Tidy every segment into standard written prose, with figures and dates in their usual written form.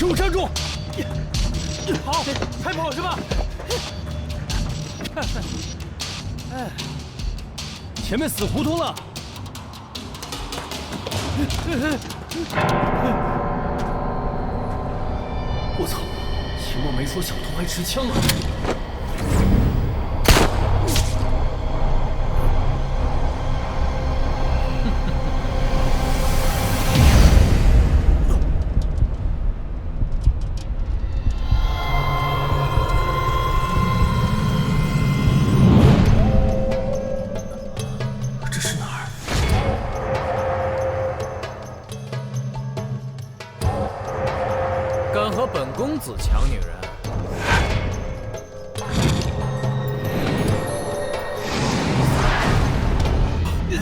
给我站住！好，还跑是吧？前面死胡同了！我操！秦墨没说小偷还持枪啊！这是哪儿？敢和本公子抢女人？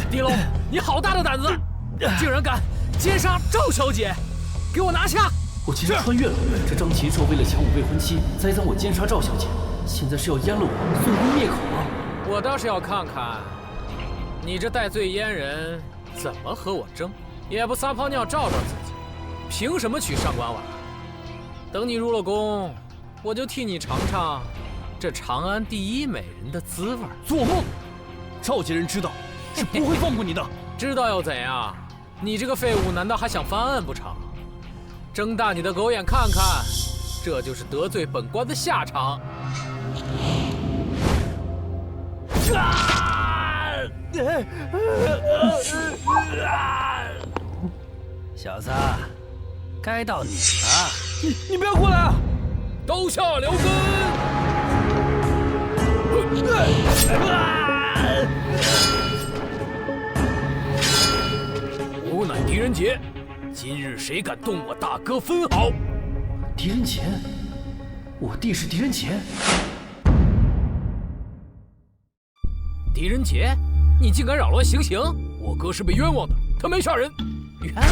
狄龙，你好大的胆子，竟然敢奸杀赵小姐！给我拿下！我竟然穿越了！这张禽兽为了抢我未婚妻，栽赃我奸杀赵小姐，现在是要阉了我，送公灭口啊！我倒是要看看，你这戴罪阉人怎么和我争？也不撒泡尿照照自己，凭什么娶上官婉？等你入了宫，我就替你尝尝这长安第一美人的滋味。做梦！赵家人知道是不会放过你的。知道又怎样？你这个废物，难道还想翻案不成？睁大你的狗眼看看，这就是得罪本官的下场。小子，该到你了。你不要过来啊！刀下留根！吾乃狄仁杰，今日谁敢动我大哥分毫？狄仁杰，我弟是狄仁杰。狄仁杰，你竟敢扰乱行刑！我哥是被冤枉的，他没杀人。冤枉？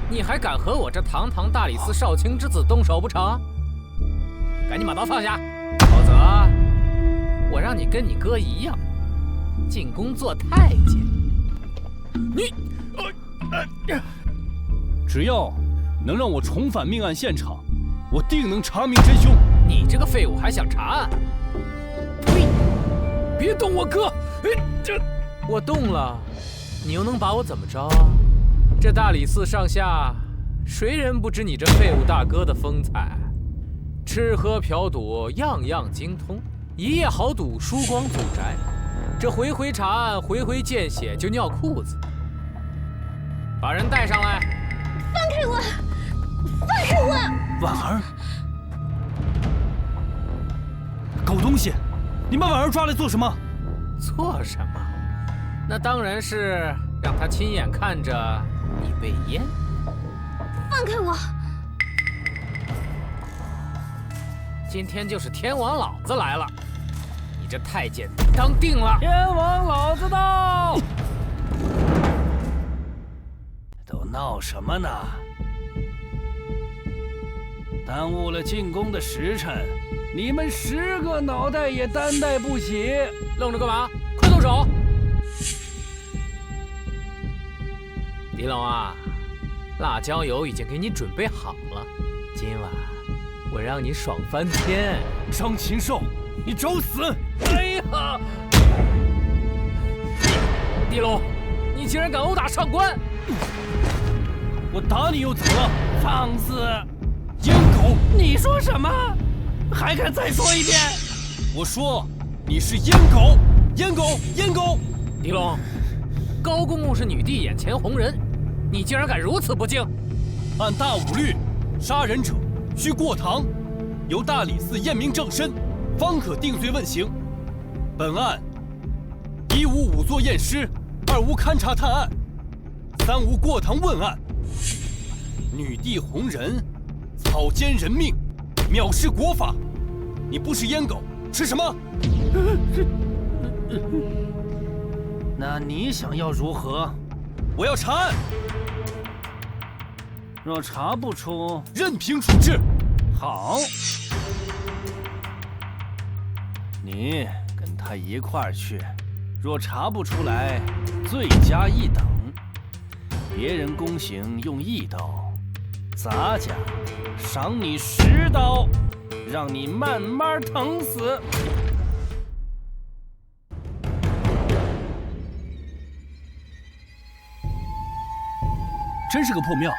你还敢和我这堂堂大理寺少卿之子动手不成？赶紧把刀放下，否则我让你跟你哥一样进宫做太监。你，只要能让我重返命案现场，我定能查明真凶。你这个废物还想查案？呸！别动我哥！我动了，你又能把我怎么着啊？这大理寺上下，谁人不知你这废物大哥的风采？吃喝嫖赌样样精通，一夜豪赌输光祖宅，这回回查案，回回见血就尿裤子。把人带上来！放开我！放开我！婉儿，狗东西，你把婉儿抓来做什么？做什么？那当然是让他亲眼看着你被阉。放开我！今天就是天王老子来了，你这太监当定了。天王老子到！都闹什么呢？耽误了进宫的时辰，你们10个脑袋也担待不起。愣着干嘛？快动手！狄龙啊，辣椒油已经给你准备好了，今晚我让你爽翻天！张禽兽，你找死！哎呀，狄龙，你竟然敢殴打上官！我打你又怎么了？放肆！阉狗！你说什么？还敢再说一遍？我说你是阉狗！阉狗！阉狗！狄龙，高公公是女帝眼前红人，你竟然敢如此不敬！按大武律，杀人者须过堂，由大理寺验明正身，方可定罪问刑。本案1无仵作验尸，2无勘察探案，3无过堂问案。女帝红人草菅人命，藐视国法，你不是阉狗，是什么？那你想要如何？我要查案，若查不出，任凭处置。好，你跟他一块儿去。若查不出来，罪加一等。别人宫刑用一刀，咱家赏你10刀，让你慢慢疼死。真是个破庙。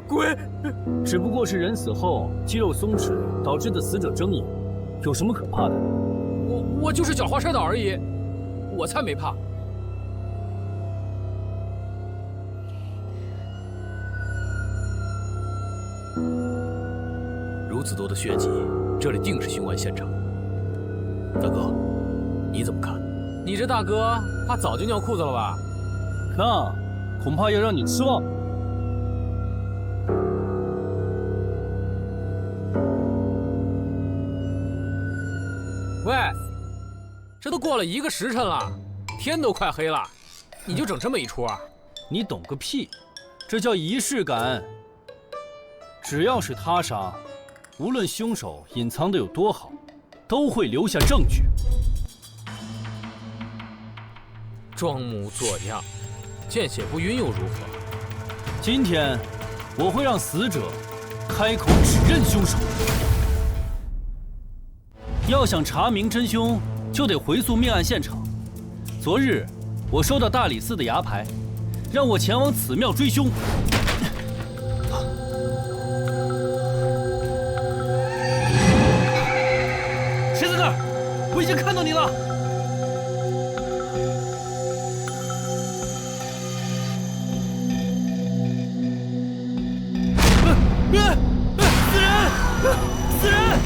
鬼！只不过是人死后肌肉松弛导致的死者睁眼，有什么可怕的？我就是脚滑摔倒而已，我才没怕。如此多的血迹，这里定是凶案现场。大哥，你怎么看？你这大哥怕早就尿裤子了吧？那恐怕要让你失望。喂，这都过了1个时辰了，天都快黑了，你就整这么一出啊？你懂个屁！这叫仪式感。只要是他杀，无论凶手隐藏的有多好，都会留下证据。装模作样，见血不晕又如何？今天我会让死者开口指认凶手。要想查明真凶，就得回溯命案现场。昨日我收到大理寺的衙牌，让我前往此庙追凶。谁在那儿？我已经看到你了。死人！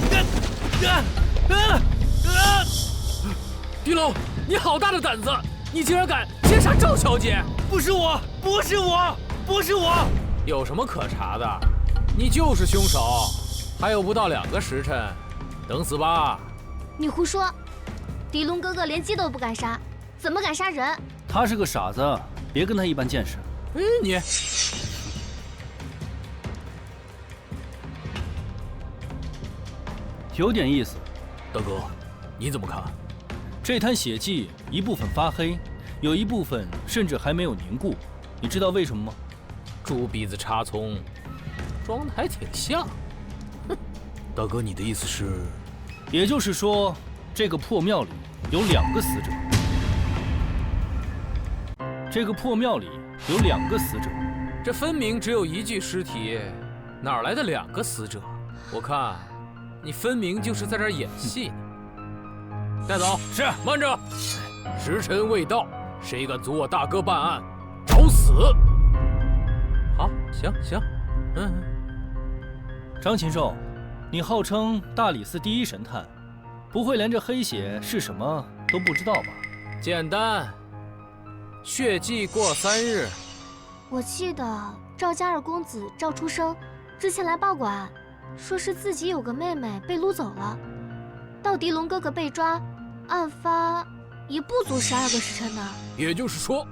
狄龙，你好大的胆子！你竟然敢奸杀赵小姐！不是我，不是我，不是我！有什么可查的？你就是凶手！还有不到2个时辰，等死吧！你胡说！狄龙哥哥连鸡都不敢杀，怎么敢杀人？他是个傻子，别跟他一般见识。你有点意思。大哥，你怎么看？这滩血迹一部分发黑，有一部分甚至还没有凝固，你知道为什么吗？猪鼻子插葱，装的还挺像。哼，大哥，你的意思是？也就是说，这个破庙里有2个死者。这个破庙里有2个死者，这分明只有1具尸体，哪来的2个死者？我看，你分明就是在这儿演戏呢。带走。是。慢着，时辰未到，谁敢阻我大哥办案，找死！好，行。张禽兽，你号称大理寺第1神探，不会连这黑血是什么都不知道吧？简单，血迹过3日。我记得赵家2公子赵出生之前来报过案，说是自己有个妹妹被掳走了。到狄龙哥哥被抓，案发也不足12个时辰呢。也就是说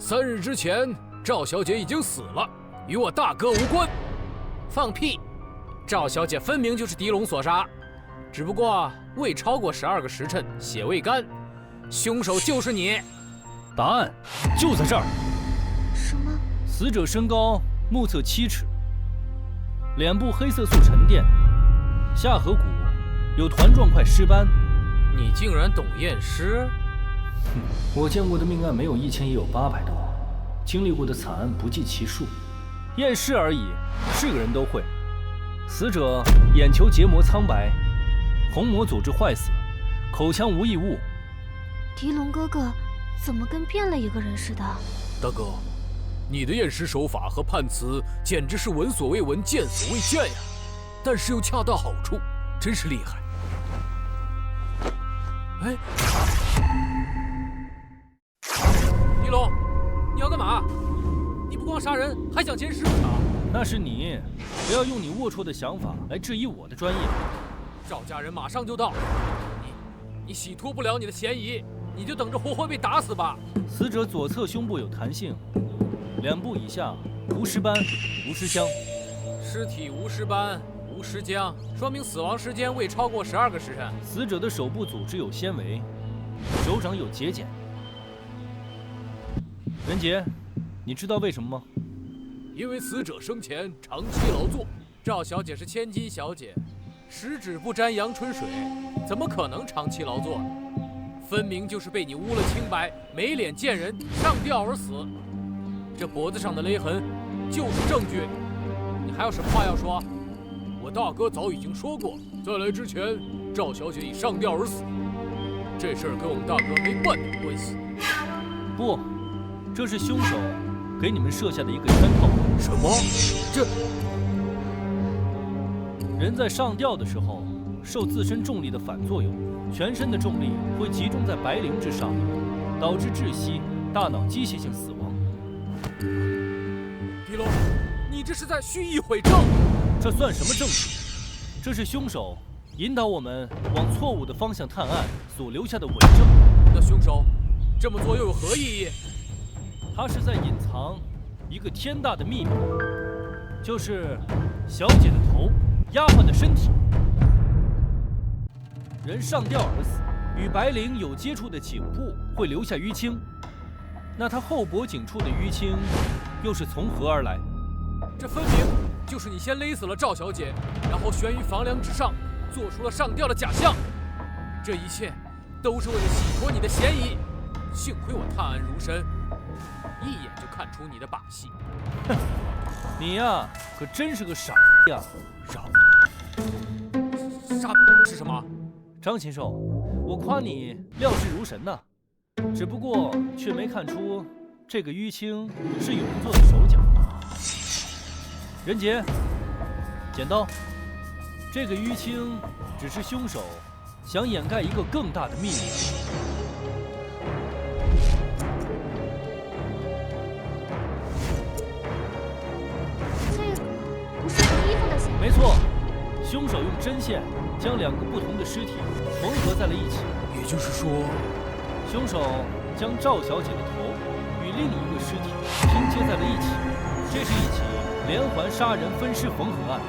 ，3日之前赵小姐已经死了，与我大哥无关。放屁！赵小姐分明就是狄龙所杀，只不过未超过12个时辰，血未干，凶手就是你。答案就在这儿。什么？死者身高目测7尺，脸部黑色素沉淀，下颌骨有团状块尸斑。你竟然懂验尸？我见过的命案没有1000也有800多，经历过的惨案不计其数。验尸而已，是个人都会。死者眼球结膜苍白，虹膜组织坏死，口腔无异物。狄龙哥哥怎么跟变了一个人似的？大哥，你的验尸手法和判词简直是闻所未闻、见所未见呀！但是又恰到好处，真是厉害。哎，狄龙，你要干嘛？你不光杀人，还想奸尸不成？那是你，不要用你龌龊的想法来质疑我的专业。赵家人马上就到，你洗脱不了你的嫌疑，你就等着活活被打死吧。死者左侧胸部有弹性，2步以下无尸斑、无尸僵。尸体无尸斑、无尸僵，说明死亡时间未超过12个时辰。死者的手部组织有纤维，手掌有节茧。任杰，你知道为什么吗？因为死者生前长期劳作。赵小姐是千金小姐，十指不沾阳春水，怎么可能长期劳作呢？分明就是被你污了清白，没脸见人，上吊而死。这脖子上的勒痕就是证据。你还有什么话要说？我大哥早已经说过，在来之前，赵小姐已上吊而死。这事儿跟我们大哥没半点关系。不，这是凶手给你们设下的一个圈套。什么？这人在上吊的时候，受自身重力的反作用，全身的重力会集中在白磷之上，导致窒息、大脑机械性死亡。狄龙，你这是在蓄意毁证！这算什么证据？这是凶手引导我们往错误的方向探案所留下的伪证。那凶手这么做又有何意义？他是在隐藏一个天大的秘密，就是小姐的头压坏的身体。人上吊而死，与白磷有接触的颈部会留下淤青，那他后脖颈处的淤青又是从何而来？这分明就是你先勒死了赵小姐，然后悬于房梁之上，做出了上吊的假象。这一切都是为了洗脱你的嫌疑。幸亏我探案如神，一眼就看出你的把戏。哼，你呀，可真是个傻呀！傻是什么？张禽兽，我夸你料事如神呐，只不过却没看出这个淤青是有人做的手脚。任杰，剪刀，这个淤青只是凶手想掩盖一个更大的秘密。这个不是脱衣服的线。没错，凶手用针线将2个不同的尸体缝合在了一起。也就是说，凶手将赵小姐的头与另一个尸体拼接在了一起。这是一起连环杀人分尸缝合案。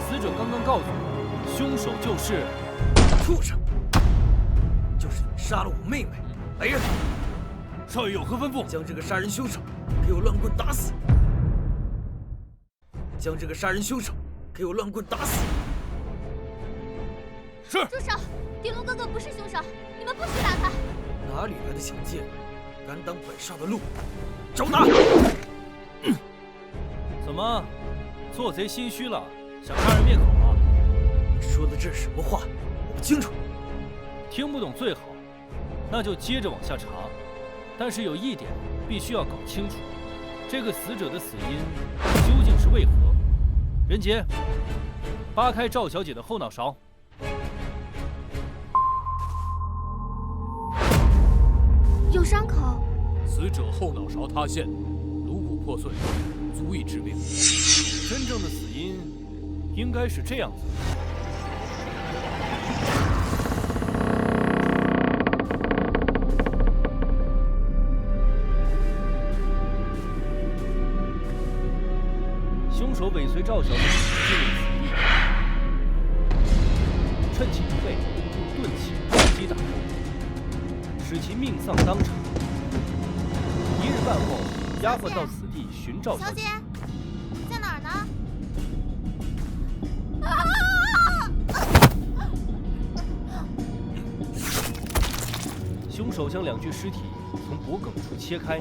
死者刚刚告诉我，凶手就是畜生，就是你杀了我妹妹。来人，少爷有何吩咐？将这个杀人凶手给我乱棍打死！将这个杀人凶手给我乱棍打死！是。住手！狄龙哥哥不是凶手，你们不许打他！哪里来的小贱人，敢挡本少的路？找打！怎么，做贼心虚了，想杀人灭口啊？你说的这是什么话？我不清楚。听不懂最好，那就接着往下查。但是有一点必须要搞清楚，这个死者的死因究竟是为何？任杰，扒开赵小姐的后脑勺。有伤口。死者后脑勺塌陷，颅骨破碎，足以致命。真正的死因应该是这样子。凶手尾随赵小姐进入此地，趁其不备，钝器击打，使其命丧当场。1日半后，押回到此地寻赵小姐。在哪儿呢？凶手将2具尸体从脖颈处切开，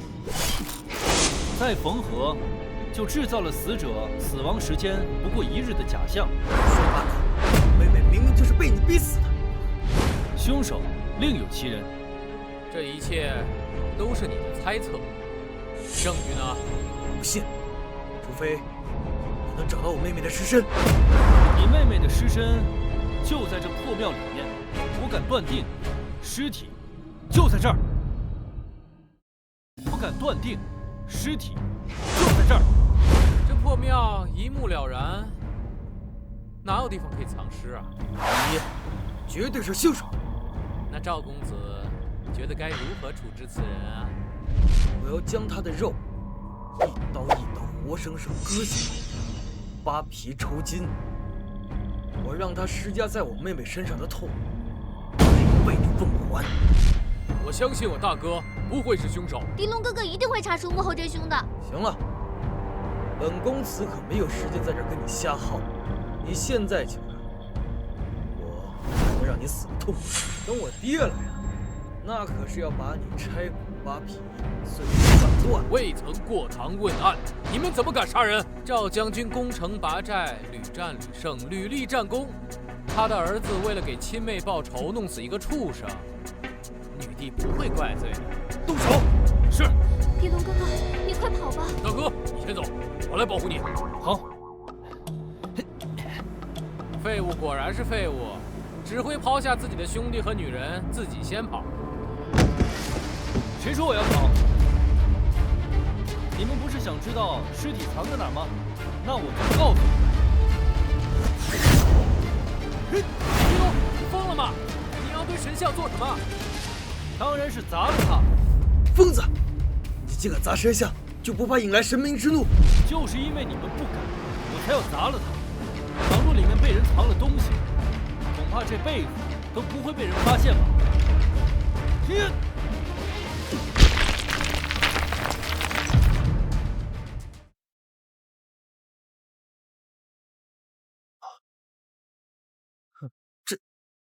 再缝合，就制造了死者死亡时间不过1日的假象。说八道，妹妹明明就是被你逼死的。凶手另有其人。这一切都是你的猜测，证据呢？我不信，除非你能找到我妹妹的尸身。你妹妹的尸身就在这破庙里面，我敢断定，尸体就在这儿。我敢断定，尸体就在这儿。这破庙一目了然，哪有地方可以藏尸啊？你绝对是凶手！那赵公子觉得该如何处置此人啊？我要将他的肉一刀一刀活生生割下来，扒皮抽筋。我让他施加在我妹妹身上的痛，为凤还。我相信我大哥不会是凶手。狄龙哥哥一定会查出幕后真凶的。行了，本公此可没有时间在这儿跟你瞎耗。你现在请来，我才能让你死得痛快。等我爹来了，那可是要把你拆骨扒皮，碎尸万段。未曾过堂问案，你们怎么敢杀人？赵将军攻城拔寨，屡战屡胜，屡立战功。他的儿子为了给亲妹报仇，弄死一个畜生，女帝不会怪罪的。动手！是。狄龙哥哥，你快跑吧！大哥，你先走，我来保护你。好。废物果然是废物，只会抛下自己的兄弟和女人，自己先跑。谁说我要跑？你们不是想知道尸体藏在哪儿吗？那我就告诉你们。狄龙，你疯了吗？你要对神像做什么？当然是砸了他。疯子，你竟敢砸神像，就不怕引来神明之怒？就是因为你们不敢，我才要砸了他。倘若里面被人藏了东西，恐怕这辈子都不会被人发现吧。天！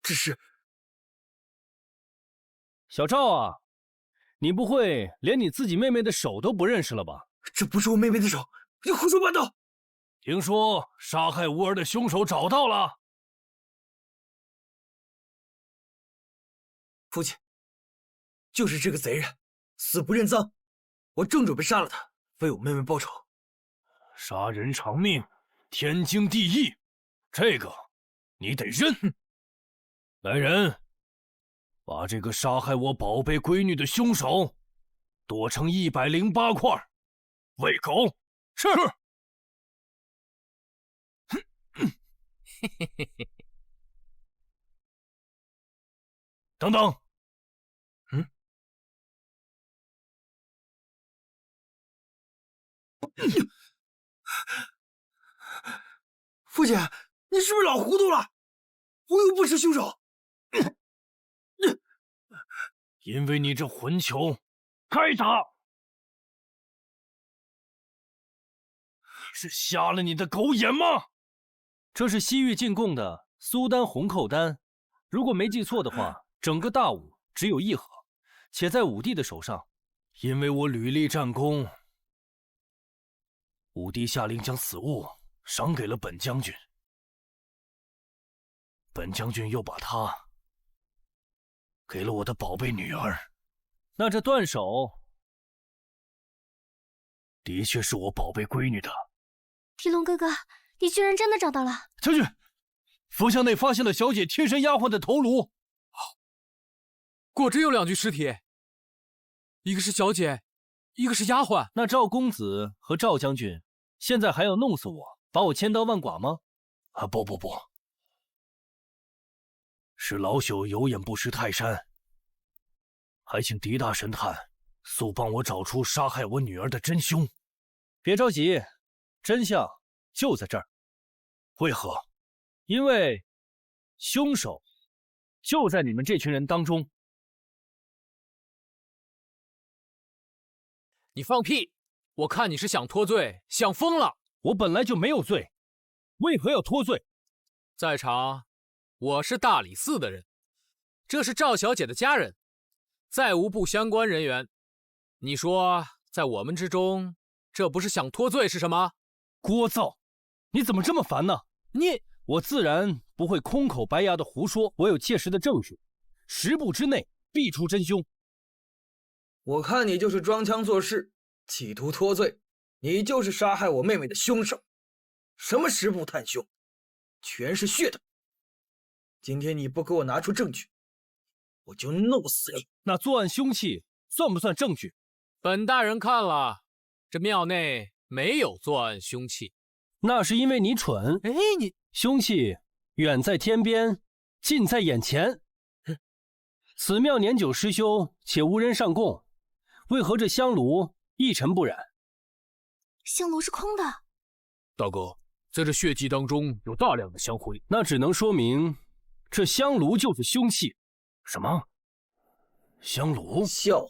这是小赵啊，你不会连你自己妹妹的手都不认识了吧？这不是我妹妹的手，你胡说八道！听说杀害吾儿的凶手找到了。父亲，就是这个贼人，死不认赃，我正准备杀了他，为我妹妹报仇。杀人偿命，天经地义，这个你得认。来人，把这个杀害我宝贝闺女的凶手剁成108块，喂狗。是。等等。父亲，你是不是老糊涂了？我又不是凶手。因为你这混球，该打！你是瞎了你的狗眼吗？这是西域进贡的苏丹红扣丹，如果没记错的话，整个大武只有1盒，且在武帝的手上。因为我屡立战功，武帝下令将此物赏给了本将军，本将军又把它给了我的宝贝女儿。那这断手的确是我宝贝闺女的。狄龙哥哥，你居然真的找到了！将军，佛像内发现了小姐贴身丫鬟的头颅。果真有2具尸体，一个是小姐，一个是丫鬟。那赵公子和赵将军现在还要弄死我，把我千刀万剐吗？啊，不，是老朽有眼不识泰山，还请狄大神探速帮我找出杀害我女儿的真凶。别着急，真相就在这儿。为何？因为凶手就在你们这群人当中。你放屁！我看你是想脱罪，想疯了。我本来就没有罪，为何要脱罪？在场，我是大理寺的人，这是赵小姐的家人，再无不相关人员。你说，在我们之中，这不是想脱罪是什么？聒噪！你怎么这么烦呢？我自然不会空口白牙的胡说，我有切实的证据，10步之内必出真凶。我看你就是装腔作势，企图脱罪。你就是杀害我妹妹的凶手。什么10步探凶，全是噱头。今天你不给我拿出证据，我就弄死你。那作案凶器算不算证据？本大人看了，这庙内没有作案凶器。那是因为你蠢。哎，你凶器远在天边，近在眼前。此庙年久失修，且无人上供，为何这香炉一尘不染？香炉是空的。大哥，在这血迹当中有大量的香灰，那只能说明这香炉就是凶器。什么？香炉？笑话！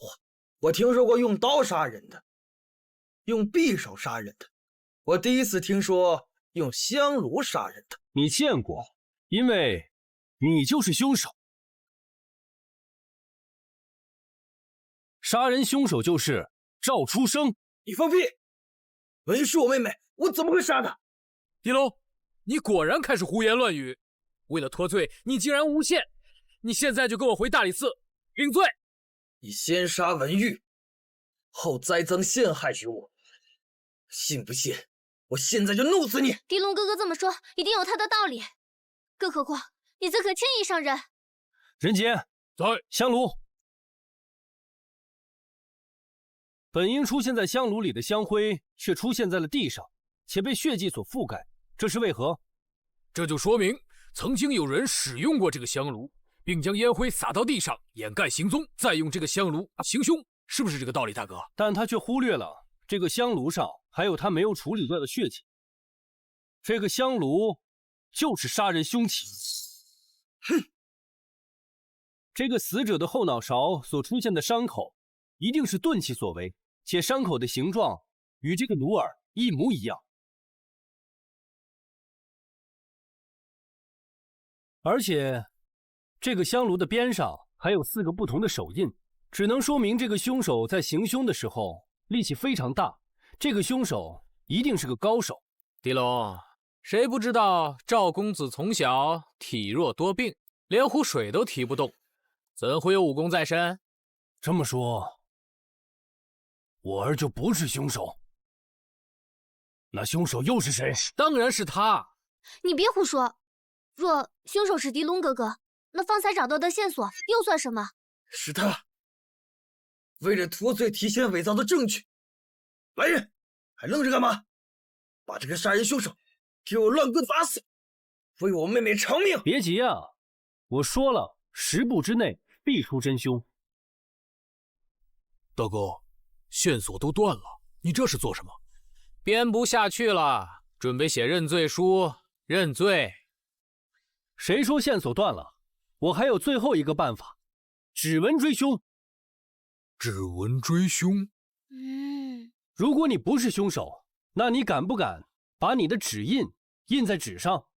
我听说过用刀杀人的，用匕首杀人的，我第一次听说用香炉杀人的。你见过，因为你就是凶手。杀人凶手就是赵出生。你放屁！文玉是我妹妹，我怎么会杀她？狄龙，你果然开始胡言乱语。为了脱罪，你竟然诬陷！你现在就跟我回大理寺领罪！你先杀文玉，后栽赃陷害于我，信不信我现在就弄死你？狄龙哥哥这么说，一定有他的道理。更何况你怎可轻易上任？任杰，在。香炉。本应出现在香炉里的香灰，却出现在了地上，且被血迹所覆盖，这是为何？这就说明曾经有人使用过这个香炉，并将烟灰撒到地上掩盖行踪，再用这个香炉行凶，是不是这个道理，大哥？但他却忽略了这个香炉上还有他没有处理掉的血迹。这个香炉就是杀人凶器。哼！这个死者的后脑勺所出现的伤口，一定是钝器所为，且伤口的形状与这个炉耳一模一样。而且，这个香炉的边上还有4个不同的手印，只能说明这个凶手在行凶的时候力气非常大。这个凶手一定是个高手。狄龙，谁不知道赵公子从小体弱多病，连壶水都提不动，怎会有武功在身？这么说，我儿就不是凶手？那凶手又是谁？当然是他。你别胡说。若凶手是狄龙哥哥，那方才找到的线索又算什么？是他，为了脱罪提前伪造的证据。来人，还愣着干嘛？把这个杀人凶手给我乱棍打死，为我妹妹偿命！别急啊，我说了，10步之内必出真凶。大哥，线索都断了，你这是做什么？编不下去了，准备写认罪书，认罪。谁说线索断了？我还有最后一个办法，指纹追凶。指纹追凶？如果你不是凶手，那你敢不敢把你的指印印在纸上，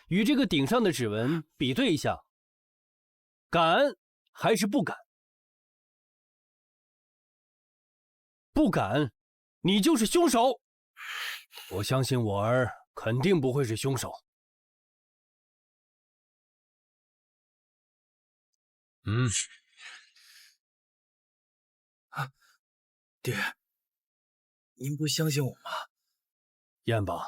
与这个顶上的指纹比对一下？敢还是不敢？不敢，你就是凶手。我相信我儿肯定不会是凶手。爹，您不相信我吗？验吧。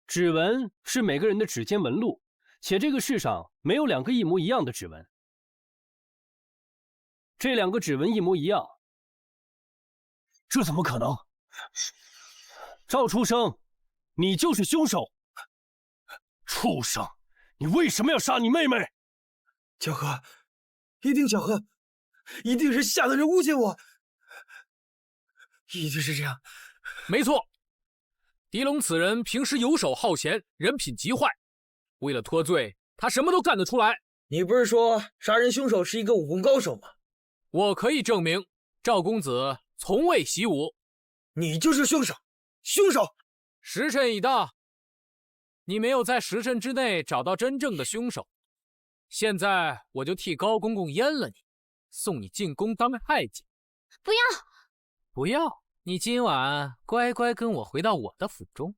指纹是每个人的指尖纹路，且这个世上没有2个一模一样的指纹。这2个指纹一模一样，这怎么可能？赵出生，你就是凶手！畜生，你为什么要杀你妹妹？小何，一定小何，一定是下的人诬陷我，一定是这样。没错，狄龙此人平时游手好闲，人品极坏，为了脱罪，他什么都干得出来。你不是说杀人凶手是一个武功高手吗？我可以证明，赵公子从未习武。你就是凶手！凶手！时辰已到，你没有在时辰之内找到真正的凶手，现在我就替高公公阉了你，送你进宫当太监。不要！不要！你今晚乖乖跟我回到我的府中，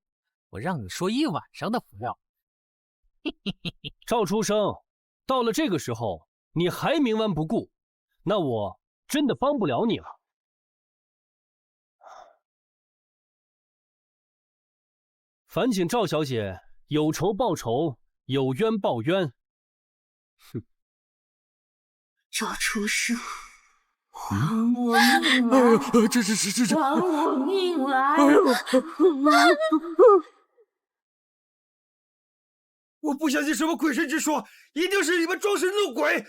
我让你说1晚上的服药。赵出生，到了这个时候你还冥顽不顾，那我真的帮不了你了。烦请赵小姐有仇报仇，有冤报冤，赵出生，还我命来！这，还我命来！我不相信什么鬼神之说，一定是你们装神弄鬼！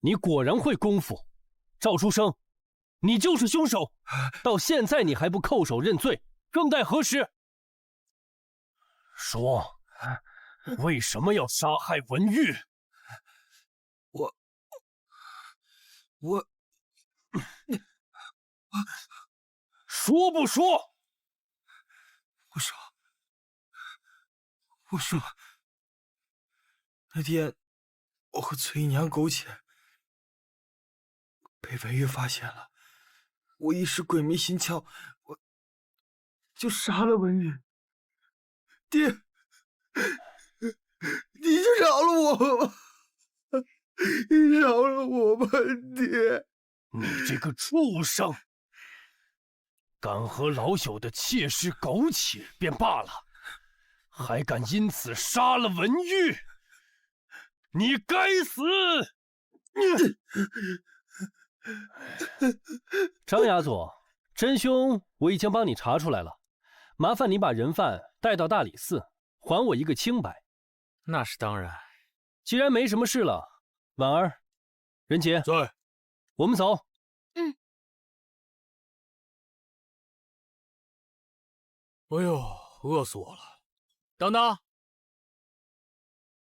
你果然会功夫，赵书生，你就是凶手！到现在你还不叩首认罪，更待何时？说，为什么要杀害文玉？我，说不说？我说，那天我和崔姨娘苟且，被文玉发现了，我一时鬼迷心窍，我就杀了文玉。爹，你就饶了我吧，你饶了我吧，爹。你这个畜生，敢和老朽的妾室苟且便罢了，还敢因此杀了文玉，你该死！张牙佐，真凶我已经帮你查出来了，麻烦你把人犯带到大理寺，还我一个清白。那是当然。既然没什么事了，婉儿、任杰在，我们走。哎呦，饿死我了！等等，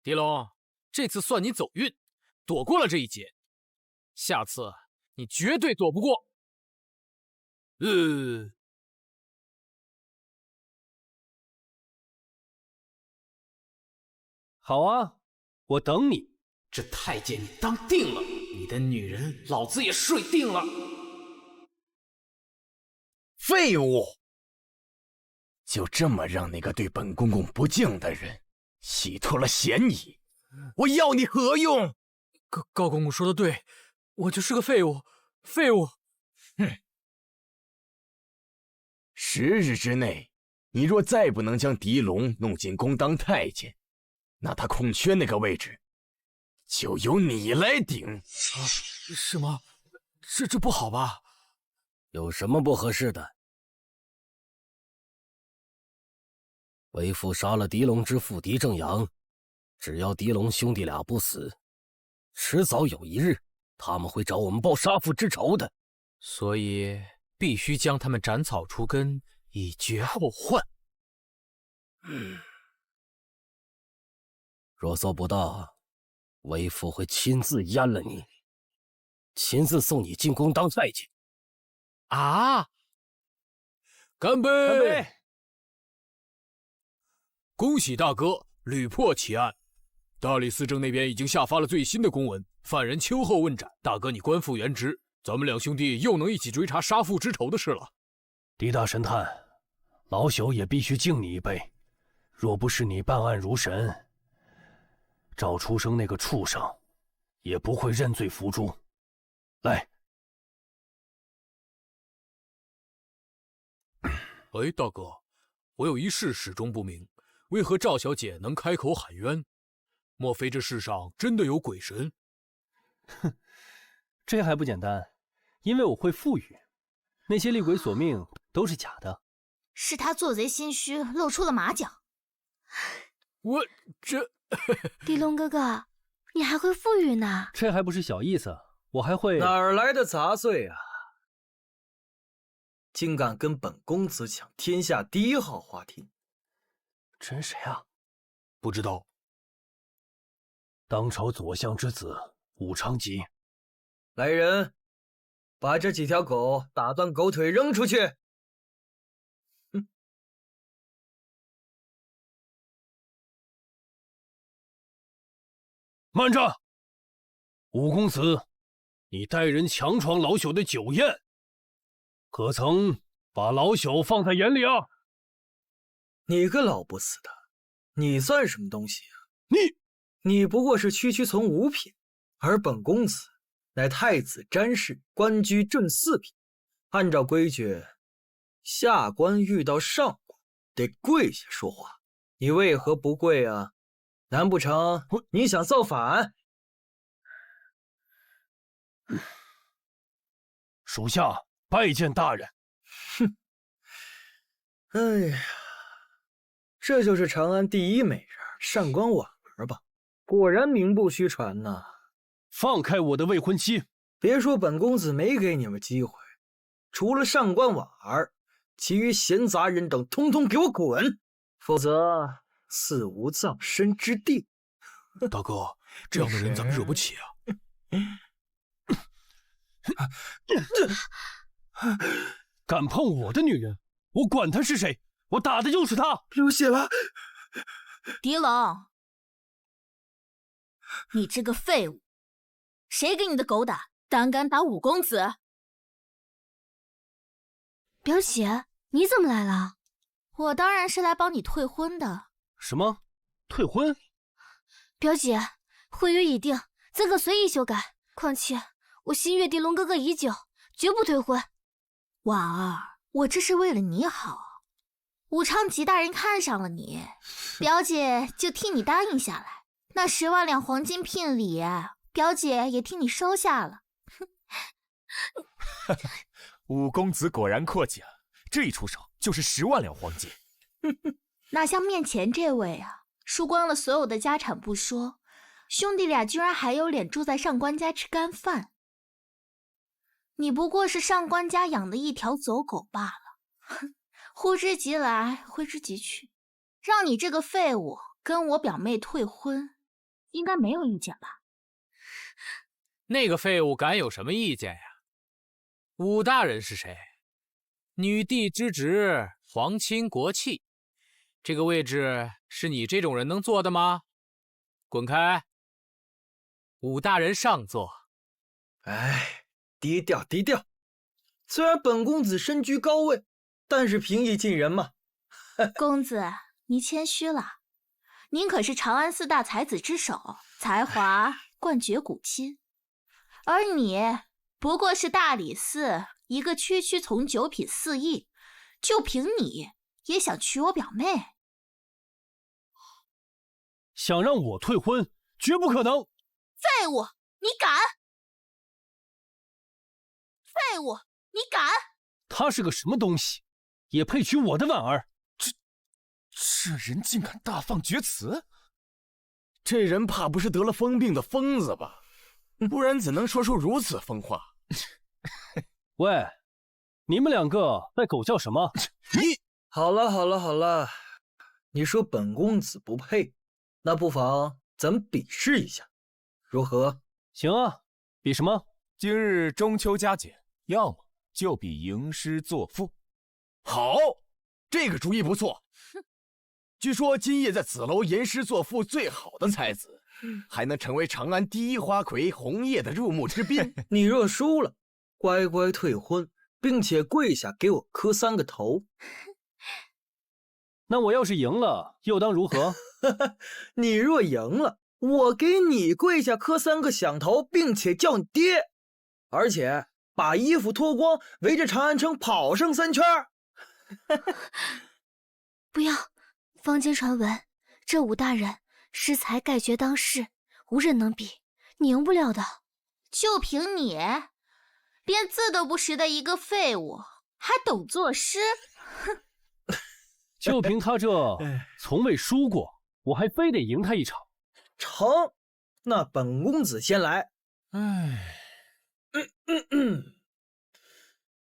狄龙，这次算你走运，躲过了这一劫。下次你绝对躲不过。好啊，我等你。这太监你当定了，你的女人老子也睡定了。废物！就这么让那个对本公公不敬的人洗脱了嫌疑，我要你何用？高公公说的对，我就是个废物，废物。哼！10日之内，你若再不能将狄龙弄进宫当太监，那他空缺那个位置，就由你来顶。啊，是吗？这不好吧？有什么不合适的？为父杀了狄龙之父狄正阳，只要狄龙兄弟俩不死，迟早有一日，他们会找我们报杀父之仇的。所以必须将他们斩草除根，以绝后患。若做不到，为父会亲自阉了你，亲自送你进宫当太监。啊！干杯！干杯！恭喜大哥屡破奇案，大理寺正那边已经下发了最新的公文，犯人秋后问斩。大哥你官复原职，咱们两兄弟又能一起追查杀父之仇的事了。狄大神探，老朽也必须敬你一杯。若不是你办案如神，赵出生那个畜生也不会认罪伏诛。来。哎，大哥，我有一事始终不明，为何赵小姐能开口喊冤？莫非这世上真的有鬼神？哼，这还不简单，因为我会赋予，那些厉鬼索命都是假的。是他做贼心虚，露出了马脚。我这……狄龙哥哥，你还会赋予呢？这还不是小意思，我还会……哪儿来的杂碎啊！竟敢跟本公子抢天下第1号花厅！真谁啊？不知道。当朝左相之子武昌吉。来人，把这几条狗打断狗腿扔出去！哼！慢着！武公子，你带人强闯老朽的酒宴，可曾把老朽放在眼里啊？你个老不死的，你算什么东西啊？你不过是区从五品，而本公子乃太子詹事，官居正4品。按照规矩，下官遇到上官得跪下说话，你为何不跪啊？难不成你想造反？属下拜见大人。哼，哎呀，这就是长安第一美人上官婉儿吧？果然名不虚传呐！放开我的未婚妻！别说本公子没给你们机会，除了上官婉儿，其余闲杂人等通通给我滚，否则死无葬身之地。大哥，这样的人咱们惹不起啊！敢碰我的女人，我管他是谁，我打的就是他！流血了！狄龙，你这个废物，谁给你的狗胆，胆敢打五公子？表姐，你怎么来了？我当然是来帮你退婚的。什么？退婚？表姐，婚约已定，怎可随意修改？况且我心悦狄龙哥哥已久，绝不退婚。婉儿，我这是为了你好。武昌吉大人看上了你，表姐就替你答应下来。那10万两黄金聘礼，表姐也替你收下了。五公子果然阔气了，这一出手就是10万两黄金。那像面前这位啊，输光了所有的家产不说，兄弟俩居然还有脸住在上官家吃干饭。你不过是上官家养的一条走狗罢了。哼，呼之即来，挥之即去。让你这个废物跟我表妹退婚，应该没有意见吧？那个废物敢有什么意见呀？武大人是谁？女帝之职，皇亲国戚，这个位置是你这种人能坐的吗？滚开！武大人上座。哎，低调低调。虽然本公子身居高位，但是平易近人嘛。公子，你谦虚了。您可是长安4大才子之首，才华冠绝古今。而你不过是大理寺一个区区从9品4役，就凭你也想娶我表妹？想让我退婚，绝不可能！废物，你敢！废物，你敢！他是个什么东西，也配娶我的婉儿？这人竟敢大放厥词！这人怕不是得了疯病的疯子吧？不然怎能说出如此疯话？喂，你们两个在狗叫什么？你好了好了好了，你说本公子不配，那不妨咱们比试一下，如何？行啊，比什么？今日中秋佳节，要么就比吟诗作赋。好，这个主意不错。据说今夜在紫楼吟诗作赋最好的才子，还能成为长安第一花魁红叶的入幕之宾。你若输了，乖乖退婚，并且跪下给我磕3个头。那我要是赢了，又当如何？你若赢了，我给你跪下磕3个响头，并且叫你爹，而且把衣服脱光，围着长安城跑上3圈。不要！坊间传闻，这武大人诗才盖绝当世，无人能比，你赢不了的。就凭你，连字都不识的一个废物，还懂作诗？哼！就凭他这从未输过，我还非得赢他一场。成，那本公子先来。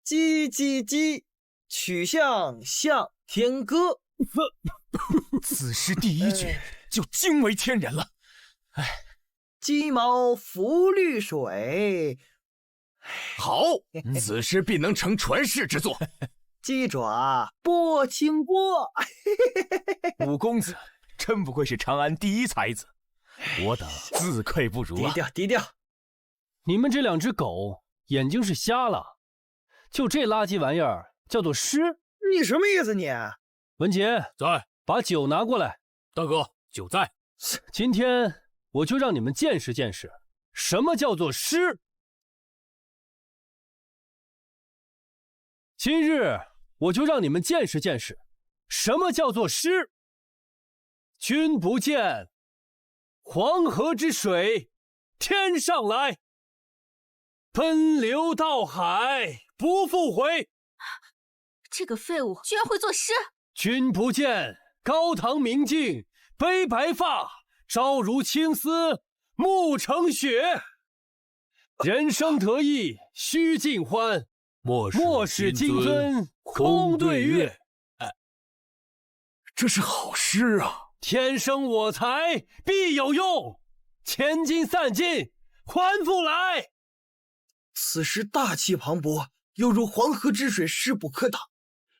叽叽叽，曲项向天歌。此诗第一句就惊为天人了。鸡毛浮绿水。好，此诗必能成传世之作。鸡爪拨清波。五公子真不愧是长安第一才子，我等自愧不如啊！低调低调。你们这2只狗眼睛是瞎了？就这垃圾玩意儿叫做诗？你什么意思你？文杰在，把酒拿过来。大哥，酒在。今天我就让你们见识见识，什么叫做诗。今日我就让你们见识见识，什么叫做诗。君不见，黄河之水天上来，奔流到海不复回。这个废物居然会作诗！君不见高堂明镜悲白发，朝如青丝暮成雪。人生得意须尽欢，莫使金樽空对月。这是好诗啊！天生我材必有用，千金散尽还复来。此诗大气磅礴，犹如黄河之水，势不可挡。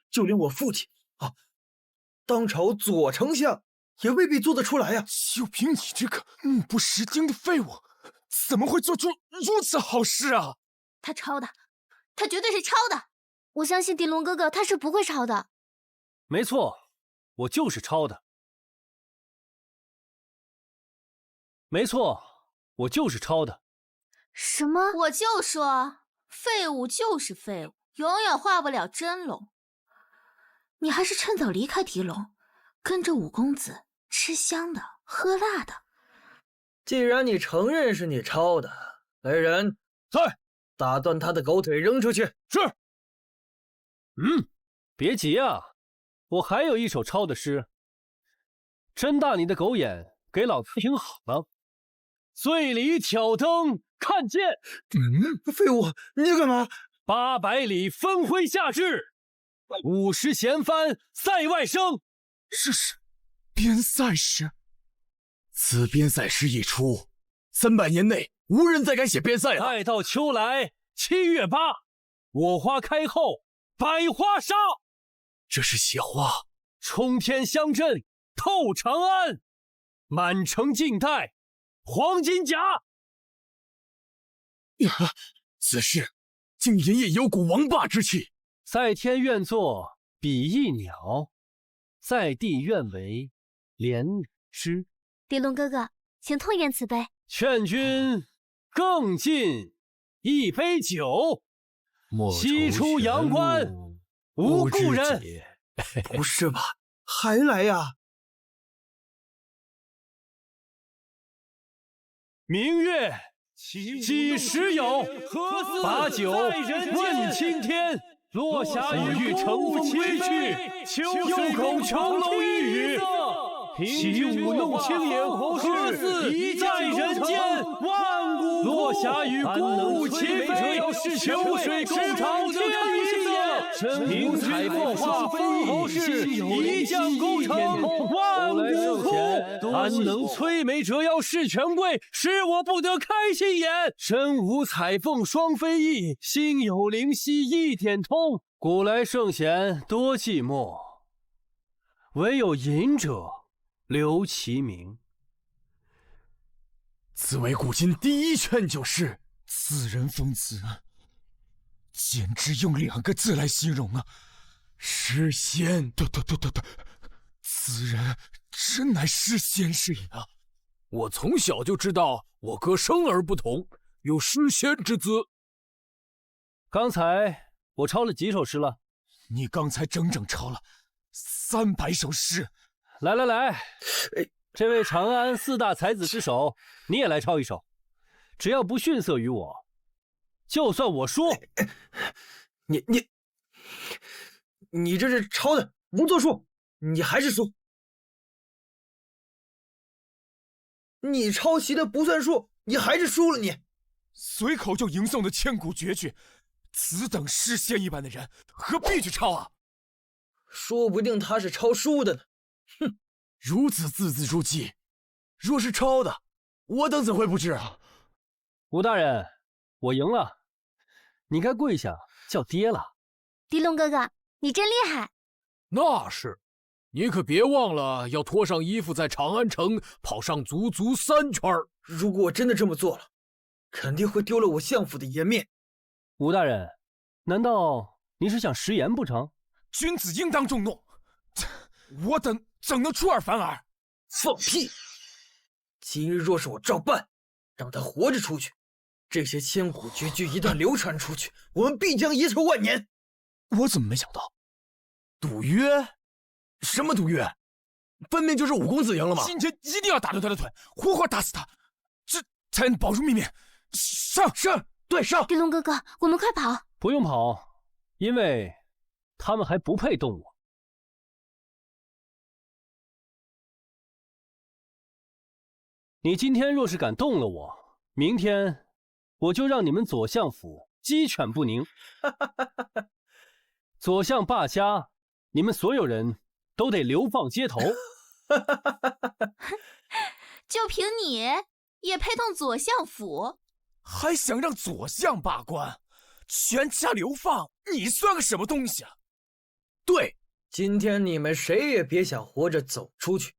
就连我父亲啊，当朝左丞相也未必做得出来呀。就凭你这个目不识丁的废物，怎么会做出如此好诗啊？他抄的，他绝对是抄的。我相信狄龙哥哥他是不会抄的。没错，我就是抄的。没错，我就是抄的。什么？我就说，废物就是废物，永远画不了真龙。你还是趁早离开狄龙，跟着五公子吃香的喝辣的。既然你承认是你抄的，来人，在，打断他的狗腿扔出去。是。别急啊，我还有一首抄的诗。睁大你的狗眼，给老子听好了。醉里挑灯看剑。废物，你干嘛？800里分麾下炙，50弦翻塞外声。这是边塞诗。此边塞诗一出，300年内无人再敢写边塞了。待到秋来7月8，我花开后百花杀。这是写花。冲天香阵透长安，满城尽带黄金甲。此事竟隐隐有股王霸之气。在天愿作比翼鸟，在地愿为连理枝。狄龙哥哥，请痛饮此杯。劝君更尽一杯酒，西出阳关无故人。不是吧？还来呀？明月几时有？把酒问青天。落霞与乘风归去，又恐琼楼玉宇。起舞弄清影，何似在人间？万古落霞与孤鹜齐飞，秋水共长天一色。凭彩凤化飞翼，一将功成万古枯。安能摧眉折腰事权贵，使我不得开心眼？身无彩凤双飞翼，心有灵犀一点通。古来圣贤多寂寞，唯有饮者留其名。此为古今第一劝酒诗。此人风姿，简直用2个字来形容啊！诗仙。对，此人真乃诗仙是也啊！我从小就知道我哥生而不同，有诗仙之姿。刚才我抄了几首诗了？你刚才整整抄了300首诗。来，这位长安4大才子之首，你也来抄一首。只要不逊色于我，就算我输。你这是抄的，不作数，你还是输。你抄袭的不算数，你还是输了你。随口就吟诵的千古绝句，此等诗仙一般的人，何必去抄啊？说不定他是抄书的呢。哼，如此字字珠玑，若是抄的，我等怎会不知啊？吴大人，我赢了，你该跪下叫爹了。狄龙哥哥，你真厉害。那是，你可别忘了要脱上衣服在长安城跑上足足3圈。如果我真的这么做了，肯定会丢了我相府的颜面。吴大人，难道你是想食言不成？君子应当重诺，我等怎能出尔反尔？放屁！今日若是我照办，让他活着出去，这些千古绝句一旦流传出去，我们必将遗臭万年。我怎么没想到？赌约？什么赌约？分明就是五公子赢了嘛！今天一定要打断他的腿，活活打死他，这才能保住秘密。上！对，上！狄龙哥哥，我们快跑！不用跑，因为他们还不配动我。你今天若是敢动了我，明天我就让你们左相府鸡犬不宁。左相罢家，你们所有人都得流放街头。就凭你也配动左相府？还想让左相罢官，全家流放，你算个什么东西啊？对，今天你们谁也别想活着走出去，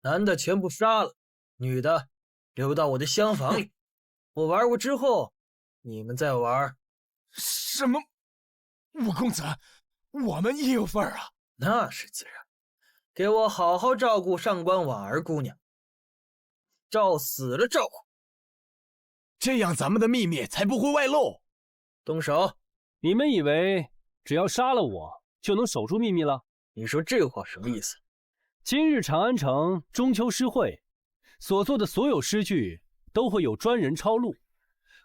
男的全部杀了，女的留到我的厢房里。我玩过之后，你们再玩。什么？五公子，我们也有份儿啊！那是自然，给我好好照顾上官婉儿姑娘，照死了照顾，这样咱们的秘密才不会外露。动手！你们以为只要杀了我就能守住秘密了？你说这话什么意思？今日长安城中秋诗会所做的所有诗句都会有专人抄录，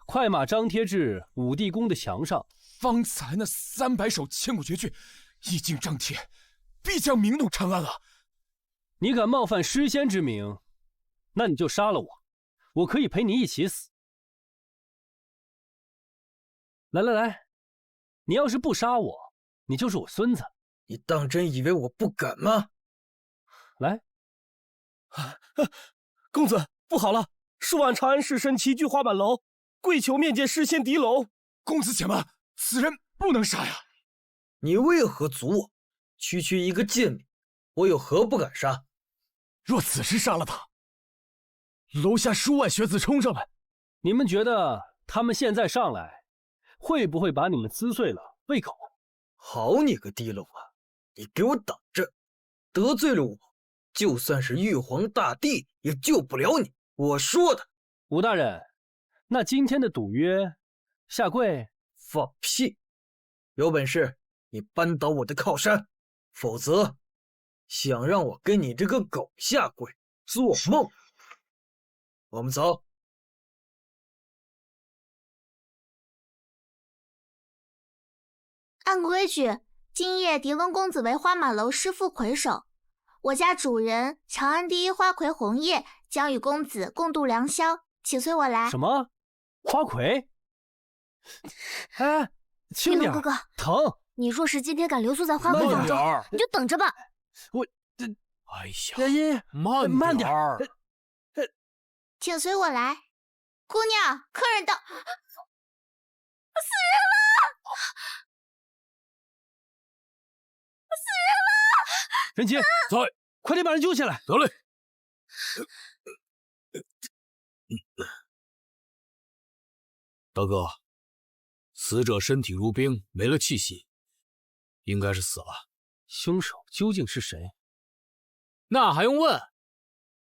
快马张贴至武帝宫的墙上。方才那300首千古绝句一经张贴，必将名动长安啊！你敢冒犯诗仙之名，那你就杀了我，我可以陪你一起死。来，你要是不杀我，你就是我孙子。你当真以为我不敢吗？来，公子不好了！数万长安士绅齐聚花满楼，跪求面见诗仙狄龙。公子且慢，此人不能杀呀！你为何阻我？区区一个贱民，我有何不敢杀？若此时杀了他，楼下数万学子冲上来，你们觉得他们现在上来，会不会把你们撕碎了喂狗？好你个狄龙啊！你给我等着！得罪了我，就算是玉皇大帝也救不了你。我说的。武大人，那今天的赌约，下跪？放屁！有本事你扳倒我的靠山，否则想让我跟你这个狗下跪，做梦！我们走。按规矩，今夜狄龙公子为花满楼诗赋魁首，我家主人长安第一花魁红叶将与公子共度良宵，请随我来。什么？花魁？哎，轻点，狄龙哥哥，疼！你若是今天敢留宿在花魁房中，你就等着吧。哎呀，慢点儿，请随我来。姑娘，客人到，死人了！人杰，在，快点把人救下来。得嘞。大哥，死者身体如冰，没了气息，应该是死了。凶手究竟是谁？那还用问？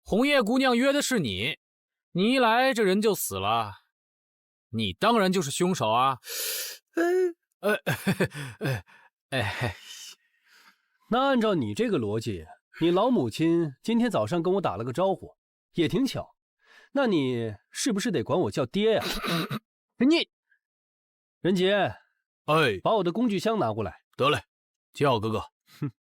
红叶姑娘约的是你，你一来这人就死了，你当然就是凶手啊！那按照你这个逻辑，你老母亲今天早上跟我打了个招呼，也挺巧。那你是不是得管我叫爹呀？你，任杰，哎，把我的工具箱拿过来。得嘞，叫哥哥。哼，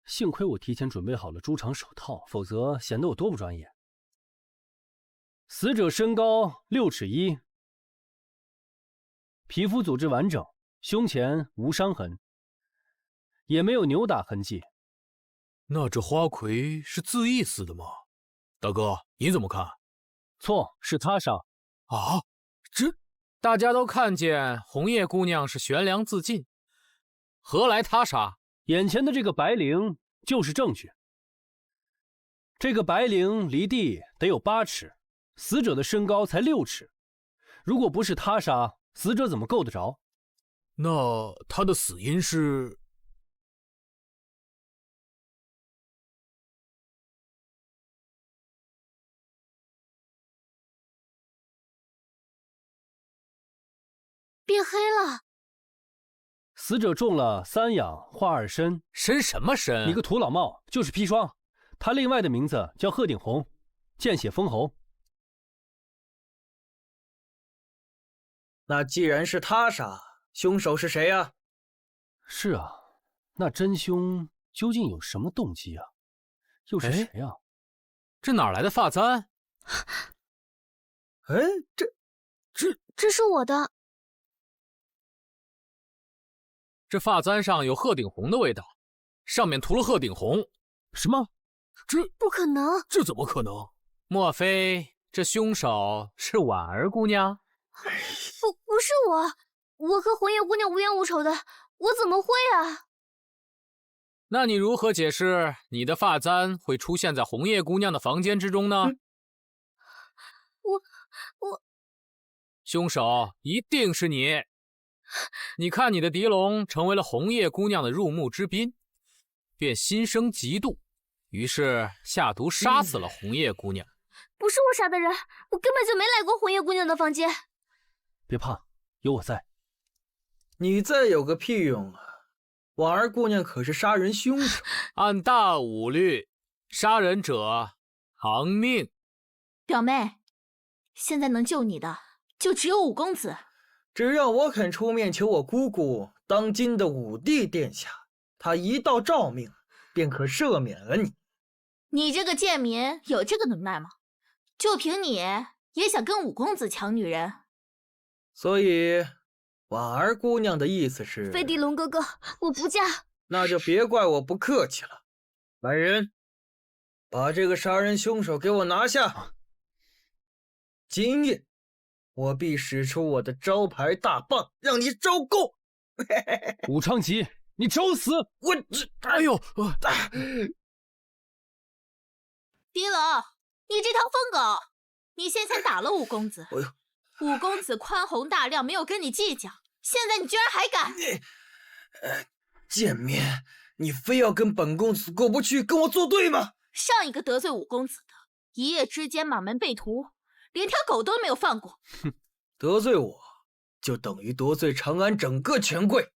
幸亏我提前准备好了猪肠手套，否则显得我多不专业。死者身高6尺1，皮肤组织完整。胸前无伤痕，也没有扭打痕迹。那这花魁是自缢死的吗？大哥，你怎么看？错，是他杀。啊？这大家都看见红叶姑娘是悬梁自尽，何来他杀？眼前的这个白绫就是证据。这个白绫离地得有8尺，死者的身高才6尺。如果不是他杀，死者怎么够得着？那他的死因是？变黑了。死者中了3养化2参。参什么参？你个土老帽，就是砒霜。他另外的名字叫鹤顶红，见血封喉。那既然是他杀，凶手是谁啊？是啊，那真凶究竟有什么动机啊？又是谁啊？这哪来的发簪？哎，这是我的。这发簪上有鹤顶红的味道，上面涂了鹤顶红。什么？不可能！这怎么可能？莫非这凶手是婉儿姑娘？不是我和红叶姑娘无冤无仇的，我怎么会啊？那你如何解释你的发簪会出现在红叶姑娘的房间之中呢？我，凶手一定是你。你看你的狄龙成为了红叶姑娘的入幕之宾，便心生嫉妒，于是下毒杀死了红叶姑娘。不是我杀的人，我根本就没来过红叶姑娘的房间。别怕，有我在。你再有个屁用啊！婉儿姑娘可是杀人凶手，按大武律，杀人者偿命。表妹，现在能救你的就只有五公子。只要我肯出面求我姑姑当今的武帝殿下，他一道诏命，便可赦免了你。你这个贱民有这个能耐吗？就凭你也想跟五公子抢女人？所以婉儿姑娘的意思是，飞狄龙哥哥，我不嫁。那就别怪我不客气了。来人，把这个杀人凶手给我拿下。今夜我必使出我的招牌大棒，让你招供。武昌吉，你找死！哎呦！狄龙，你这条疯狗！你先前打了五公子，五公子宽宏大量，没有跟你计较，现在你居然还敢！贱民，你非要跟本公子过不去，跟我作对吗？上一个得罪五公子的，一夜之间满门被屠，连条狗都没有放过。哼，得罪我，就等于得罪长安整个权贵。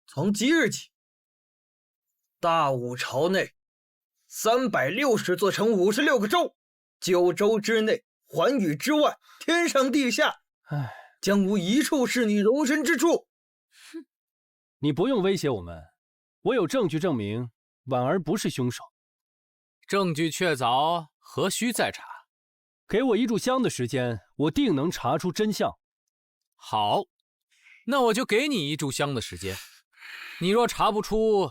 从即日起，大武朝内360座城56个州，9州之内，寰宇之外，天上地下，将无一处是你容身之处。哼，你不用威胁我们，我有证据证明婉儿不是凶手。证据确凿，何须再查？给我1炷香的时间，我定能查出真相。好，那我就给你1炷香的时间。你若查不出，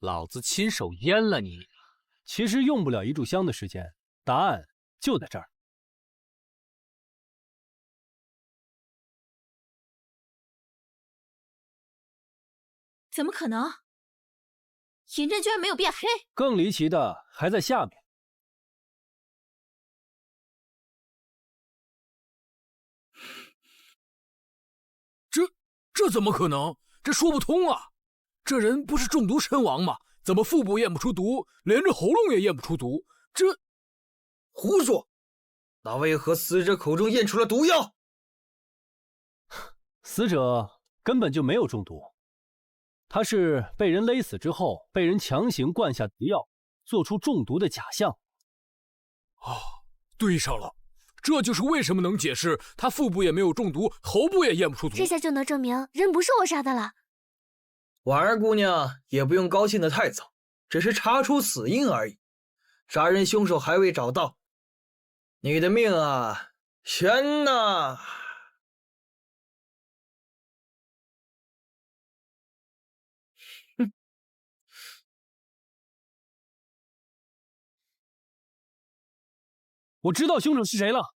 老子亲手阉了你。其实用不了1炷香的时间，答案就在这儿。怎么可能？嬴政居然没有变黑？更离奇的还在下面。这怎么可能？这说不通啊！这人不是中毒身亡吗？怎么腹部验不出毒，连着喉咙也验不出毒？这胡说！那为何死者口中验出了毒药？死者根本就没有中毒，他是被人勒死之后，被人强行灌下毒药，做出中毒的假象。哦，对上了。这就是为什么能解释他腹部也没有中毒，喉部也验不出毒。这下就能证明人不是我杀的了。婉儿姑娘也不用高兴得太早，只是查出死因而已。杀人凶手还未找到，你的命啊，悬呐！哼！我知道凶手是谁了。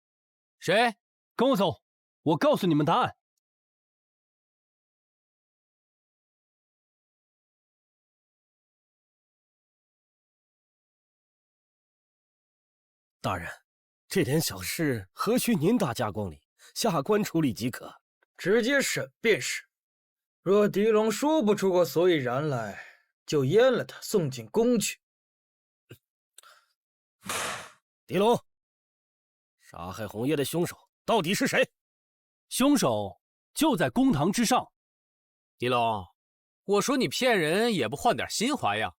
谁？跟我走，我告诉你们答案。大人，这点小事何须您大驾光临，下官处理即可。直接审便是。若狄龙说不出个所以然来，就阉了他，送进宫去。狄龙，杀害红叶的凶手到底是谁？凶手就在公堂之上。狄龙，我说你骗人也不换点新花样。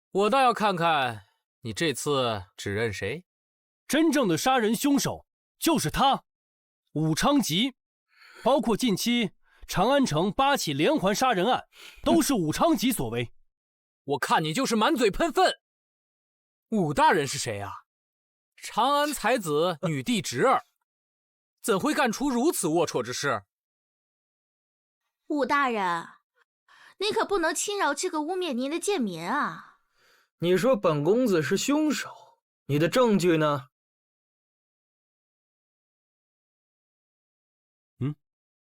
我倒要看看你这次指认谁。真正的杀人凶手就是他，武昌吉，包括近期长安城8起连环杀人案，都是武昌吉所为。我看你就是满嘴喷粪。武大人是谁啊？长安才子女帝侄儿，怎会干出如此龌龊之事？武大人，你可不能轻饶这个污蔑您的贱民啊！你说本公子是凶手，你的证据呢？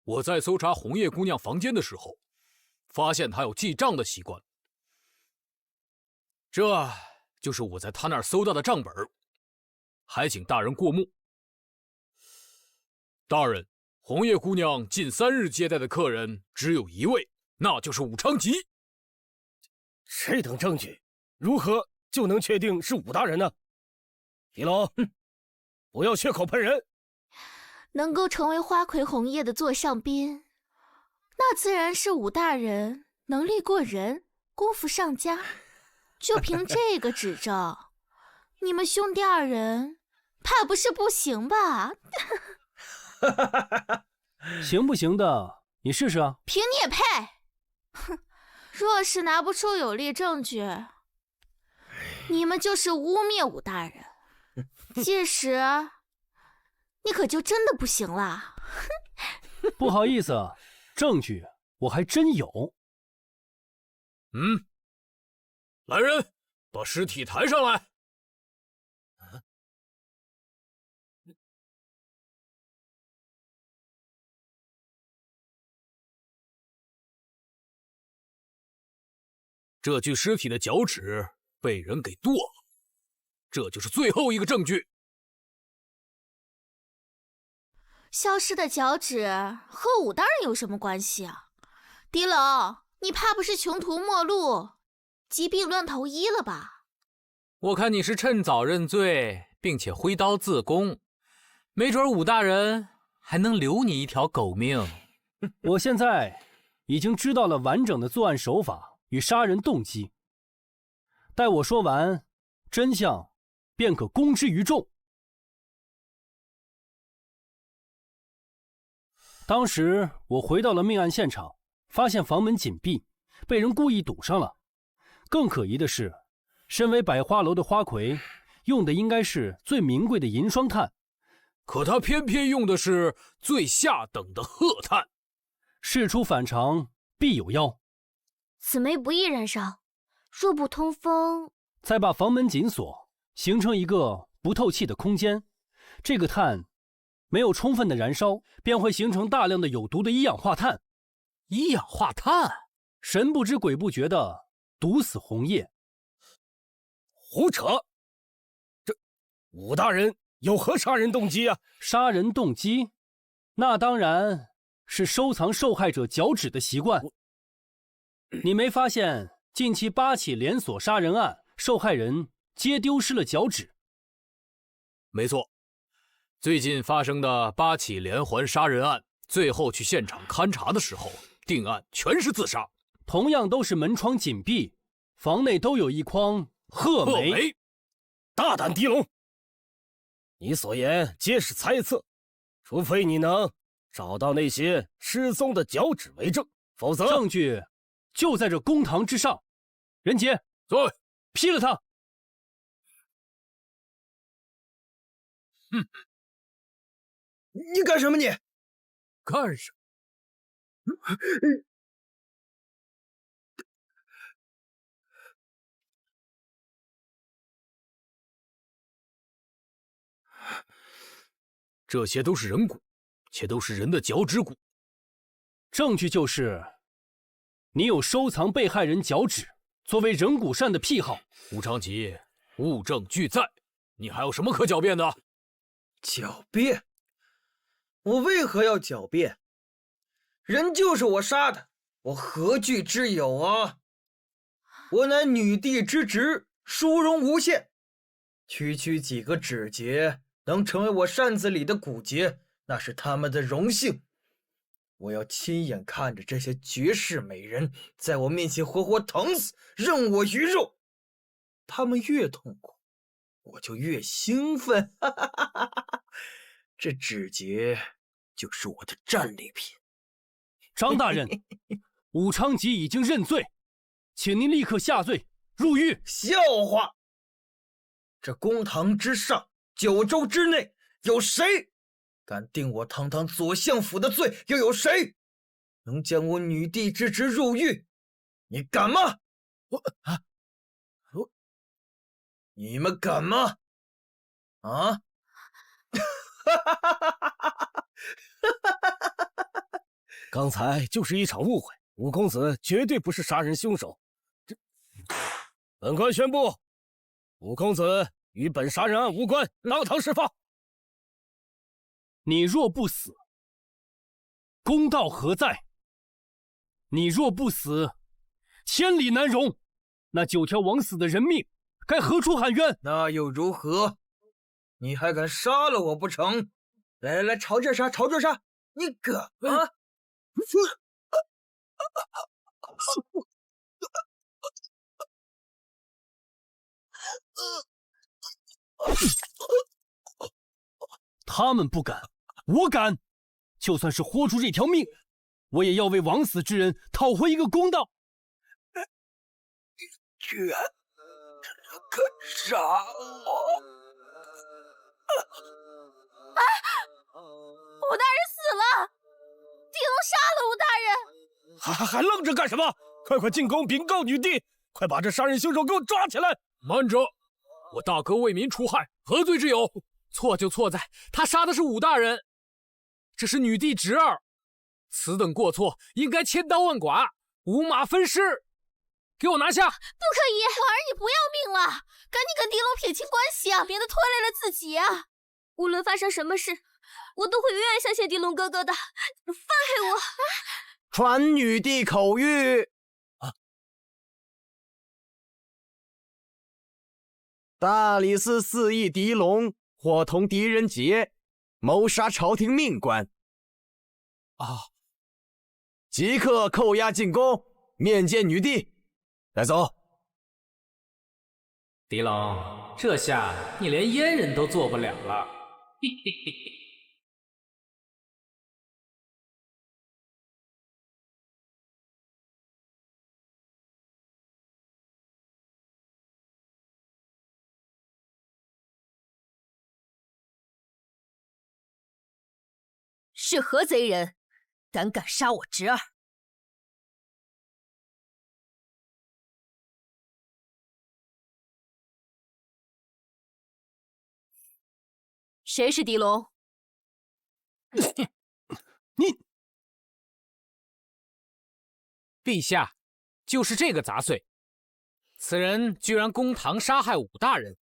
我在搜查红叶姑娘房间的时候，发现她有记账的习惯。这就是我在她那儿搜到的账本，还请大人过目。大人，红叶姑娘近3日接待的客人只有1位，那就是武昌吉。这等证据，如何就能确定是武大人呢？狄龙，不要血口喷人。能够成为花魁红叶的座上宾，那自然是武大人能力过人，功夫上佳。就凭这个指证，你们兄弟2人怕不是不行吧？行不行的，你试试啊！凭你也配？哼！若是拿不出有力证据，你们就是污蔑武大人，届时你可就真的不行了。不好意思，证据我还真有。来人，把尸体抬上来。这具尸体的脚趾被人给剁了，这就是最后一个证据。消失的脚趾和武大人有什么关系啊？狄龙，你怕不是穷途末路，疾病乱投医了吧？我看你是趁早认罪，并且挥刀自宫，没准武大人还能留你一条狗命。我现在已经知道了完整的作案手法与杀人动机，待我说完，真相便可公之于众。当时我回到了命案现场，发现房门紧闭，被人故意堵上了。更可疑的是，身为百花楼的花魁，用的应该是最名贵的银双炭，可他偏偏用的是最下等的褐炭。事出反常必有妖，此煤不易燃烧，若不通风，再把房门紧锁，形成一个不透气的空间，这个炭没有充分的燃烧，便会形成大量的有毒的一氧化碳。一氧化碳，神不知鬼不觉的毒死红叶。胡扯！这武大人有何杀人动机啊？杀人动机？那当然是收藏受害者脚趾的习惯。你没发现近期8起连锁杀人案，受害人皆丢失了脚趾？没错。最近发生的8起连环杀人案，最后去现场勘查的时候，定案全是自杀。同样都是门窗紧闭，房内都有一筐褐煤。大胆狄龙！你所言皆是猜测，除非你能找到那些失踪的脚趾为证，否则证据就在这公堂之上。任杰，在，劈了他！你干什么你？干什么？这些都是人骨，且都是人的脚趾骨。证据就是你有收藏被害人脚趾作为人骨善的癖好。吴长吉，物证俱在，你还有什么可狡辩的？狡辩？我为何要狡辩？人就是我杀的，我何惧之有啊？我乃女帝之侄，殊荣无限，区区几个指节能成为我扇子里的骨节，那是他们的荣幸。我要亲眼看着这些绝世美人在我面前活活疼死，任我鱼肉。他们越痛苦，我就越兴奋。这指节就是我的战利品。张大人，武昌吉已经认罪，请您立刻下罪入狱。笑话！这公堂之上，9州之内，有谁敢定我堂堂左相府的罪？又有谁能将我女帝之职入狱？你敢吗？你们敢吗？啊！刚才就是一场误会，武公子绝对不是杀人凶手。本官宣布，武公子与本杀人案无关，当场释放。你若不死，公道何在？你若不死，千里难容。那9条枉死的人命，该何处喊冤？那又如何？你还敢杀了我不成？来，朝这杀，朝这杀！你敢啊？他们不敢，我敢。就算是豁出这条命，我也要为枉死之人讨回一个公道。居然敢杀我！武大人死了，狄龙杀了武大人。还愣着干什么？快进宫禀告女帝！快把这杀人凶手给我抓起来！慢着，我大哥为民除害，何罪之有？错就错在他杀的是武大人，这是女帝侄儿，此等过错应该千刀万剐，五马分尸。给我拿下！不可以，婉儿你不要命了，赶紧跟狄龙撇清关系啊，免得拖累了自己啊！无论发生什么事，我都会永远相信狄龙哥哥的。放开我！传女帝口谕。大理寺4役狄龙伙同狄仁杰谋杀朝廷命官。即刻扣押进宫，面见女帝。带走。狄龙，这下你连阉人都做不了了。嘿嘿嘿嘿。是何贼人，胆敢杀我侄儿？谁是狄龙？你，陛下，就是这个杂碎。此人居然公堂杀害武大人，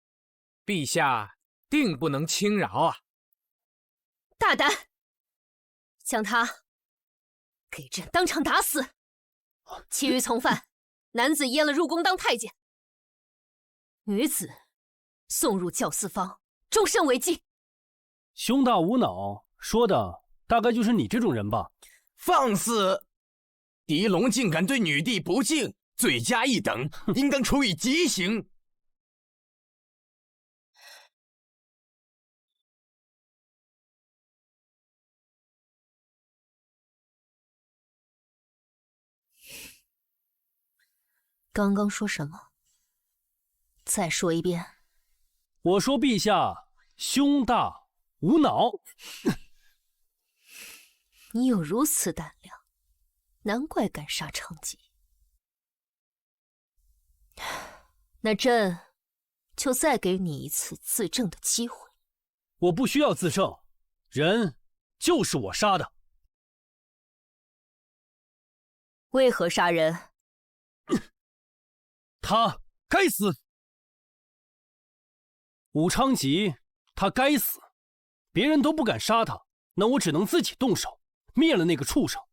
陛下定不能轻饶啊！大胆！将他给朕当场打死，其余从犯，男子阉了入宫当太监，女子送入教四方，终身为妓。胸大无脑，说的大概就是你这种人吧？放肆！狄龙竟敢对女帝不敬，罪加一等，应当处以极刑。刚刚说什么？再说一遍。我说陛下胸大无脑。你有如此胆量，难怪敢杀成吉。那朕就再给你一次自证的机会。我不需要自证，人就是我杀的。为何杀人？他该死！武昌吉，他该死！别人都不敢杀他，那我只能自己动手，灭了那个畜生！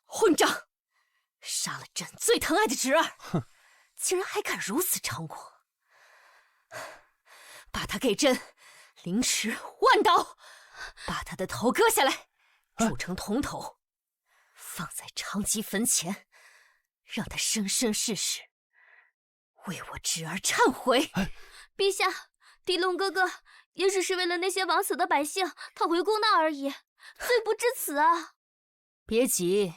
混账！杀了朕最疼爱的侄儿，哼，竟然还敢如此猖狂！把他给朕凌迟万刀，把他的头割下来，铸成铜头，放在长吉坟前，让他生生世世为我侄儿忏悔。陛下，狄龙哥哥也只是为了那些枉死的百姓讨回公道而已，罪不至此啊！别急，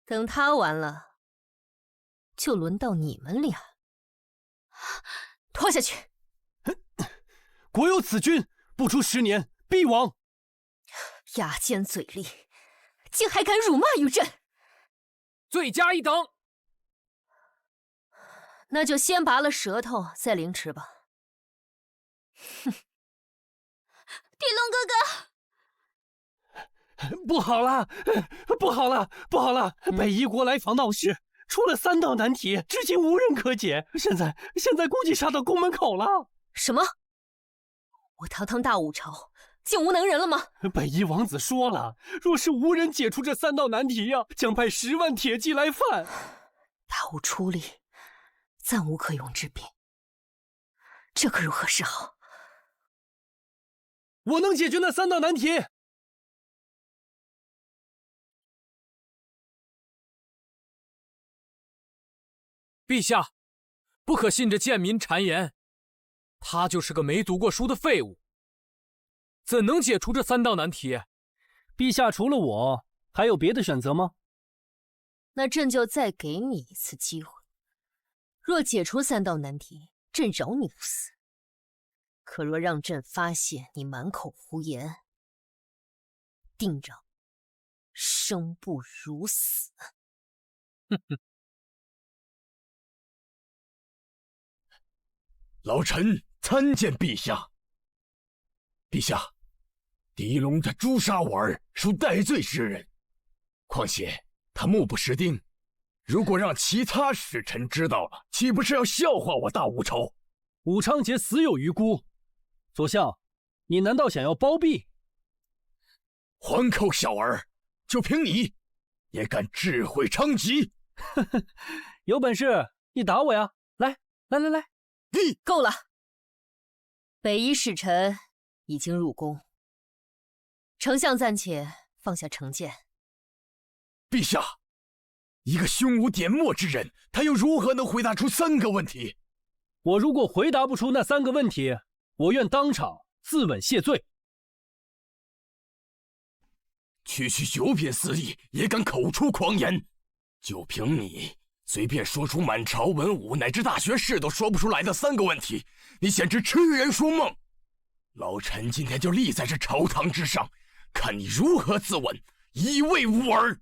等他完了，就轮到你们俩。拖下去！国有此君，不出10年必亡。牙尖嘴利，竟还敢辱骂于朕！罪加一等。那就先拔了舌头，再凌迟吧。哼！狄龙哥哥，不好了，不好了，不好了！北夷国来访闹事，出了3道难题，至今无人可解。现在估计杀到宫门口了。什么？我堂堂大武朝，竟无能人了吗？北夷王子说了，若是无人解除这3道难题呀，将派10万铁骑来犯。大武出力，暂无可用之兵，这可如何是好？我能解决那3道难题。陛下，不可信这贱民谗言，他就是个没读过书的废物，怎能解除这3道难题？陛下除了我，还有别的选择吗？那朕就再给你一次机会。若解除3道难题，朕饶你不死；可若让朕发现你满口胡言，定让生不如死。哼哼。老臣参见陛下。陛下，狄龙他诛杀我儿，属戴罪之人。况且他目不识丁，如果让其他使臣知道了，岂不是要笑话我大武朝？武昌节死有余辜，左相，你难道想要包庇？还口小儿，就凭你，也敢智慧昌吉？有本事你打我呀！来！够了！北夷使臣已经入宫，丞相暂且放下成见。陛下，一个胸无点墨之人，他又如何能回答出3个问题？我如果回答不出那3个问题，我愿当场自刎谢罪。区区9品司隶也敢口出狂言，就凭你随便说出满朝文武乃至大学士都说不出来的3个问题，你简直痴人说梦！老臣今天就立在这朝堂之上，看你如何自刎，以慰吾儿。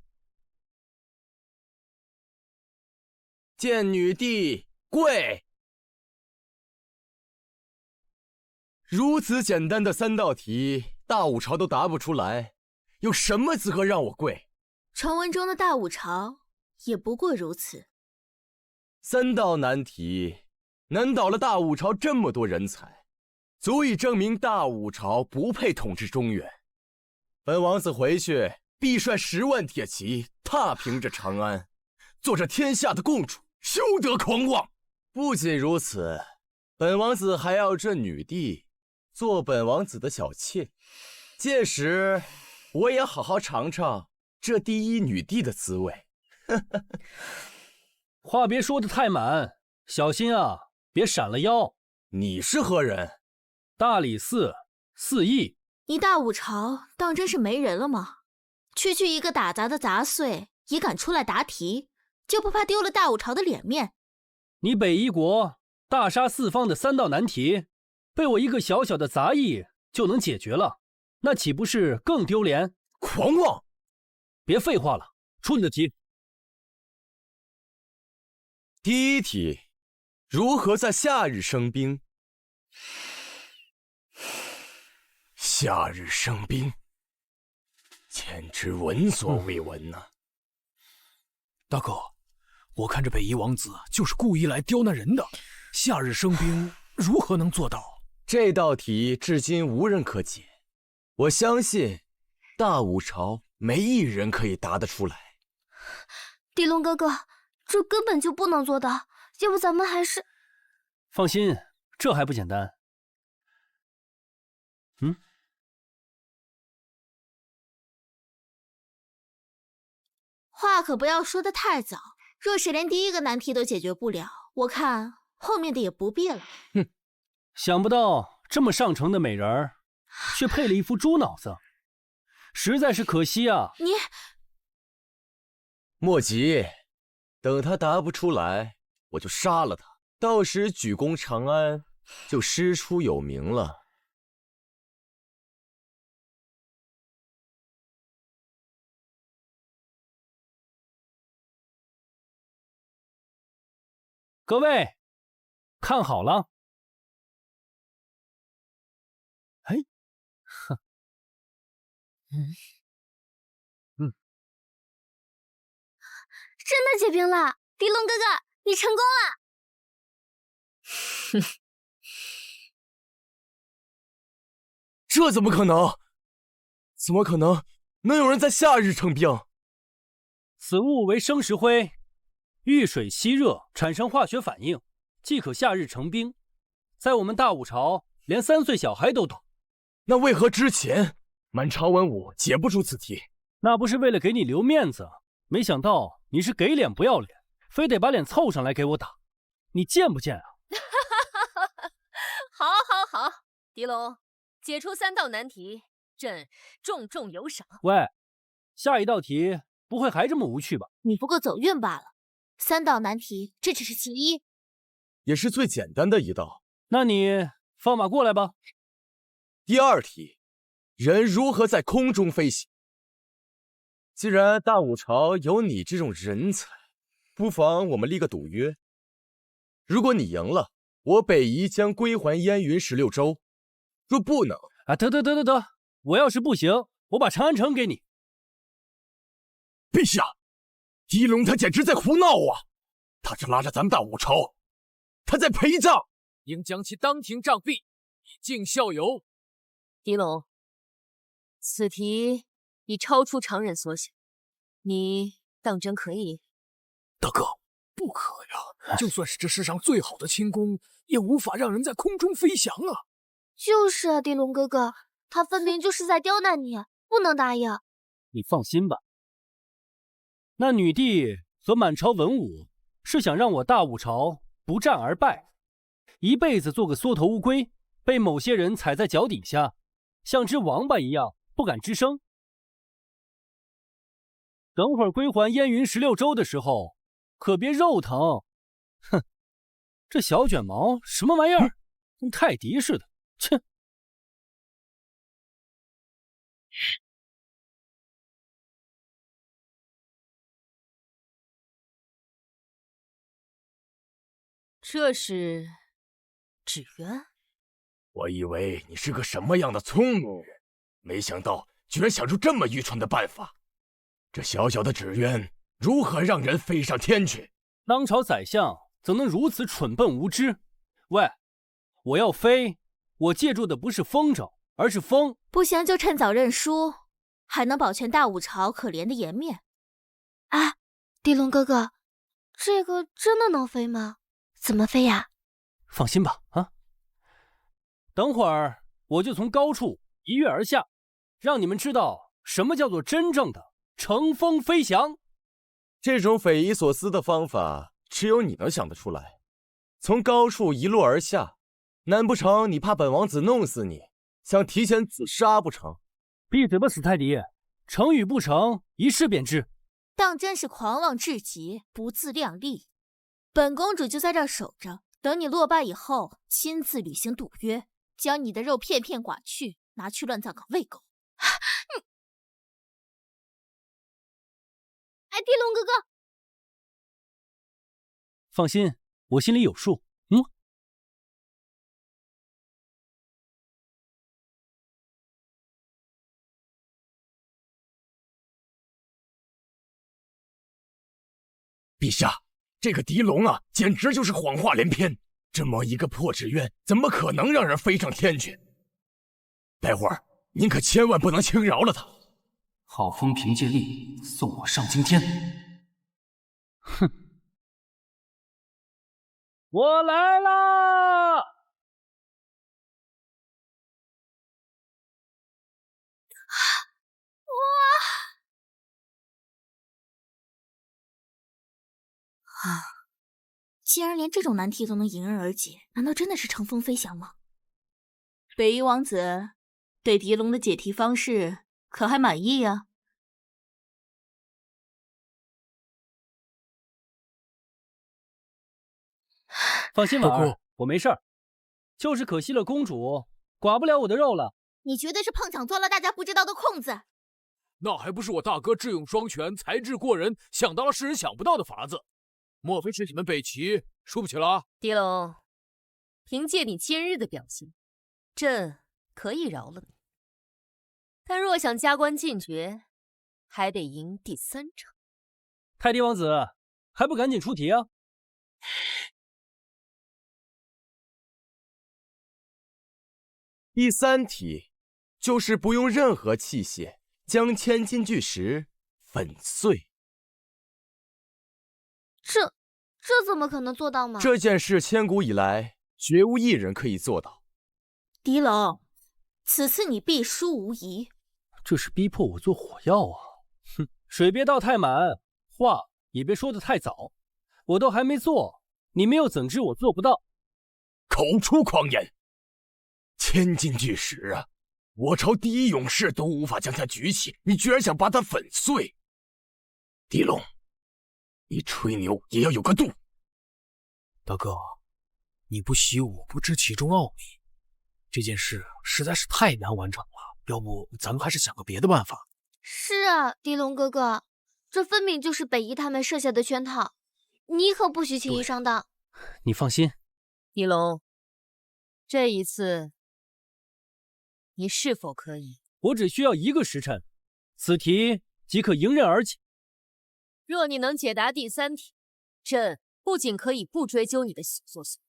见女帝跪。如此简单的3道题，大武朝都答不出来，有什么资格让我跪？传闻中的大武朝也不过如此。3道难题，难倒了大武朝这么多人才，足以证明大武朝不配统治中原。本王子回去必率10万铁骑，踏平这长安，做这天下的共主，休得狂妄！不仅如此，本王子还要这女帝做本王子的小妾，届时我也好好尝尝这第一女帝的滋味。话别说得太满，小心啊，别闪了腰。你是何人？大理寺寺役。你大武朝当真是没人了吗？区区一个打杂的杂碎也敢出来答题，就不怕丢了大武朝的脸面？你北夷国大杀四方的3道难题，被我一个小小的杂役就能解决了，那岂不是更丢脸？狂妄！别废话了，出你的题。第1题，如何在夏日生冰？夏日生冰，简直闻所未闻呐！大哥，我看这北夷王子就是故意来刁难人的。夏日生冰如何能做到？这道题至今无人可解，我相信大武朝没一人可以答得出来。狄龙哥哥，这根本就不能做到，要不咱们还是……放心，这还不简单。话可不要说得太早。若是连第一个难题都解决不了，我看后面的也不必了。哼，想不到这么上乘的美人儿，却配了一副猪脑子，实在是可惜啊！你莫急，等他答不出来，我就杀了他，到时举功长安就师出有名了。各位，看好了！哎，哼，真的解冰了，狄龙哥哥，你成功了！这怎么可能？怎么可能能有人在夏日成冰？此物为生石灰。遇水吸热，产生化学反应，即可夏日成冰。在我们大武朝，连3岁小孩都懂。那为何之前满朝文武解不出此题？那不是为了给你留面子，没想到你是给脸不要脸，非得把脸凑上来给我打。你贱不贱啊？好，好，好，狄龙，解出3道难题，朕重重有赏。喂，下一道题不会还这么无趣吧？你不够走运罢了。3道难题，这只是其一，也是最简单的一道。那你放马过来吧。第2题，人如何在空中飞行？既然大武朝有你这种人才，不妨我们立个赌约。如果你赢了，我北夷将归还燕云16州；若不能，得，我要是不行，我把长安城给你。陛下，狄龙他简直在胡闹啊！他这拉着咱们大武朝，他在陪葬，应将其当庭杖毙，以儆效尤。狄龙，此题已超出常人所想，你当真可以？大哥，不可呀！就算是这世上最好的轻功，也无法让人在空中飞翔啊！就是啊，狄龙哥哥，他分明就是在刁难你，不能答应。你放心吧，那女帝和满朝文武是想让我大武朝不战而败，一辈子做个缩头乌龟，被某些人踩在脚底下，像只王八一样不敢吱声。等会儿归还燕云16州的时候，可别肉疼。哼，这小卷毛什么玩意儿，跟泰迪似的，切！这是纸鸢。我以为你是个什么样的聪明人，没想到居然想出这么愚蠢的办法。这小小的纸鸢如何让人飞上天去？当朝宰相怎能如此蠢笨无知？喂，我要飞，我借助的不是风筝，而是风。不行就趁早认输，还能保全大武朝可怜的颜面。啊，狄龙哥哥，这个真的能飞吗？怎么飞呀？放心吧，啊，等会儿我就从高处一跃而下，让你们知道什么叫做真正的乘风飞翔。这种匪夷所思的方法，只有你能想得出来。从高处一落而下，难不成你怕本王子弄死你，想提前自杀不成？闭嘴吧，死泰迪！成与不成，一试便知。当真是狂妄至极，不自量力。本公主就在这儿守着，等你落败以后，亲自履行赌约，将你的肉片片剐去，拿去乱葬岗喂狗。哎，狄龙哥哥，放心，我心里有数。陛下，这个狄龙啊，简直就是谎话连篇。这么一个破纸鸢，怎么可能让人飞上天去？待会儿您可千万不能轻饶了他。好风凭借力，送我上青天。哼，我来啦！既然连这种难题都能迎刃而解，难道真的是乘风飞翔吗？北夷王子对狄龙的解题方式可还满意呀？放心，婉儿，我没事儿，就是可惜了公主，剐不了我的肉了。你绝对是碰巧钻了大家不知道的空子。那还不是我大哥智勇双全，才智过人，想到了世人想不到的法子。莫非是你们北齐输不起了？狄龙，凭借你今日的表现，朕可以饶了你。但若想加官进爵，还得赢第3场。太帝王子，还不赶紧出题啊！第3题就是不用任何器械将千斤巨石粉碎。这怎么可能做到吗？这件事千古以来绝无一人可以做到。狄龙，此次你必输无疑。这是逼迫我做火药啊！哼，水别倒太满，话也别说得太早。我都还没做，你们又怎知我做不到？口出狂言！千斤巨石啊，我朝第一勇士都无法将它举起，你居然想把它粉碎？狄龙，你吹牛也要有个度。大哥，你不习武，不知其中奥秘，这件事实在是太难完成了。要不咱们还是想个别的办法。是啊，狄龙哥哥，这分明就是北夷他们设下的圈套，你可不许轻易上当。你放心，狄龙，这一次你是否可以？我只需要1个时辰，此题即可迎刃而解。若你能解答第3题，朕不仅可以不追究你的小作所，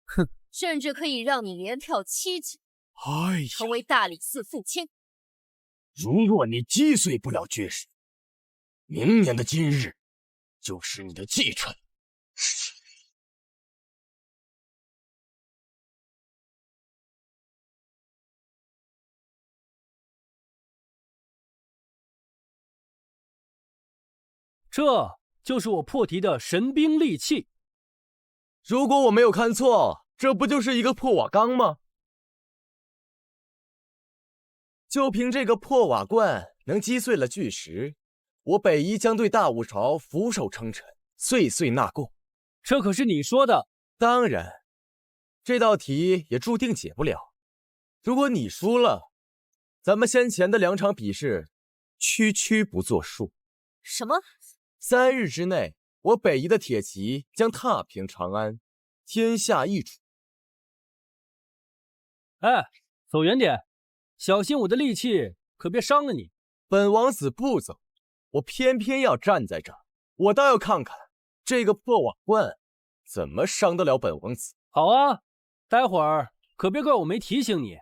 哼，甚至可以让你连跳7级，成为大理寺副卿。如若你击碎不了巨石，明年的今日就是你的忌辰。这就是我破题的神兵利器。如果我没有看错，这不就是一个破瓦缸吗？就凭这个破瓦罐能击碎了巨石，我北夷将对大武朝俯首称臣，岁岁纳贡。这可是你说的。当然，这道题也注定解不了。如果你输了，咱们先前的2场比试区不作数。什么？3日之内，我北夷的铁骑将踏平长安，天下易主。哎，走远点，小心我的利器可别伤了你。本王子不走，我偏偏要站在这儿，我倒要看看这个破瓦罐怎么伤得了本王子。好啊，待会儿可别怪我没提醒你。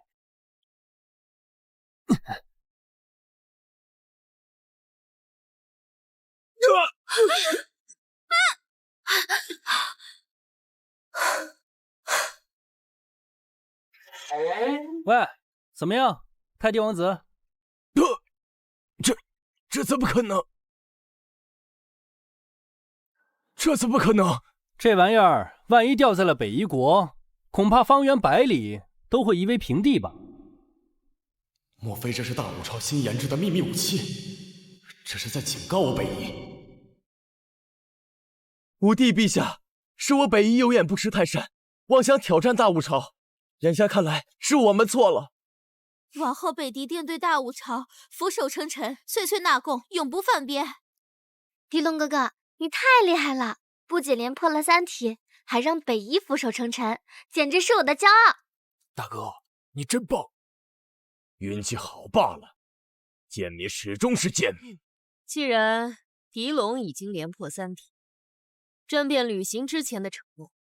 喂，怎么样，太帝王子？这怎么可能？这怎么可能？这玩意儿万一掉在了北夷国，恐怕方圆100里都会夷为平地吧？莫非这是大武朝新研制的秘密武器？这是在警告我北夷。武帝陛下，是我北夷有眼不识泰山，妄想挑战大武朝。眼下看来是我们错了。往后北狄定对大武朝俯首称臣，岁岁纳贡，永不犯边。狄龙哥哥，你太厉害了，不仅连破了3题，还让北夷俯首称臣，简直是我的骄傲。大哥，你真棒！运气好罢了，贱民始终是贱民。既然狄龙已经连破3题，朕便履行之前的承诺。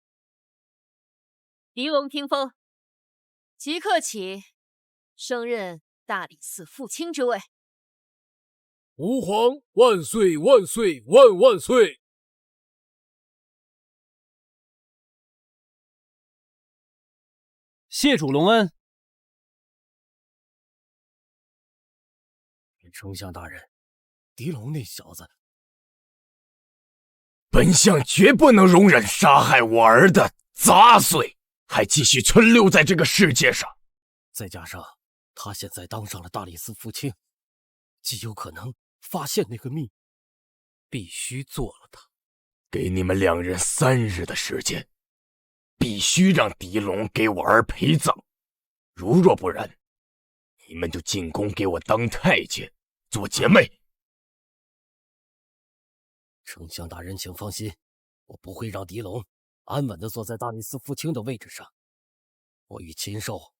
狄龙听封，即刻起升任大理寺副卿之位。吾皇万岁万岁万万岁！谢主隆恩。丞相大人，狄龙那小子本相绝不能容忍杀害我儿的杂碎还继续存留在这个世界上。再加上他现在当上了大理寺副卿，极有可能发现那个秘，必须做了他。给你们2人3日的时间，必须让狄龙给我儿陪葬。如若不然，你们就进宫给我当太监，做姐妹。丞相大人，请放心，我不会让狄龙安稳地坐在大理寺副卿的位置上。我与禽兽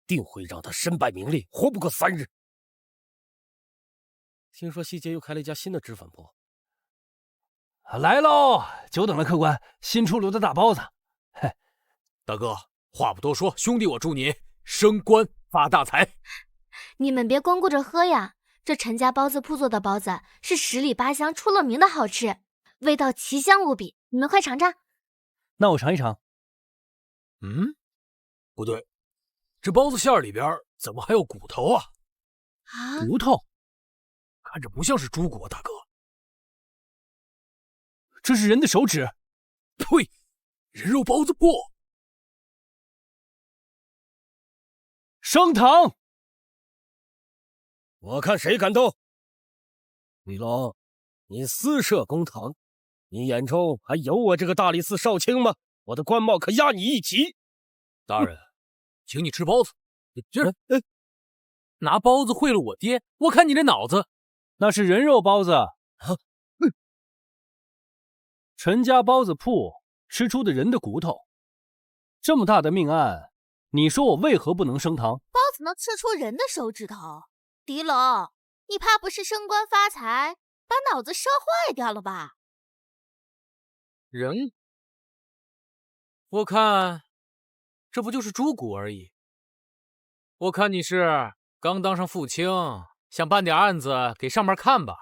定会让他身败名裂，活不过3日。听说西街又开了一家新的脂粉铺。来喽！久等了，客官，新出炉的大包子。嘿，大哥，话不多说，兄弟我祝你升官发大财。你们别光顾着喝呀，这陈家包子铺做的包子是10里8乡出了名的好吃，味道奇香无比，你们快尝尝。那我尝一尝。不对，这包子馅里边怎么还有骨头啊？骨头？看着不像是猪骨啊，大哥。这是人的手指。呸！人肉包子铺。升堂！我看谁敢动！李龙，你私设公堂，你眼中还有我这个大理寺少卿吗？我的官帽可压你一级！大人，请你吃包子。拿包子贿赂我爹，我看你这脑子！那是人肉包子。陈家包子铺吃出的人的骨头，这么大的命案，你说我为何不能升堂？包子能吃出人的手指头？狄龙，你怕不是升官发财，把脑子烧坏掉了吧？人？我看这不就是猪骨而已。我看你是刚当上副卿，想办点案子给上面看吧。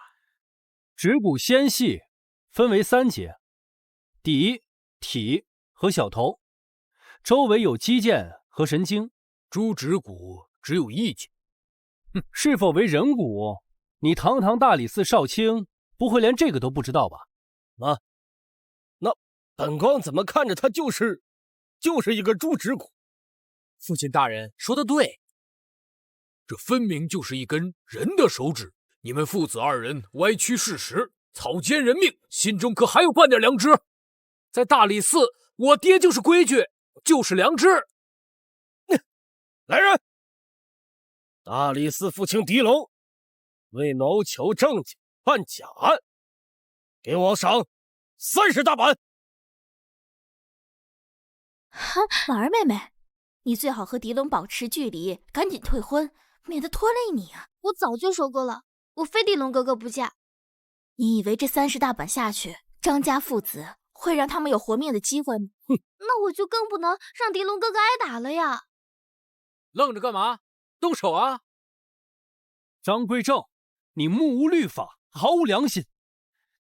指骨纤细，分为3节。底、体和小头，周围有肌腱和神经。猪指骨只有1节。是否为人骨？你堂堂大理寺少卿，不会连这个都不知道吧？那本宫怎么看着他就是一个猪指骨？父亲大人说的对，这分明就是一根人的手指。你们父子2人歪曲事实，草菅人命，心中可还有半点良知？在大理寺，我爹就是规矩，就是良知。来人！大理寺副卿狄龙为谋求正经办假案，给我赏30大板。婉儿妹妹，你最好和狄龙保持距离，赶紧退婚，免得拖累你啊！我早就说过了，我非狄龙哥哥不嫁。你以为这30大板下去，张家父子会让他们有活命的机会吗？那我就更不能让狄龙哥哥挨打了呀！愣着干嘛？动手啊！张贵正，你目无律法，毫无良心。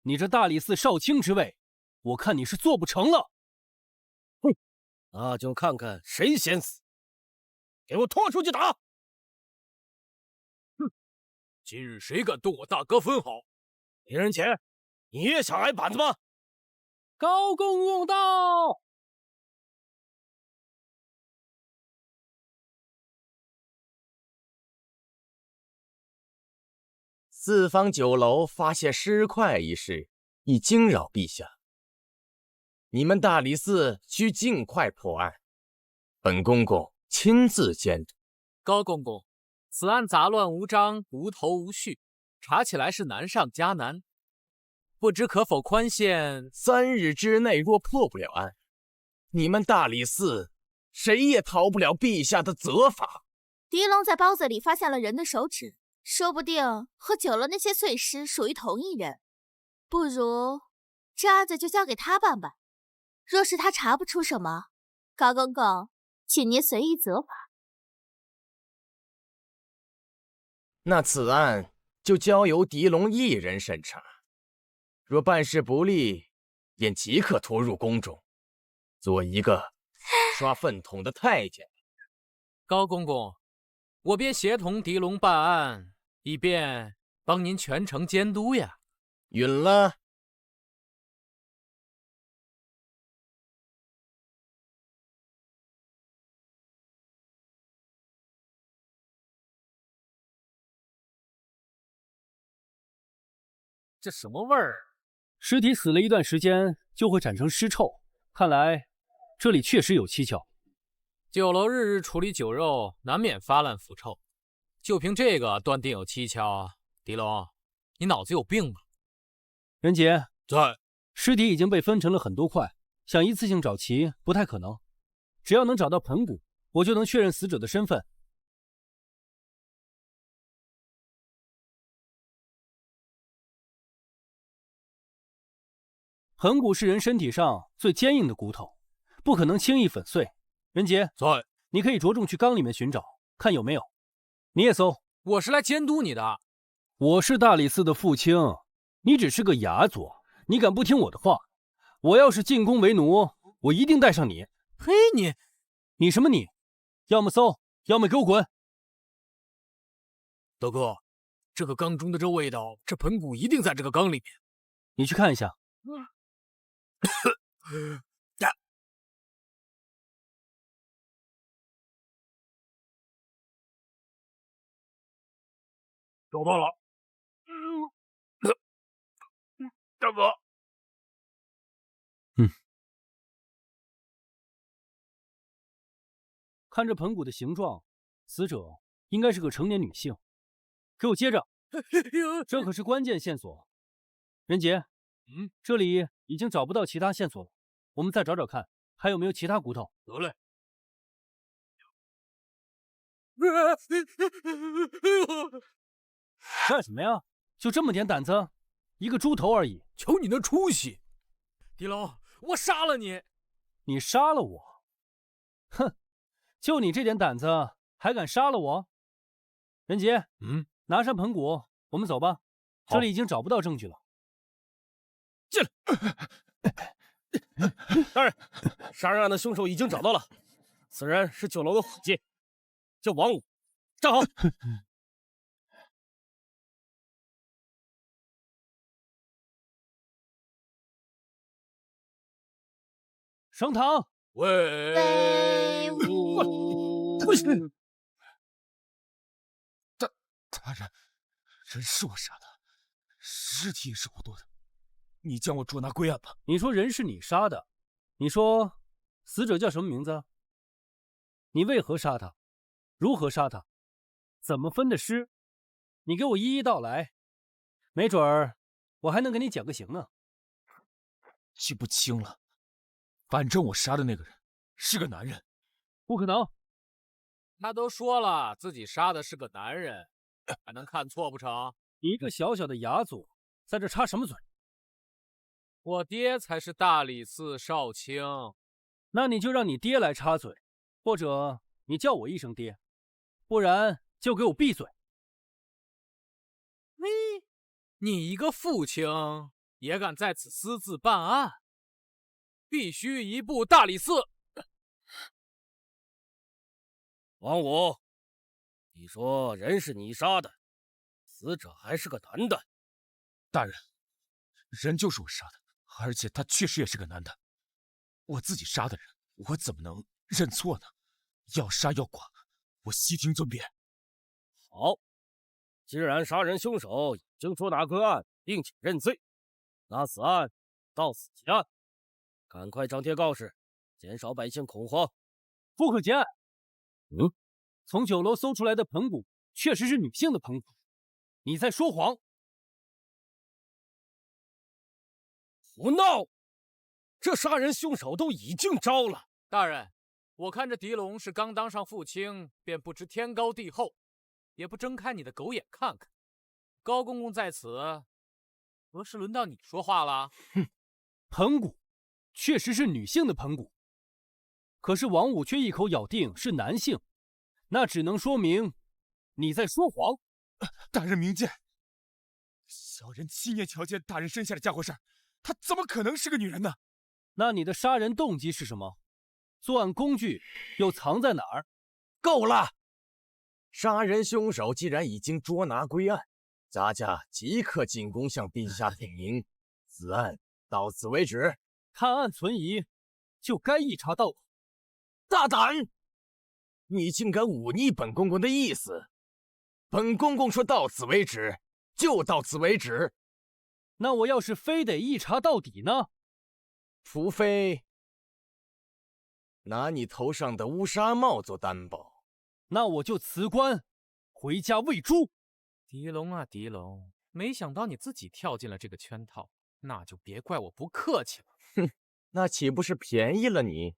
你这大理寺少卿之位，我看你是做不成了。那就看看谁先死，给我拖出去打！今日谁敢动我大哥分毫？狄仁杰，你也想挨板子吗？高公公到！四方酒楼发现尸块一事，已惊扰陛下。你们大理寺需尽快破案，本公公亲自监督。高公公，此案杂乱无章，无头无绪，查起来是难上加难，不知可否宽限3日之内？若破不了案，你们大理寺谁也逃不了陛下的责罚。狄龙在包子里发现了人的手指，说不定和酒楼那些碎尸属于同一人。不如这案子就交给他办吧。若是他查不出什么，高公公，请您随意责罚。那此案就交由狄龙一人审查，若办事不力，便即刻拖入宫中，做一个刷粪桶的太监。高公公，我便协同狄龙办案，以便帮您全程监督呀。允了。这什么味儿？尸体死了一段时间就会产生尸臭，看来这里确实有蹊跷。酒楼日日处理酒肉，难免发烂腐臭，就凭这个断定有蹊跷啊？狄龙，你脑子有病吧？任杰在。尸体已经被分成了很多块，想一次性找齐不太可能。只要能找到盆骨，我就能确认死者的身份。盆骨是人身体上最坚硬的骨头，不可能轻易粉碎。任杰在，你可以着重去缸里面寻找，看有没有。你也搜。我是来监督你的。我是大理寺的副卿，你只是个哑佐，你敢不听我的话？我要是进宫为奴，我一定带上你。嘿，你什么你？要么搜，要么给我滚！大哥，这个缸中的这味道，这盆骨一定在这个缸里面。你去看一下。找到了。大哥。看这盆骨的形状，死者应该是个成年女性。给我接着，这可是关键线索。任杰，这里已经找不到其他线索了，我们再找找看，还有没有其他骨头。得嘞。干什么呀？就这么点胆子？一个猪头而已，瞧你那出息！狄龙，我杀了你！你杀了我？哼！就你这点胆子，还敢杀了我？任杰，拿上盆骨，我们走吧。这里已经找不到证据了。进来。大人，杀人案的凶手已经找到了，此人是酒楼的伙计，叫王武。站好。升堂。威武！大人，人是我杀的，尸体也是我剁的，你将我捉拿归案吧。你说人是你杀的，你说死者叫什么名字？你为何杀他？如何杀他？怎么分的尸？你给我一一道来，没准儿我还能给你讲个刑呢。记不清了。反正我杀的那个人是个男人。不可能，他都说了自己杀的是个男人，还能看错不成？你一个小小的哑佐，在这插什么嘴？我爹才是大理寺少卿。那你就让你爹来插嘴，或者你叫我一声爹，不然就给我闭嘴。你一个父亲也敢在此私自办案？必须移步大理寺。王武，你说人是你杀的，死者还是个男的。大人，人就是我杀的，而且他确实也是个男的。我自己杀的人，我怎么能认错呢？要杀要剐，我悉听尊便。好，既然杀人凶手已经捉拿归案，并且认罪，那此案到此结案。赶快张贴告示，减少百姓恐慌。不可结案。从酒楼搜出来的盆骨确实是女性的盆骨，你在说谎。胡闹！这杀人凶手都已经招了。大人，我看这狄龙是刚当上副卿，便不知天高地厚，也不睁开你的狗眼看看。高公公在此，何时轮到你说话了？盆骨确实是女性的盆骨，可是王武却一口咬定是男性，那只能说明你在说谎。大人明鉴，小人亲眼瞧见大人身下的家伙事儿，她怎么可能是个女人呢？那你的杀人动机是什么？作案工具又藏在哪儿？够了！杀人凶手既然已经捉拿归案，咱家即刻进宫向陛下禀明，此案到此为止。探案存疑，就该一查到底。大胆！你竟敢忤逆本公公的意思！本公公说到此为止，就到此为止。那我要是非得一查到底呢？除非拿你头上的乌纱帽做担保。那我就辞官，回家喂猪。狄龙啊，狄龙，没想到你自己跳进了这个圈套，那就别怪我不客气了。哼，那岂不是便宜了你？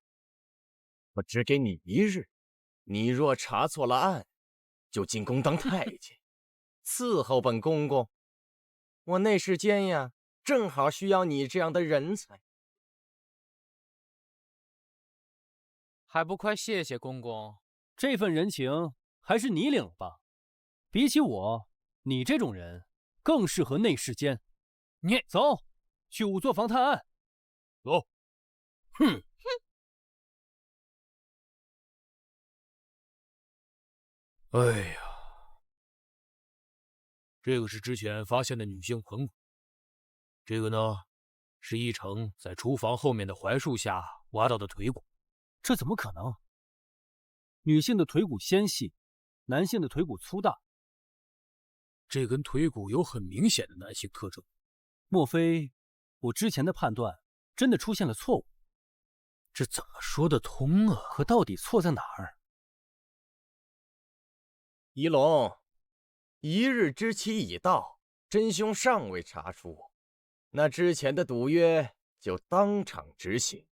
我只给你1日，你若查错了案，就进宫当太监，伺候本公公。我那时间呀，正好需要你这样的人才。还不快谢谢公公？这份人情还是你领了吧。比起我，你这种人更适合内侍监。你走，去仵作房探案。走。哼。哎呀，这个是之前发现的女性盆骨，这个呢，是一成在厨房后面的槐树下挖到的腿骨。这怎么可能？女性的腿骨纤细，男性的腿骨粗大。这根腿骨有很明显的男性特征。莫非我之前的判断真的出现了错误？这怎么说得通啊？可到底错在哪儿？狄龙，1日之期已到，真凶尚未查出，那之前的赌约就当场执行。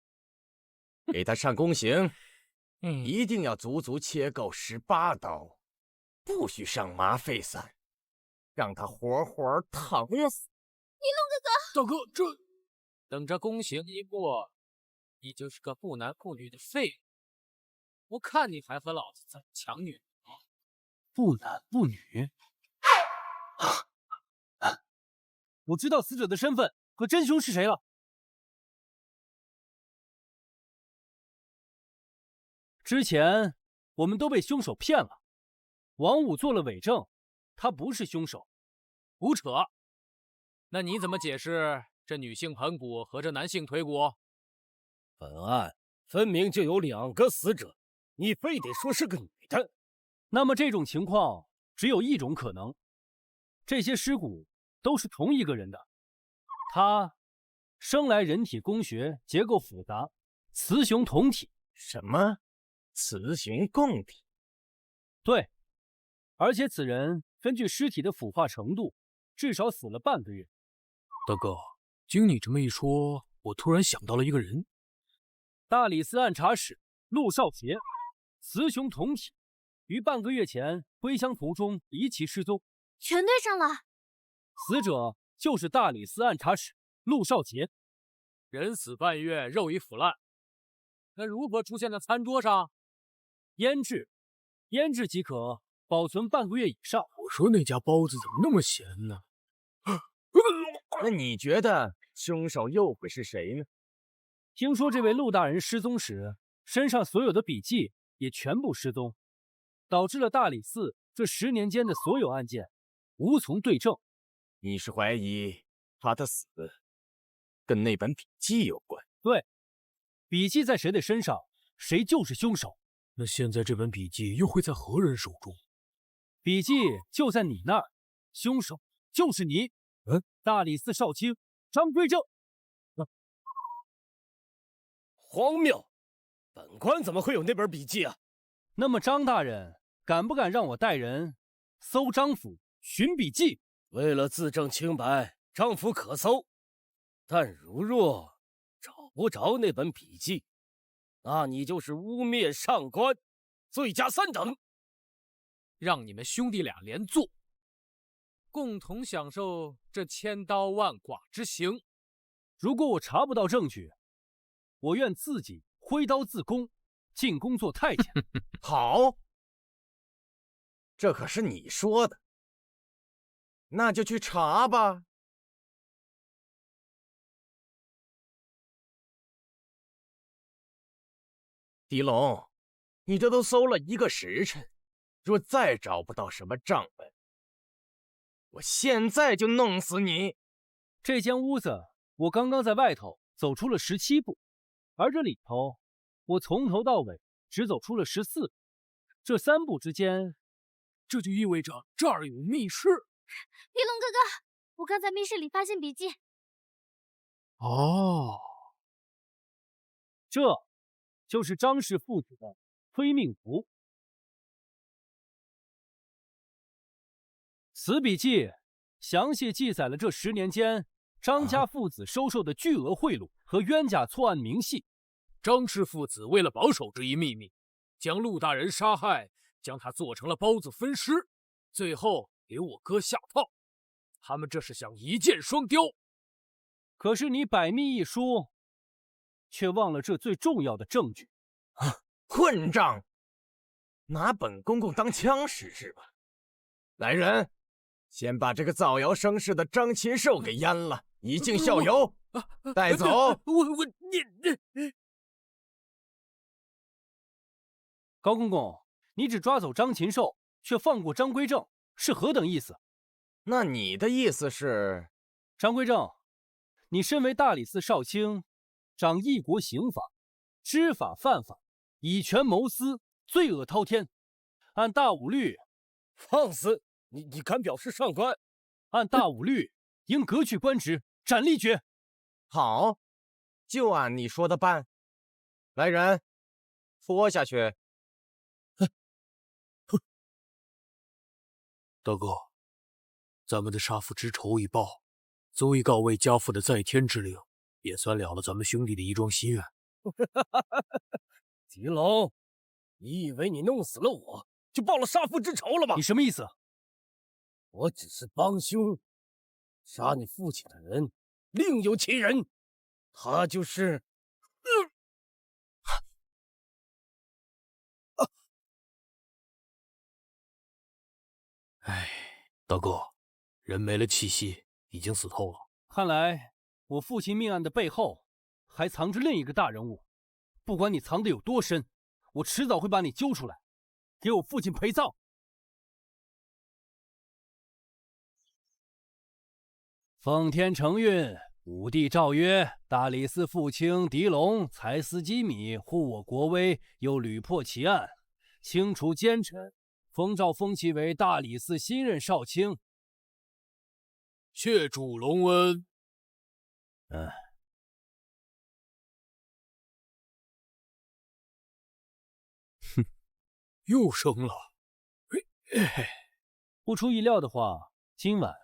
给他上宫刑，一定要足足切够18刀，不许上麻沸散，让他活活疼死。狄龙哥哥，大哥，这等着宫刑一过，你就是个不男不女的废物。我看你还和老子怎么抢女人。不男不女。我知道死者的身份和真凶是谁了。之前我们都被凶手骗了，王武做了伪证，他不是凶手，胡扯。那你怎么解释这女性盆骨和这男性腿骨？本案分明就有2个死者，你非得说是个女的。那么这种情况只有一种可能，这些尸骨都是同一个人的。他生来人体工学结构复杂，雌雄同体。什么？雌雄共体？对，而且此人根据尸体的腐化程度，至少死了半个月。大哥，经你这么一说，我突然想到了一个人。大理寺按察使陆少杰，雌雄同体，于半个月前归乡途中离奇失踪。全对上了，死者就是大理寺按察使陆少杰。人死半月，肉已腐烂，那如何出现在餐桌上？腌制即可，保存半个月以上。我说那家包子怎么那么咸呢？那你觉得凶手又会是谁呢？听说这位陆大人失踪时，身上所有的笔记也全部失踪，导致了大理寺这10年间的所有案件无从对证。你是怀疑他的死跟那本笔记有关？对，笔记在谁的身上，谁就是凶手。那现在这本笔记又会在何人手中？笔记就在你那儿，凶手就是你。大理寺少卿张归正。荒谬！本官怎么会有那本笔记啊？那么张大人敢不敢让我带人搜张府寻笔记？为了自证清白，张府可搜，但如若找不着那本笔记，那你就是污蔑上官，罪加3等。让你们兄弟俩连坐，共同享受这千刀万剐之刑。如果我查不到证据，我愿自己挥刀自宫，进宫做太监。好，这可是你说的，那就去查吧。狄龙，你这都搜了1个时辰，若再找不到什么账本，我现在就弄死你！这间屋子，我刚刚在外头走出了17步，而这里头，我从头到尾只走出了14步。这3步之间，这就意味着这儿有密室。狄龙哥哥，我刚在密室里发现笔记。哦，这就是张氏父子的催命符。此笔记详细记载了这10年间张家父子收受的巨额贿赂和冤假错案明细。张氏父子为了保守这一秘密，将陆大人杀害，将他做成了包子分尸，最后给我哥下套。他们这是想一箭双雕。可是你百密一疏，却忘了这最重要的证据。混账！拿本公公当枪使是吧？来人，先把这个造谣生事的张禽兽给阉了，以儆效尤。带走。你。高公公，你只抓走张禽兽，却放过张归正，是何等意思？那你的意思是，张归正，你身为大理寺少卿，掌一国刑法，知法犯法，以权谋私，罪恶滔天。按大武律，放肆！你敢表示上官？按大武律，应革去官职，斩立决。好，就按你说的办。来人，拖下去。大哥，咱们的杀父之仇已报，足以告慰家父的在天之灵，也算了了咱们兄弟的一桩心愿。狄龙，你以为你弄死了我，就报了杀父之仇了吗？你什么意思？我只是帮凶，杀你父亲的人另有其人，他就是……哎，大哥，人没了气息，已经死透了。看来我父亲命案的背后还藏着另一个大人物。不管你藏得有多深，我迟早会把你揪出来，给我父亲陪葬。奉天承运，武帝诏曰：大理寺父卿狄龙才思机敏，护我国威，又屡破奇案，清除奸臣，封诏封其为大理寺新任少卿。谢主隆恩。哼，又生了。不出意料的话，今晚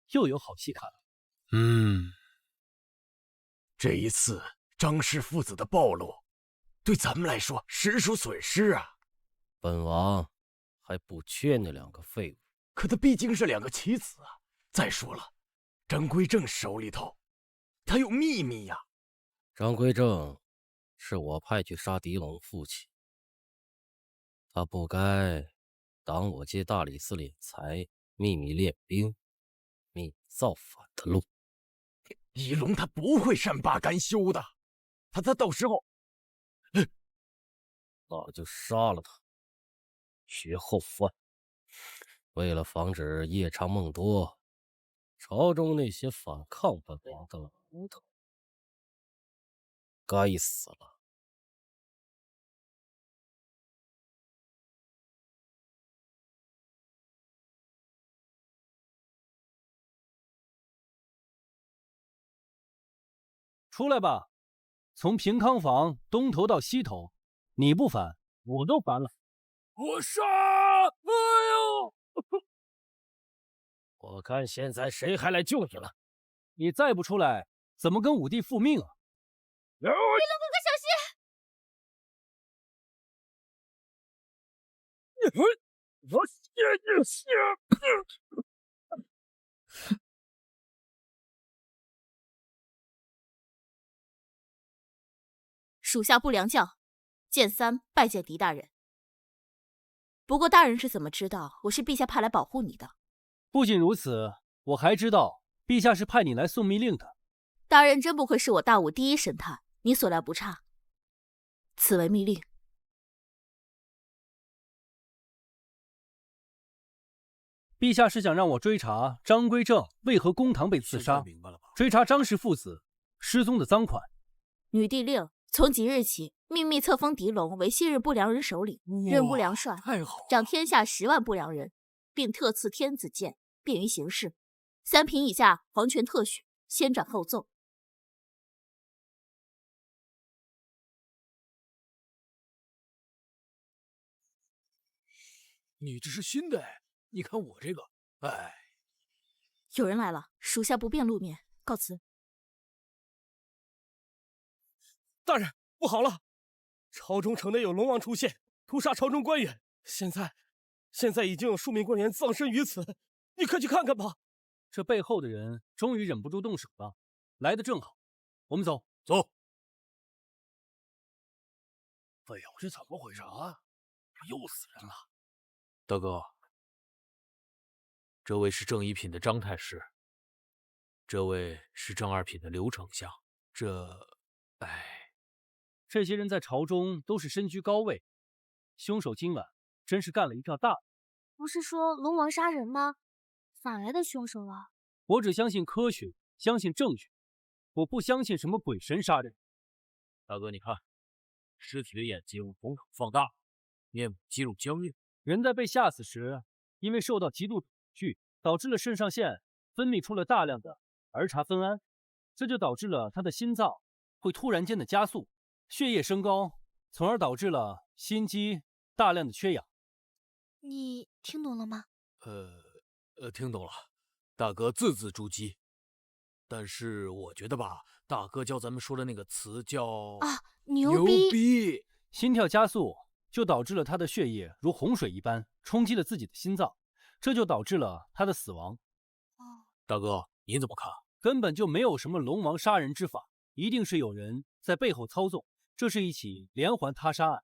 又有好戏看了。这一次张氏父子的暴露，对咱们来说实属损失啊。本王还不缺那2个废物，可他毕竟是2个棋子啊。再说了，张归正手里头，他有秘密呀。张归正是我派去杀狄龙父亲，他不该挡我借大理寺敛财、秘密练兵、秘密造反的路。狄龙他不会善罢甘休的，他到时候，那就杀了他，绝后犯。为了防止夜长梦多，朝中那些反抗本王的老骨头该死了。出来吧，从平康坊东头到西头，你不烦，我都烦了。我杀！哎呦！我看现在谁还来救你了？你再不出来，怎么跟武帝复命啊？狄龙哥哥小心！我谢你！属下不良将，剑三拜见狄大人。不过大人是怎么知道我是陛下派来保护你的？不仅如此，我还知道陛下是派你来送密令的。大人真不愧是我大武第一神探，你所料不差。此为密令。陛下是想让我追查张归正为何公堂被刺杀，追查张氏父子失踪的赃款。女帝令从即日起秘密册封狄龙为昔日不良人首领，任不良帅，太好了，掌天下10万不良人，并特赐天子剑，便于行事。3品以下，皇权特许，先斩后奏。你这是新的哎，你看我这个，哎，有人来了，属下不便露面，告辞。大人，不好了！朝中城内有龙王出现，屠杀朝中官员。现在已经有数名官员葬身于此，你快去看看吧。这背后的人终于忍不住动手了，来得正好，我们走。走。哎呦，这怎么回事啊？又死人了。大哥，这位是正一品的张太师，这位是正二品的刘丞相。这些人在朝中都是身居高位，凶手今晚真是干了一票大的。不是说龙王杀人吗？哪来的凶手啊？我只相信科学，相信证据，我不相信什么鬼神杀人。大哥，你看，尸体的眼睛瞳孔放大，面部肌肉僵硬。人在被吓死时，因为受到极度恐惧，导致了肾上腺分泌出了大量的儿茶酚胺，这就导致了他的心脏会突然间的加速，血液升高，从而导致了心肌大量的缺氧。你听懂了吗？听懂了，大哥字字珠玑。但是我觉得吧，大哥教咱们说的那个词叫牛逼！牛逼！心跳加速就导致了他的血液如洪水一般冲击了自己的心脏，这就导致了他的死亡。大哥，您怎么看？根本就没有什么龙王杀人之法，一定是有人在背后操纵，这是一起连环他杀案。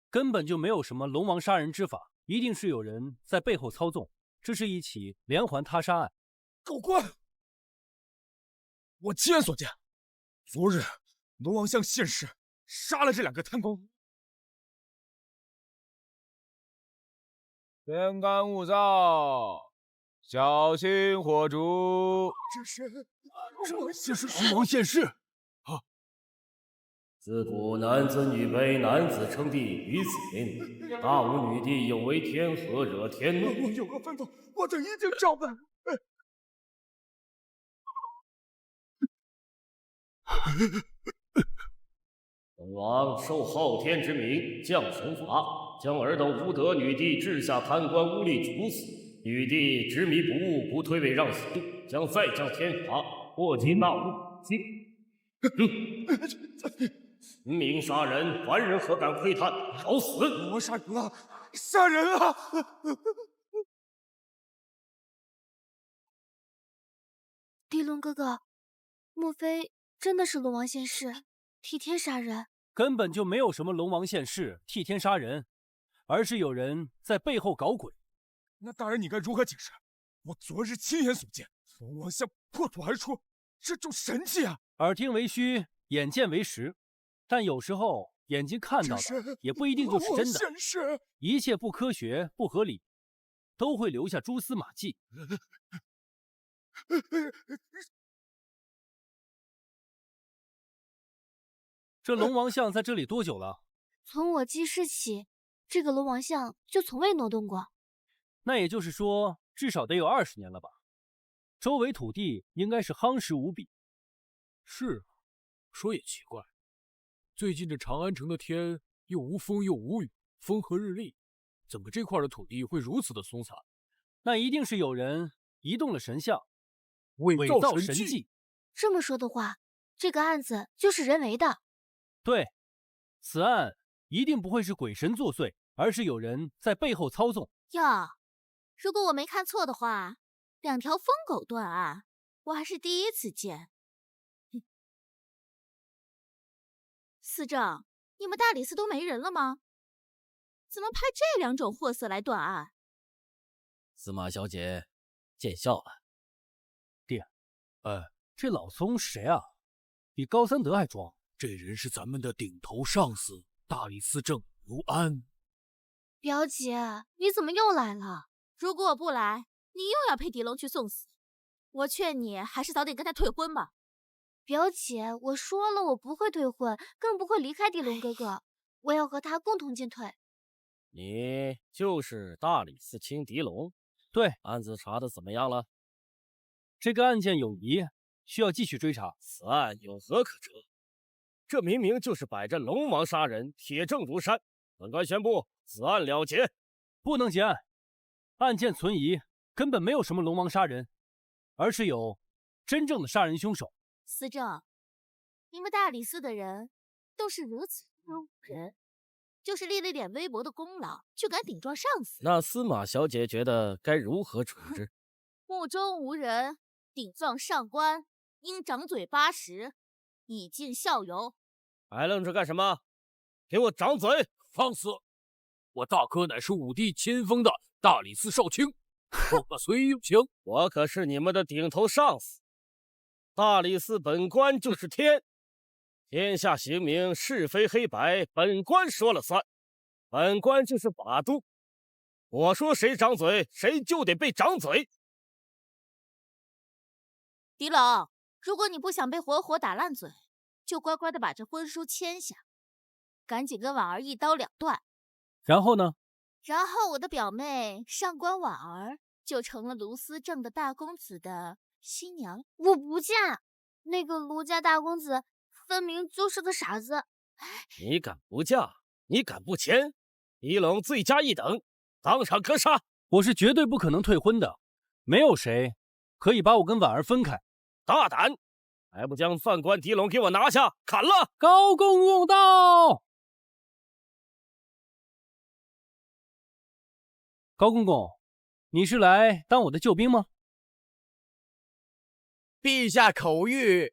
根本就没有什么龙王杀人之法，一定是有人在背后操纵，这是一起连环他杀案。狗官，我亲眼所见，昨日龙王向现世杀了这2个贪官。天干物燥，小心火烛。这是龙王现世。自古男子女卑，男子称帝，女子为奴。大吴女帝有违天和，惹天怒。我有何吩咐，我等一定照办。本王受后天之命，降神法，将尔等无德女帝治下贪官污吏处死。女帝执迷不悟，不退位让死，将再降天罚，祸及大吴百姓。秦明杀人，凡人何敢窥探？找死！我杀人了，杀人了！狄龙哥哥，莫非真的是龙王现世，替天杀人？根本就没有什么龙王现世，替天杀人，而是有人在背后搞鬼。那大人，你该如何解释？我昨日亲眼所见，龙王像破土而出，这种神迹啊！耳听为虚，眼见为实。但有时候眼睛看到的也不一定就是真的，一切不科学、不合理，都会留下蛛丝马迹。这龙王像在这里多久了？从我记事起，这个龙王像就从未挪动过。那也就是说，至少得有20年了吧？周围土地应该是夯实无比。是啊，说也奇怪。最近这长安城的天又无风又无雨，风和日丽，怎么这块的土地会如此的松散？那一定是有人移动了神像，伪造神迹。这么说的话，这个案子就是人为的。对，此案一定不会是鬼神作祟，而是有人在背后操纵。哟，如果我没看错的话，2条疯狗断案，我还是第一次见。司正，你们大理寺都没人了吗？怎么派这2种货色来断案？司马小姐，见笑了。爹，这老宗谁啊？比高三德还装。这人是咱们的顶头上司，大理寺正卢安。表姐，你怎么又来了？如果我不来，你又要陪狄龙去送死。我劝你还是早点跟他退婚吧。表姐，我说了，我不会退婚，更不会离开狄龙哥哥，我要和他共同进退。你就是大理寺卿狄龙，对，案子查的怎么样了？这个案件有疑，需要继续追查。此案有何可查？这明明就是摆着龙王杀人，铁证如山。本官宣布，此案了结。不能结案，案件存疑，根本没有什么龙王杀人，而是有真正的杀人凶手。司正，你们大理寺的人都是如此庸人，就是立了点微薄的功劳，就敢顶撞上司。那司马小姐觉得该如何处置？目中无人，顶撞上官，应掌嘴80，以儆效尤。还愣着干什么？给我掌嘴！放肆！我大哥乃是武帝亲封的大理寺少卿，我随意行。我可是你们的顶头上司，大理寺本官就是天，天下刑名是非黑白，本官说了算，本官就是法度，我说谁掌嘴，谁就得被掌嘴。狄龙，如果你不想被活活打烂嘴，就乖乖的把这婚书签下，赶紧跟婉儿一刀两断。然后呢？然后我的表妹上官婉儿就成了卢思正的大公子的新娘。我不嫁，那个卢家大公子分明就是个傻子。你敢不嫁？你敢不签？狄龙罪加一等，当场格杀！我是绝对不可能退婚的，没有谁可以把我跟婉儿分开。大胆！还不将犯官狄龙给我拿下，砍了！高公公到！高公公，你是来当我的救兵吗？陛下口谕。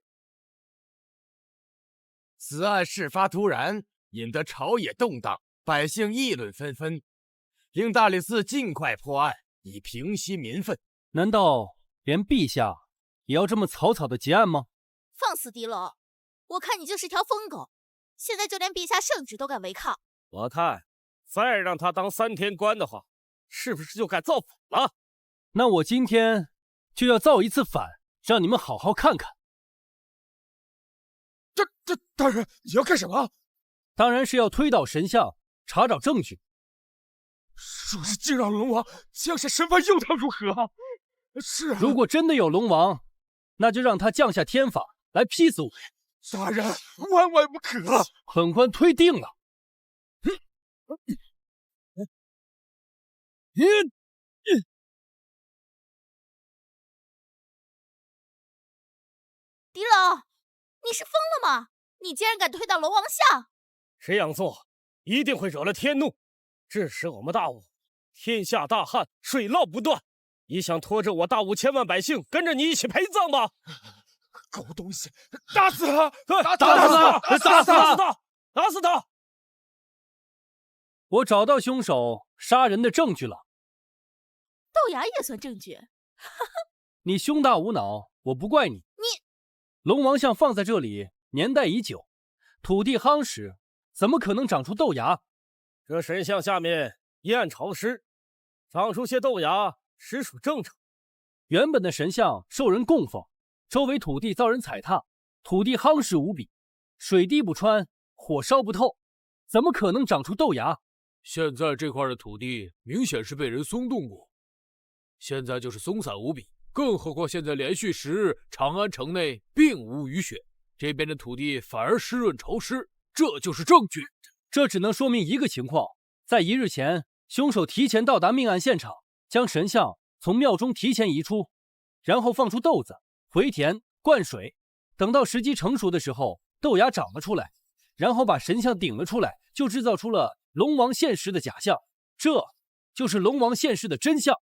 此案事发突然，引得朝野动荡，百姓议论纷纷，令大理寺尽快破案，以平息民愤。难道连陛下也要这么草草的结案吗？放肆狄龙！我看你就是条疯狗，现在就连陛下圣旨都敢违抗。我看再让他当3天官的话，是不是就敢造反了？那我今天就要造一次反，让你们好好看看。大人，你要干什么？当然是要推倒神像，查找证据。若是惊扰龙王，降下神罚又当如何？是啊，如果真的有龙王，那就让他降下天法来劈死我。大人，万万不可！本官推定了。狄龙，你是疯了吗？你竟然敢推倒龙王像！这样做一定会惹了天怒，致使我们大武天下大旱，水涝不断。你想拖着我大武千万百姓跟着你一起陪葬吗？狗东西，打死他！打死他！打死他！打死他！我找到凶手杀人的证据了。豆芽也算证据。你胸大无脑，我不怪你。龙王像放在这里年代已久，土地夯实，怎么可能长出豆芽？这神像下面阴暗潮湿，长出些豆芽实属正常。原本的神像受人供奉，周围土地遭人踩踏，土地夯实无比，水滴不穿，火烧不透，怎么可能长出豆芽？现在这块的土地明显是被人松动过，现在就是松散无比。更何况现在连续10日，长安城内并无雨雪，这边的土地反而湿润潮湿，这就是证据。这只能说明一个情况：在1日前，凶手提前到达命案现场，将神像从庙中提前移出，然后放出豆子，回田灌水，等到时机成熟的时候，豆芽长了出来，然后把神像顶了出来，就制造出了龙王现世的假象，这就是龙王现世的真相。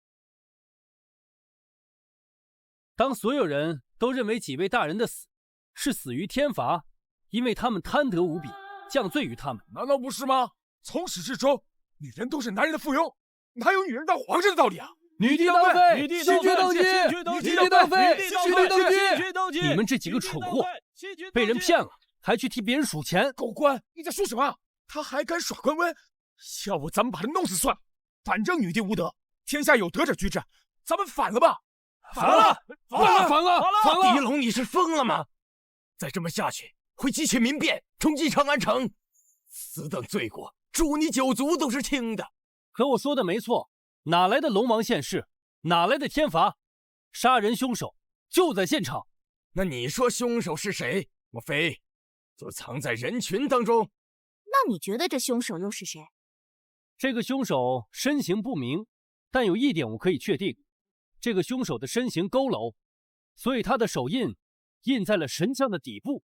当所有人都认为几位大人的死是死于天罚，因为他们贪得无比，降罪于他们，难道不是吗？从始至终，女人都是男人的附庸，哪有女人当皇上的道理啊？女帝当妃，女帝新居登基，女帝当妃，新居登基。你们这几个蠢货，被人骗了，还去替别人数钱。狗官，你在说什么？他还敢耍官威？要不咱们把他弄死算了。反正女帝无德，天下有德者居之，咱们反了吧！反了！狄龙，你是疯了吗？再这么下去，会激起民变，冲击长安城。此等罪过，诛你9族都是轻的。可我说的没错，哪来的龙王现世？哪来的天罚？杀人凶手就在现场。那你说凶手是谁？莫非就藏在人群当中？那你觉得这凶手又是谁？这个凶手身形不明，但有一点我可以确定，这个凶手的身形佝偻，所以他的手印印在了神像的底部。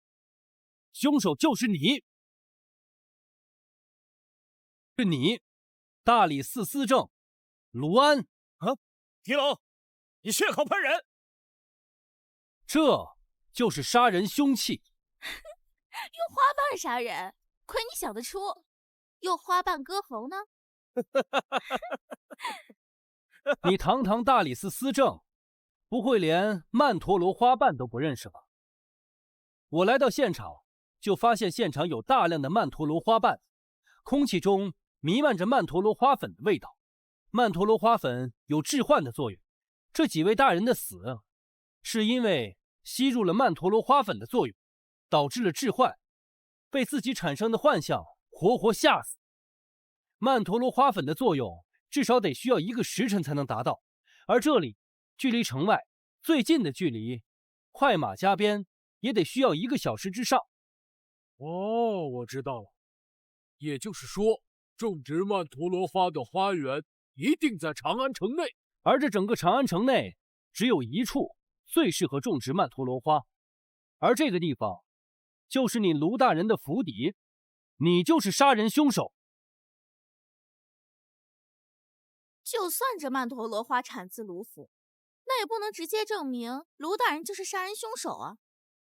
凶手就是你，是你，大理寺司正卢安啊！狄龙，你血口喷人！这就是杀人凶器。用花瓣杀人，亏你想得出。用花瓣割喉呢？你堂堂大理寺司正，不会连曼陀罗花瓣都不认识吧？我来到现场，就发现现场有大量的曼陀罗花瓣，空气中弥漫着曼陀罗花粉的味道。曼陀罗花粉有致幻的作用，这几位大人的死，是因为吸入了曼陀罗花粉的作用，导致了致幻，被自己产生的幻象活活吓死。曼陀罗花粉的作用至少得需要1个时辰才能达到，而这里距离城外最近的距离，快马加鞭也得需要1个小时之上。哦，我知道了，也就是说，种植曼陀罗花的花园一定在长安城内，而这整个长安城内只有一处最适合种植曼陀罗花，而这个地方就是你卢大人的府邸，你就是杀人凶手。就算这曼陀罗花产自卢府，那也不能直接证明卢大人就是杀人凶手啊。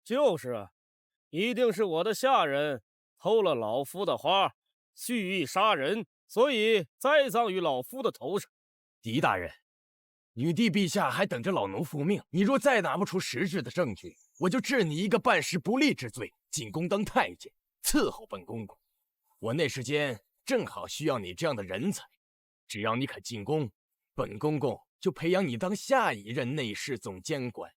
就是啊，一定是我的下人偷了老夫的花，蓄意杀人，所以栽赃于老夫的头上。狄大人，女帝陛下还等着老奴复命，你若再拿不出实质的证据，我就治你一个办事不力之罪，进宫当太监，伺候本公公。我那时间正好需要你这样的人才，只要你肯进宫，本公公就培养你当下一任内侍总监官。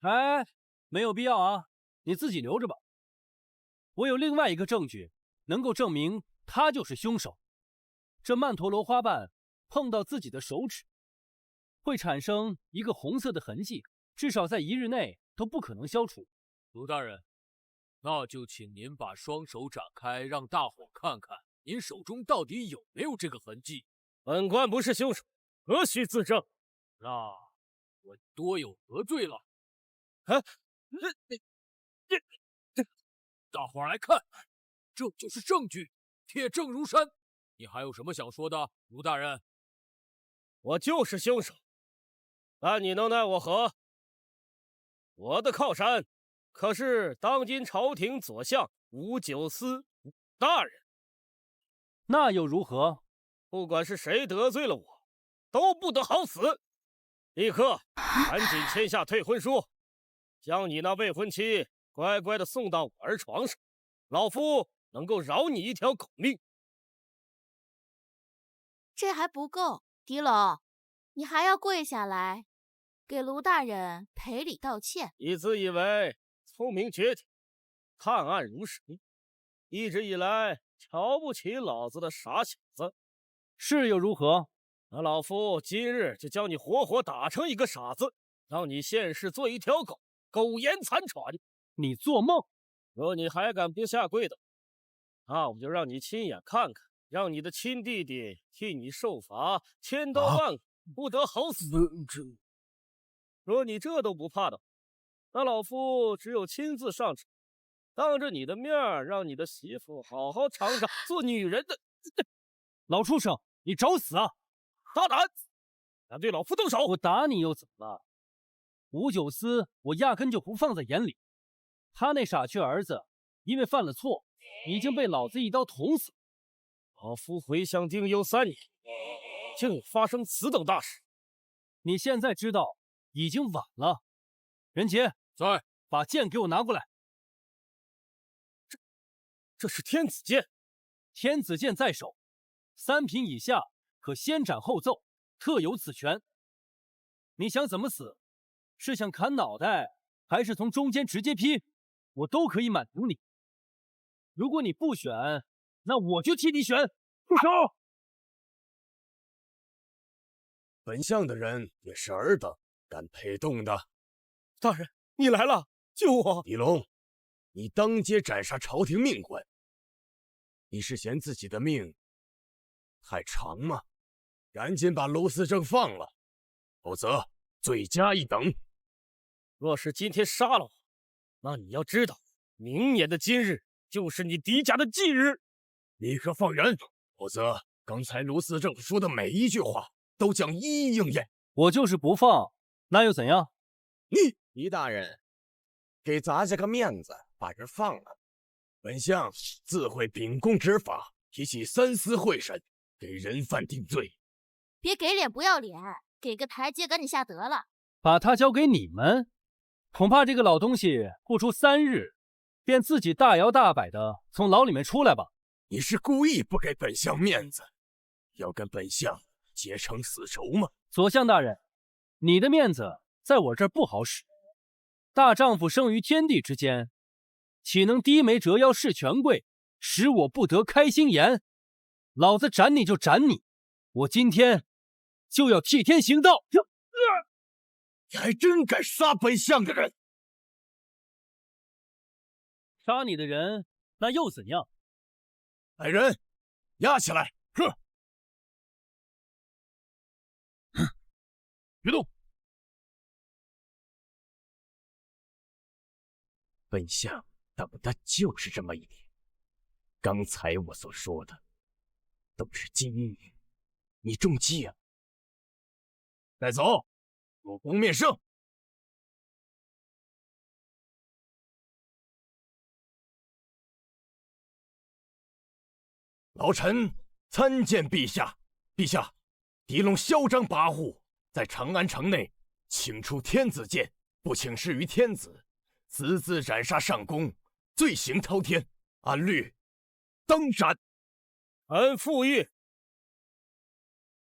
哎，没有必要啊，你自己留着吧。我有另外一个证据，能够证明他就是凶手。这曼陀罗花瓣碰到自己的手指，会产生一个红色的痕迹，至少在1日内都不可能消除。卢大人，那就请您把双手展开，让大伙看看您手中到底有没有这个痕迹。本官不是凶手，何须自证？那我多有得罪了。啊，大伙儿来看，这就是证据，铁证如山。你还有什么想说的，卢大人？我就是凶手，但你能奈我何？我的靠山可是当今朝廷左相吴九思吴大人。那又如何？不管是谁得罪了我，都不得好死！立刻赶紧签下退婚书，将你那未婚妻乖乖的送到我儿床上，老夫能够饶你一条狗命。这还不够，狄龙，你还要跪下来，给卢大人赔礼道歉。你自以为聪明绝顶，探案如神，一直以来瞧不起老子的傻小子。是又如何？那老夫今日就将你活活打成一个傻子，让你现世做一条狗，苟延残喘。你做梦！若你还敢不下跪的，那我就让你亲眼看看，让你的亲弟弟替你受罚，千刀万剐，不得好死。若你这都不怕的，那老夫只有亲自上场，当着你的面让你的媳妇好好尝尝做女人的。老畜生，你找死啊！大胆，敢对老夫动手！我打你又怎么了？吴九思，我压根就不放在眼里。他那傻缺儿子，因为犯了错，已经被老子一刀捅死。老夫回乡丁忧3年，竟有发生此等大事。你现在知道，已经晚了。任杰，在，把剑给我拿过来。这是天子剑，天子剑在手，3品以下可先斩后奏，特有此权。你想怎么死？是想砍脑袋，还是从中间直接劈？我都可以满足你。如果你不选，那我就替你选。住手！本相的人也是尔等敢配动的。大人，你来了，救我！狄龙，你当街斩杀朝廷命官，你是嫌自己的命太长吗？赶紧把卢思正放了，否则罪加一等。若是今天杀了我，那你要知道，明年的今日就是你狄家的忌日。立刻放人，否则刚才卢思正说的每一句话都将一一应验。我就是不放，那又怎样？狄大人，给咱家个面子，把人放了。本相自会秉公执法，提起三司会审，给人犯定罪。别给脸不要脸，给个台阶赶紧下得了。把他交给你们，恐怕这个老东西不出3日，便自己大摇大摆的从牢里面出来吧。你是故意不给本相面子，要跟本相结成死仇吗？左相大人，你的面子在我这儿不好使。大丈夫生于天地之间，岂能低眉折腰事权贵，使我不得开心颜？老子斩你就斩你，我今天就要替天行道！你还真敢杀本相的人！杀你的人，那又怎样？来人，押起来！别动！本相等的就是这么一天。刚才我所说的都是机遇，你中计啊！带走，入宫面圣。老臣参见陛下。陛下，狄龙嚣张跋扈，在长安城内请出天子剑，不请示于天子，私自斩杀上宫，罪行滔天，按律当斩。按复议。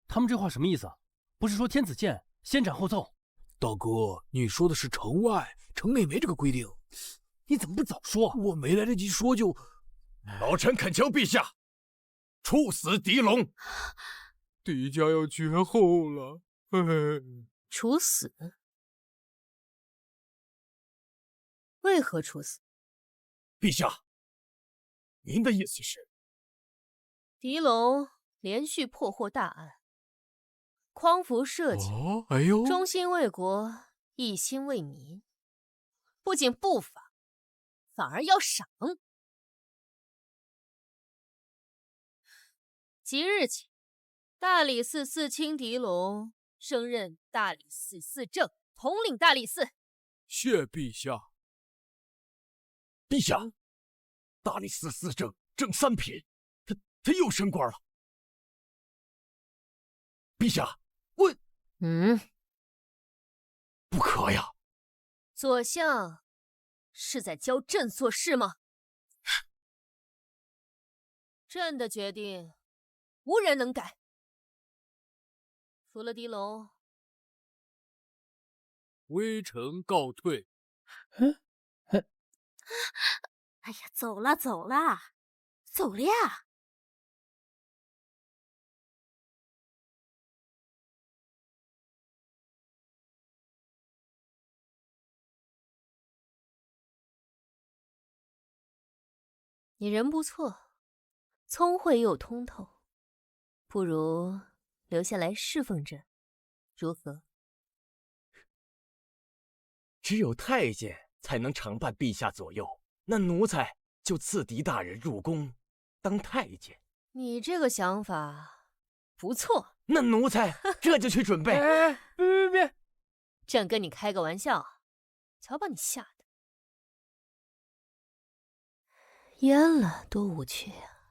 他们这话什么意思啊？不是说天子剑先斩后奏？大哥，你说的是城外，城内没这个规定。你怎么不早说？我没来得及说就……老臣恳求陛下处死狄龙。狄家要绝后了。处死？为何处死？陛下，您的意思是？狄龙连续破获大案，匡扶社稷，忠心为国，一心为民，不仅不罚，反而要赏。即日起，大理寺寺卿狄龙升任大理寺寺正，统领大理寺。谢陛下。陛下，大理寺寺正正三品，他又升官了。陛下，我不可呀！左相是在教朕做事吗？朕的决定无人能改，除了狄龙。微臣告退。哎呀，走了走了，走了呀！你人不错，聪慧又通透，不如留下来侍奉朕，如何？只有太监才能常伴陛下左右，那奴才就赐狄大人入宫当太监。你这个想法不错。那奴才这就去准备。别！朕跟你开个玩笑，瞧把你吓的，淹了多无趣啊！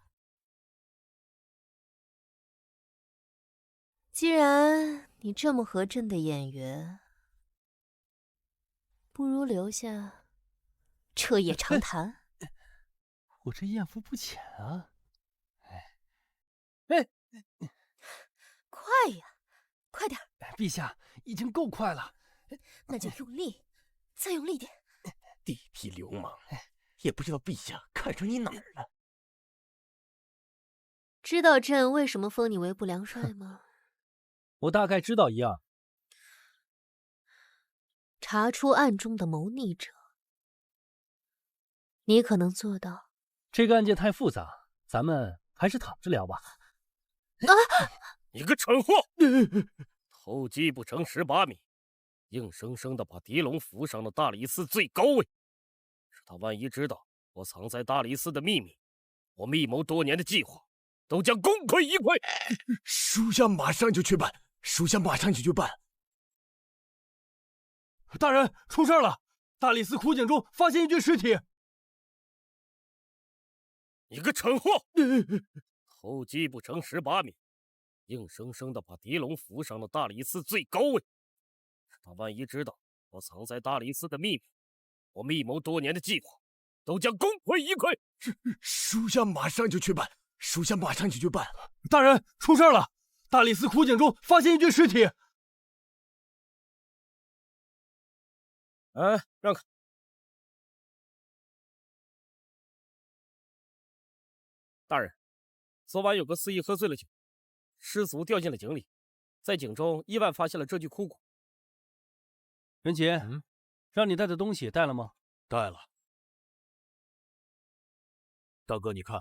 既然你这么合朕的眼缘，不如留下彻夜长谈。我这艳福不浅啊！快呀，快点！陛下已经够快了，那就用力，再用力点。地痞流氓，也不知道陛下看上你哪儿了。知道朕为什么封你为不良帅吗？我大概知道一样。查出案中的谋逆者，你可能做到？这个案件太复杂，咱们还是躺着聊吧。你个蠢货！偷鸡不成蚀把米，硬生生的把狄龙扶上了大理寺最高位。是他万一知道我藏在大理寺的秘密，我密谋多年的计划都将功亏一篑。属下马上就去办，属下马上就去办。大人，出事了！大理寺枯井中发现一具尸体。你个蠢货！偷鸡不成蚀把米，硬生生的把狄龙扶上了大理寺最高位。他万一知道我藏在大理寺的秘密，我密谋多年的计划都将功亏一篑。属下马上就去办，属下马上就去办。大人，出事了！大理寺枯井中发现一具尸体。让开！大人，昨晚有个肆意喝醉了酒，失足掉进了井里，在井中意外发现了这具枯骨。任杰，让你带的东西带了吗？带了。大哥，你看，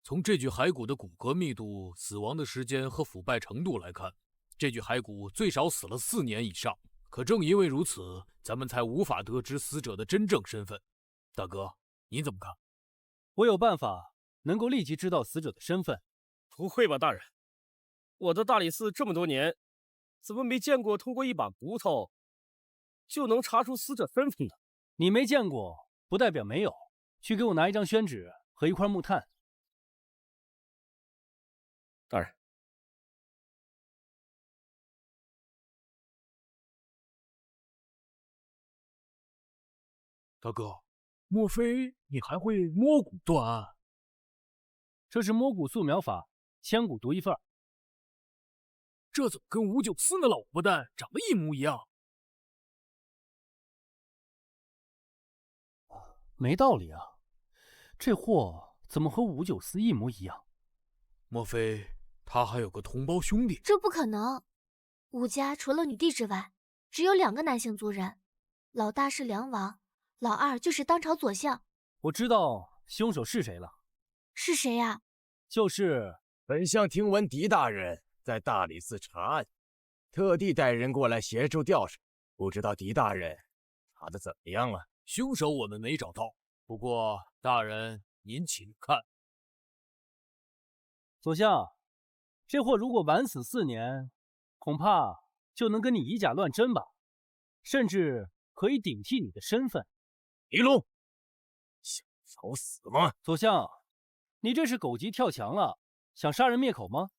从这具骸骨的骨骼密度、死亡的时间和腐败程度来看，这具骸骨最少死了4年以上。可正因为如此，咱们才无法得知死者的真正身份。大哥，你怎么看？我有办法能够立即知道死者的身份。不会吧，大人？我的大理寺这么多年，怎么没见过通过一把骨头就能查出死者身份的？你没见过，不代表没有。去给我拿一张宣纸和一块木炭。大人。大哥，莫非你还会摸骨断案？这是摸骨素描法，千骨独一份。这怎么跟594那老婆蛋长得一模一样？没道理啊，这货怎么和594一模一样？莫非他还有个同胞兄弟？这不可能，武家除了女帝之外，只有2个男性族人，老大是梁王，老二就是当朝左相。我知道凶手是谁了。是谁呀？就是本相听闻狄大人在大理寺查案，特地带人过来协助调查，不知道狄大人查的怎么样了？凶手我们没找到，不过大人您请看。左相，这货如果晚死4年，恐怕就能跟你以假乱真吧，甚至可以顶替你的身份。狄龙，想找死吗？左相，你这是狗急跳墙了，想杀人灭口吗？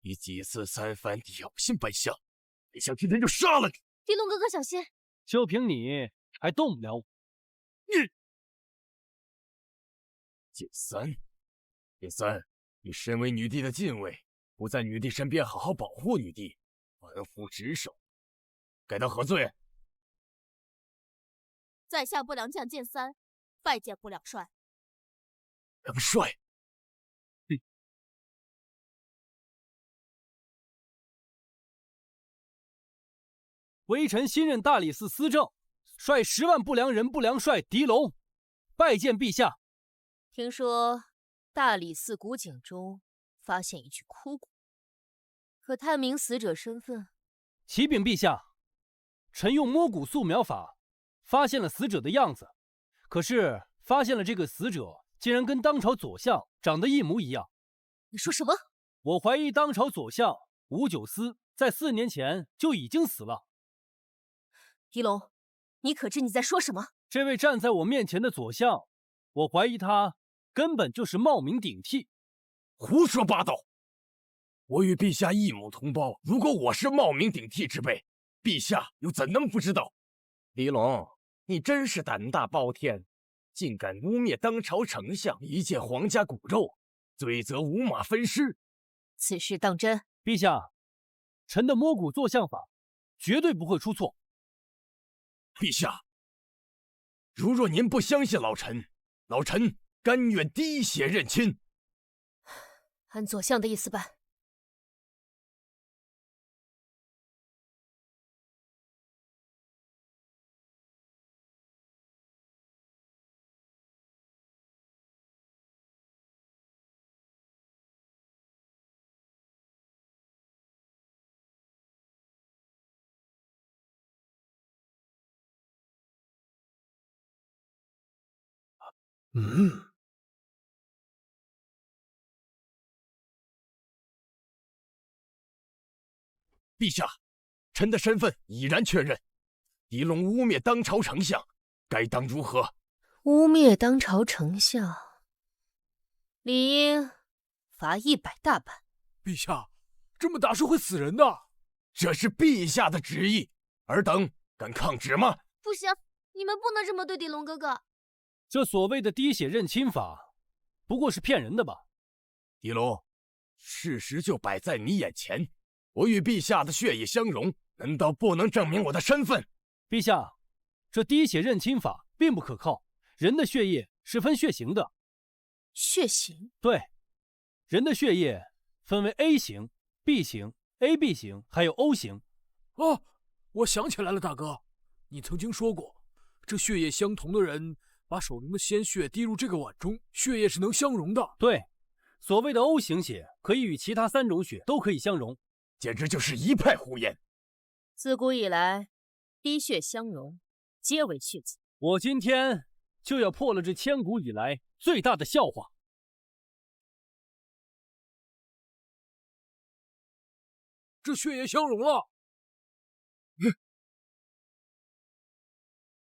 你几次3番挑衅本相，本相今天就杀了你！狄龙哥哥小心！就凭你还动不了我？剑三，你身为女帝的禁卫，不在女帝身边好好保护女帝，玩忽职守，该当何罪？在下不良将剑三，拜见不了帅。梁帅，微臣新任大理寺司政，率10万不良人不良帅狄龙，拜见陛下。听说大理寺古井中发现一具枯骨，可探明死者身份？启禀陛下，臣用摸骨素描法发现了死者的样子，可是发现了这个死者竟然跟当朝左相长得一模一样。你说什么？我怀疑当朝左相594在4年前就已经死了。狄龙，你可知你在说什么？这位站在我面前的左相，我怀疑他根本就是冒名顶替。胡说八道！我与陛下一母同胞，如果我是冒名顶替之辈，陛下又怎能不知道？狄龙，你真是胆大包天，竟敢污蔑当朝丞相，一介皇家骨肉，罪责五马分尸。此事当真？陛下，臣的摸骨做相法绝对不会出错。陛下，如若您不相信老臣，老臣甘愿滴血认亲。按左相的意思办。陛下，臣的身份已然确认。狄龙污蔑当朝丞相，该当如何？污蔑当朝丞相，理应罚100大板。陛下，这么打是会死人的。这是陛下的旨意，尔等敢抗旨吗？不行，你们不能这么对狄龙哥哥。这所谓的滴血认亲法，不过是骗人的吧？狄龙，事实就摆在你眼前，我与陛下的血液相融，难道不能证明我的身份？陛下，这滴血认亲法并不可靠，人的血液是分血型的。血型？对，人的血液分为 A 型、B 型、AB 型，还有 O 型。哦，我想起来了，大哥，你曾经说过，这血液相同的人把手中的鲜血滴入这个碗中，血液是能相融的。对，所谓的 O 型血可以与其他3种血都可以相融，简直就是一派胡言。自古以来，滴血相融，皆为血迹。我今天就要破了这千古以来最大的笑话。这血液相融了，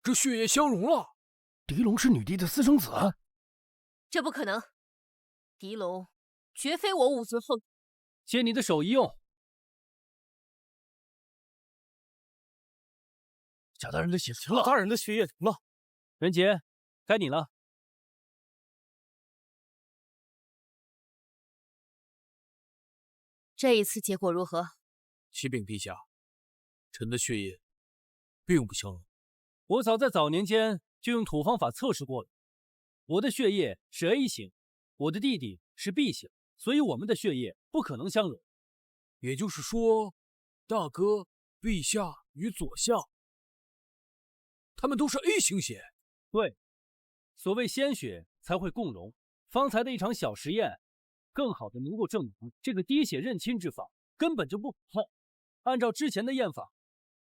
这血液相融了。狄龙是女帝的私生子？这不可能，狄龙绝非我武尊后代。借你的手一用。贾大人的血清了，大人的血液融了。任杰，该你了。这一次结果如何？启禀陛下，臣的血液并不相容。我早在早年间就用土方法测试过了。我的血液是 A 型，我的弟弟是 B 型，所以我们的血液不可能相容。也就是说，大哥、陛下与左相，他们都是 A 型血。对，所谓鲜血才会共融。方才的一场小实验，更好的能够证明这个滴血认亲之法根本就不可靠。按照之前的验法，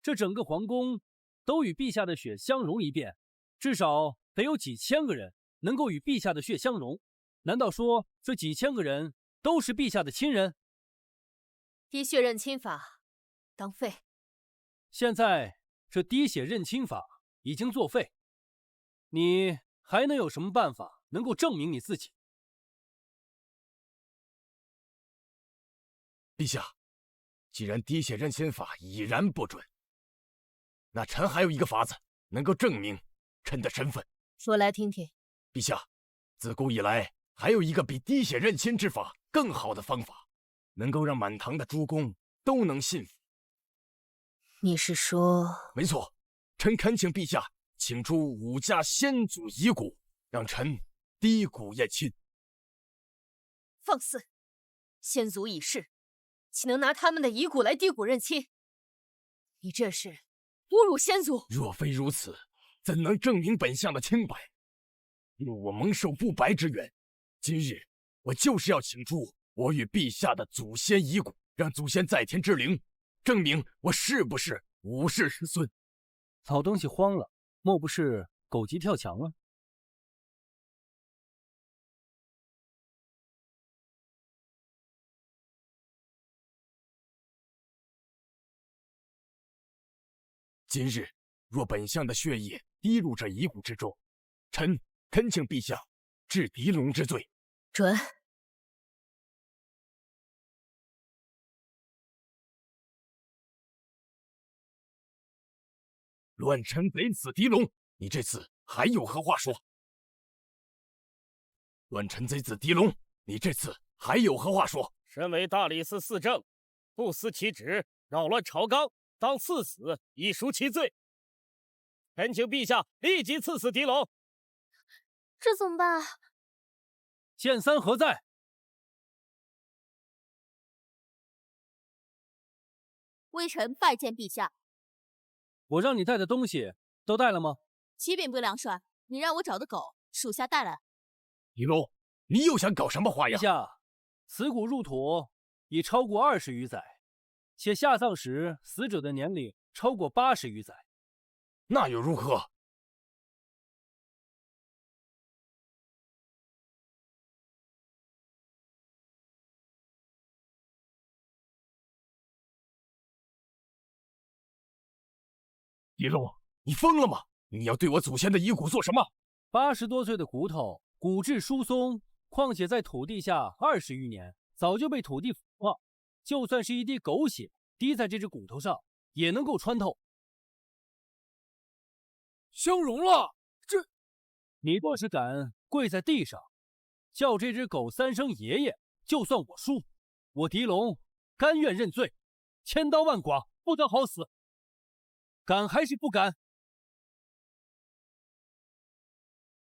这整个皇宫都与陛下的血相融一遍，至少得有几千个人能够与陛下的血相融。难道说这几千个人都是陛下的亲人？滴血认亲法当废。现在这滴血认亲法已经作废，你还能有什么办法能够证明你自己？陛下，既然滴血认亲法已然不准，那臣还有一个法子能够证明臣的身份。说来听听。陛下，自古以来还有一个比滴血认亲之法更好的方法，能够让满堂的诸公都能信服。你是说？没错，臣恳请陛下请出5家先祖遗骨，让臣滴骨验亲。放肆！先祖已逝，岂能拿他们的遗骨来滴骨认亲？你这是侮辱先祖！若非如此，怎能证明本相的清白？若我蒙受不白之冤，今日我就是要请出我与陛下的祖先遗骨，让祖先在天之灵证明我是不是武氏师孙。老东西慌了，莫不是狗急跳墙了？今日若本相的血液滴入这遗骨之中，臣恳请陛下治狄龙之罪。准。乱臣贼子狄龙，你这次还有何话说？乱臣贼子狄龙，你这次还有何话说？身为大理寺寺正，不思其职，扰乱朝纲，当赐死以赎其罪。恳请陛下立即赐死狄龙。这怎么办啊？剑三何在？微臣拜见陛下。我让你带的东西都带了吗？启禀不良帅，你让我找的狗，属下带来。狄龙，你又想搞什么花样？陛下，此骨入土已超过20余载，且下葬时死者的年龄超过80余载。那又如何？狄龙，你疯了吗？你要对我祖先的遗骨做什么？80多岁的骨头，骨质疏松，况且在土地下20余年，早就被土地腐化，就算是一滴狗血滴在这只骨头上，也能够穿透。相容了，这……你若是敢跪在地上，叫这只狗3声爷爷，就算我输，我狄龙甘愿认罪，千刀万剐，不得好死。敢还是不敢？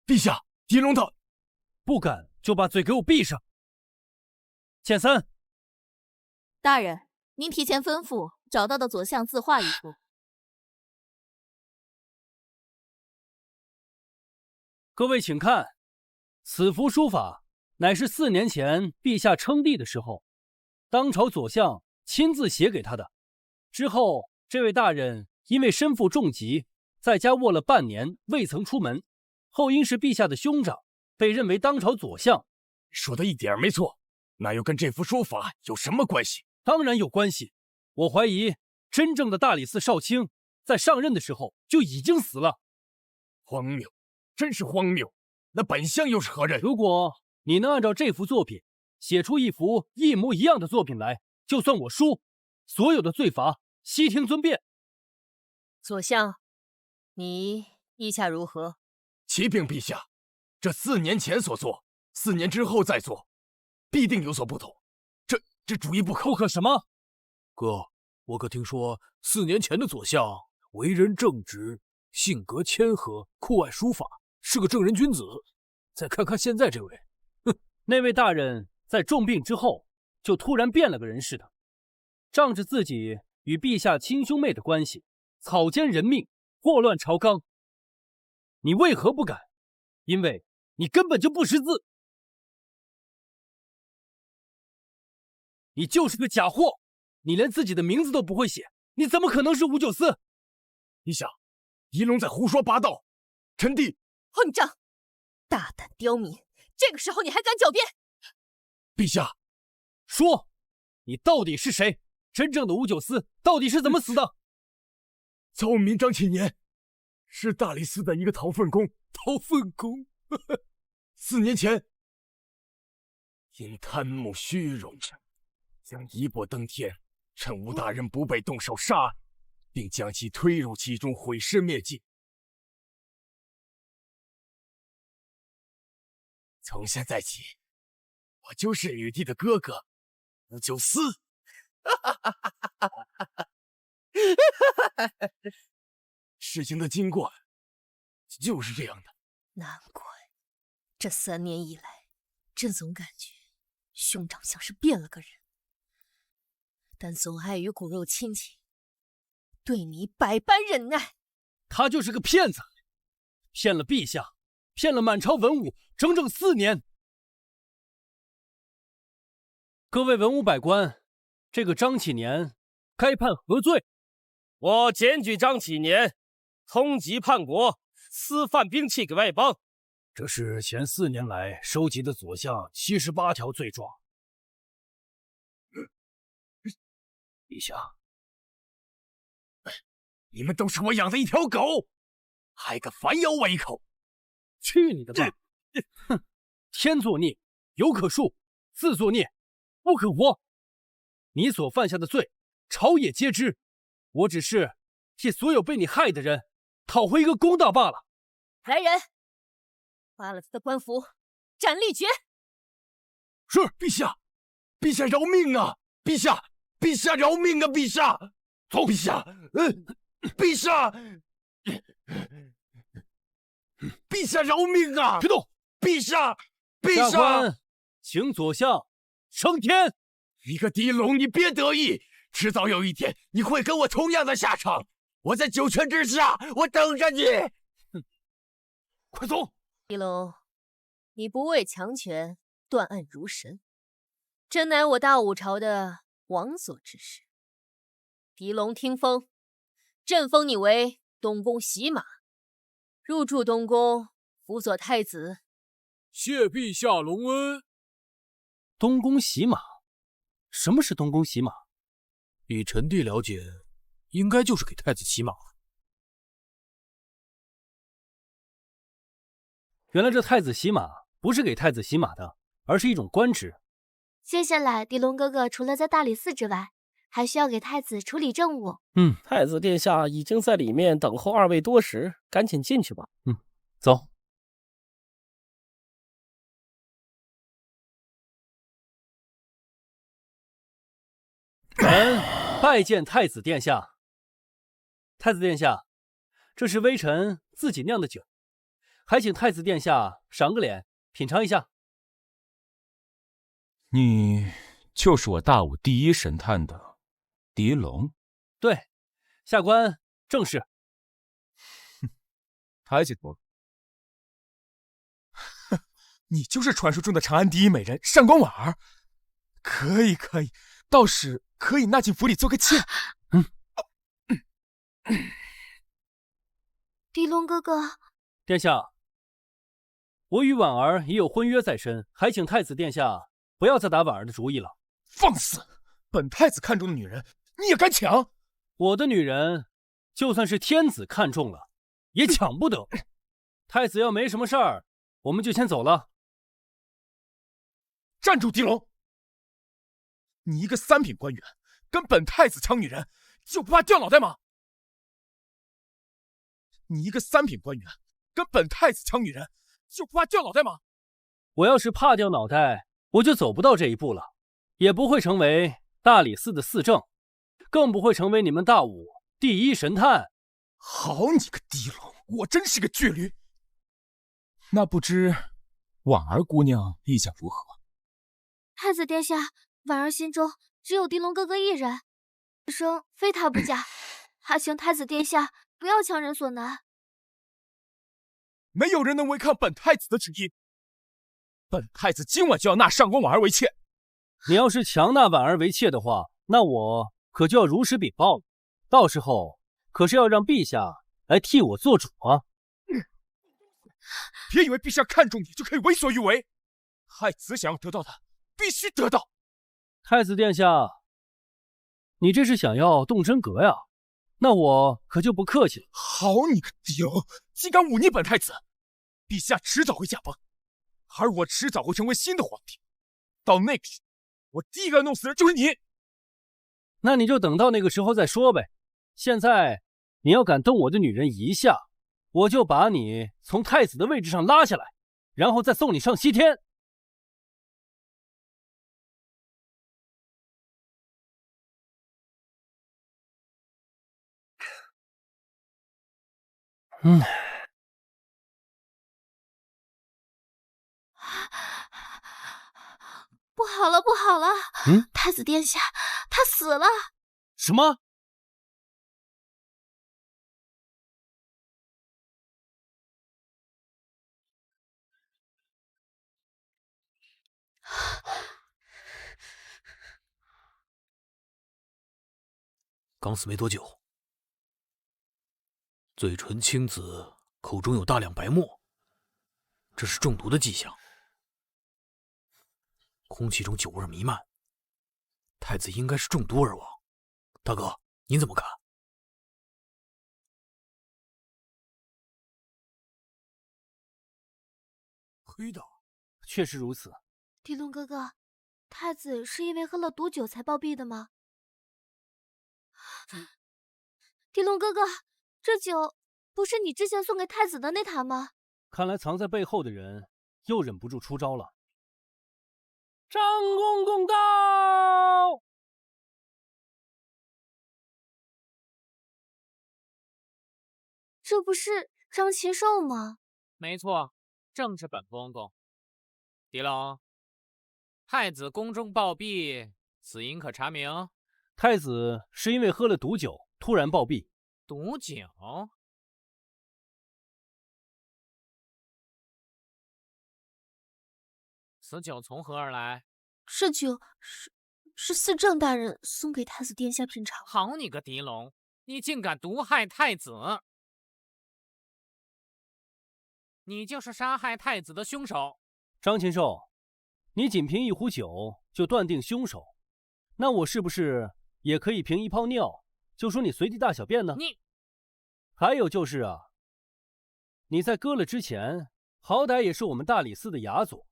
陛下，狄龙他不敢就把嘴给我闭上。剑三，大人，您提前吩咐找到的左相自画一幅。各位请看，此幅书法乃是4年前陛下称帝的时候，当朝左相亲自写给他的。之后，这位大人因为身负重疾，在家卧了半年，未曾出门。后因是陛下的兄长，被认为当朝左相。说的一点没错，那又跟这幅书法有什么关系？当然有关系。我怀疑真正的大理寺少卿在上任的时候就已经死了。荒谬，真是荒谬！那本相又是何人？如果你能按照这幅作品写出一幅一模一样的作品来，就算我输，所有的罪罚悉听尊便。左相，你意下如何？启禀陛下，这4年前所做，4年之后再做，必定有所不同。这主意不可。不可什么？哥，我可听说4年前的左相为人正直，性格谦和，酷爱书法，是个正人君子。再看看现在这位，哼，那位大人在重病之后就突然变了个人似的，仗着自己与陛下亲兄妹的关系，草菅人命，祸乱朝纲。你为何不敢？因为你根本就不识字，你就是个假货，你连自己的名字都不会写，你怎么可能是武九思？陛下，狄龙在胡说八道，臣弟……混账！大胆刁民，这个时候你还敢狡辩？陛下，说，你到底是谁？真正的武九思到底是怎么死的？曹民张启年。是大理寺的一个讨粪工，讨粪工。4年前，因贪慕虚荣，将一步登天，趁吴大人不备动手杀，并将其推入其中，毁尸灭迹。从现在起，我就是禹帝的哥哥，武九思。事情的经过就是这样的。难怪这3年以来，朕总感觉兄长像是变了个人，但总碍于骨肉亲情，对你百般忍耐。他就是个骗子，骗了陛下，骗了满朝文武整整4年。各位文武百官，这个张启年该判何罪？我检举张启年通缉叛国，私贩兵器给外邦。这是前4年来收集的左相78条罪状。陛下，你们都是我养的一条狗，还敢反咬我一口？去你的吧！哼，天作孽，犹可恕；自作孽，不可活。你所犯下的罪，朝野皆知。我只是替所有被你害的人讨回一个公道罢了。来人，扒了他的官服，斩立决。是，陛下，陛下饶命啊！陛下，陛下饶命啊！陛下，走，陛下，陛下，陛下饶命啊！别动！陛下，陛下，下官请左相升天。你个狄龙，你别得意，迟早有一天你会跟我同样的下场。我在九泉之下，我等着你。快走！狄龙，你不畏强权，断案如神，真乃我大武朝的王所之事。狄龙听封，朕封你为东宫洗马，入住东宫，辅佐太子。谢陛下隆恩。东宫洗马？什么是东宫洗马？以臣弟了解，应该就是给太子洗马。原来这太子洗马不是给太子洗马的，而是一种官职。接下来，狄龙哥哥除了在大理寺之外，还需要给太子处理政务。太子殿下已经在里面等候二位多时，赶紧进去吧。走。臣拜见太子殿下。太子殿下，这是微臣自己酿的酒，还请太子殿下赏个脸，品尝一下。你就是我大武第一神探的狄龙？对，下官正是。抬起头。你就是传说中的长安第一美人上官婉儿？可以，到时可以纳进府里做个妾。狄龙哥哥，殿下，我与婉儿已有婚约在身，还请太子殿下不要再打婉儿的主意了。放肆！本太子看中的女人，你也敢抢？我的女人，就算是天子看中了，也抢不得。太子要没什么事儿，我们就先走了。站住，狄龙！你一个三品官员，跟本太子抢女人，就不怕掉脑袋吗？你一个三品官员，跟本太子抢女人，就不怕掉脑袋吗？我要是怕掉脑袋，我就走不到这一步了，也不会成为大理寺的寺正，更不会成为你们大武第一神探。好你个狄龙，我真是个倔驴。那不知婉儿姑娘意下如何？太子殿下，婉儿心中只有狄龙哥哥一人，此生非他不嫁，还请太子殿下不要强人所难。没有人能违抗本太子的旨意。本太子今晚就要纳上官婉儿为妾。你要是强纳婉儿为妾的话，那我可就要如实禀报了。到时候可是要让陛下来替我做主啊！别以为陛下看中你就可以为所欲为。太子想要得到的，必须得到。太子殿下，你这是想要动真格呀？那我可就不客气了。好你个狄龙，竟敢忤逆本太子！陛下迟早会驾崩，而我迟早会成为新的皇帝。到那个时候，我第一个弄死人就是你。那你就等到那个时候再说呗。现在你要敢动我的女人一下，我就把你从太子的位置上拉下来，然后再送你上西天。不好了，不好了！太子殿下，他死了！什么？刚死没多久，嘴唇青紫，口中有大量白沫，这是中毒的迹象。空气中酒味弥漫，太子应该是中毒而亡。大哥，你怎么看？黑的，确实如此。狄龙哥哥，太子是因为喝了毒酒才暴毙的吗？狄龙哥哥，这酒不是你之前送给太子的那坛吗？看来藏在背后的人又忍不住出招了。张公公到！这不是张禽兽吗？没错，正是本公公。狄龙，太子宫中暴毙，死因可查明？太子是因为喝了毒酒突然暴毙。毒酒？此酒从何而来？这酒是四正大人送给太子殿下品尝。好你个狄龙，你竟敢毒害太子！你就是杀害太子的凶手。张禽兽，你仅凭一壶酒就断定凶手，那我是不是也可以凭一泡尿就说你随地大小便呢？你，还有就是啊，你在割了之前好歹也是我们大理寺的牙祖，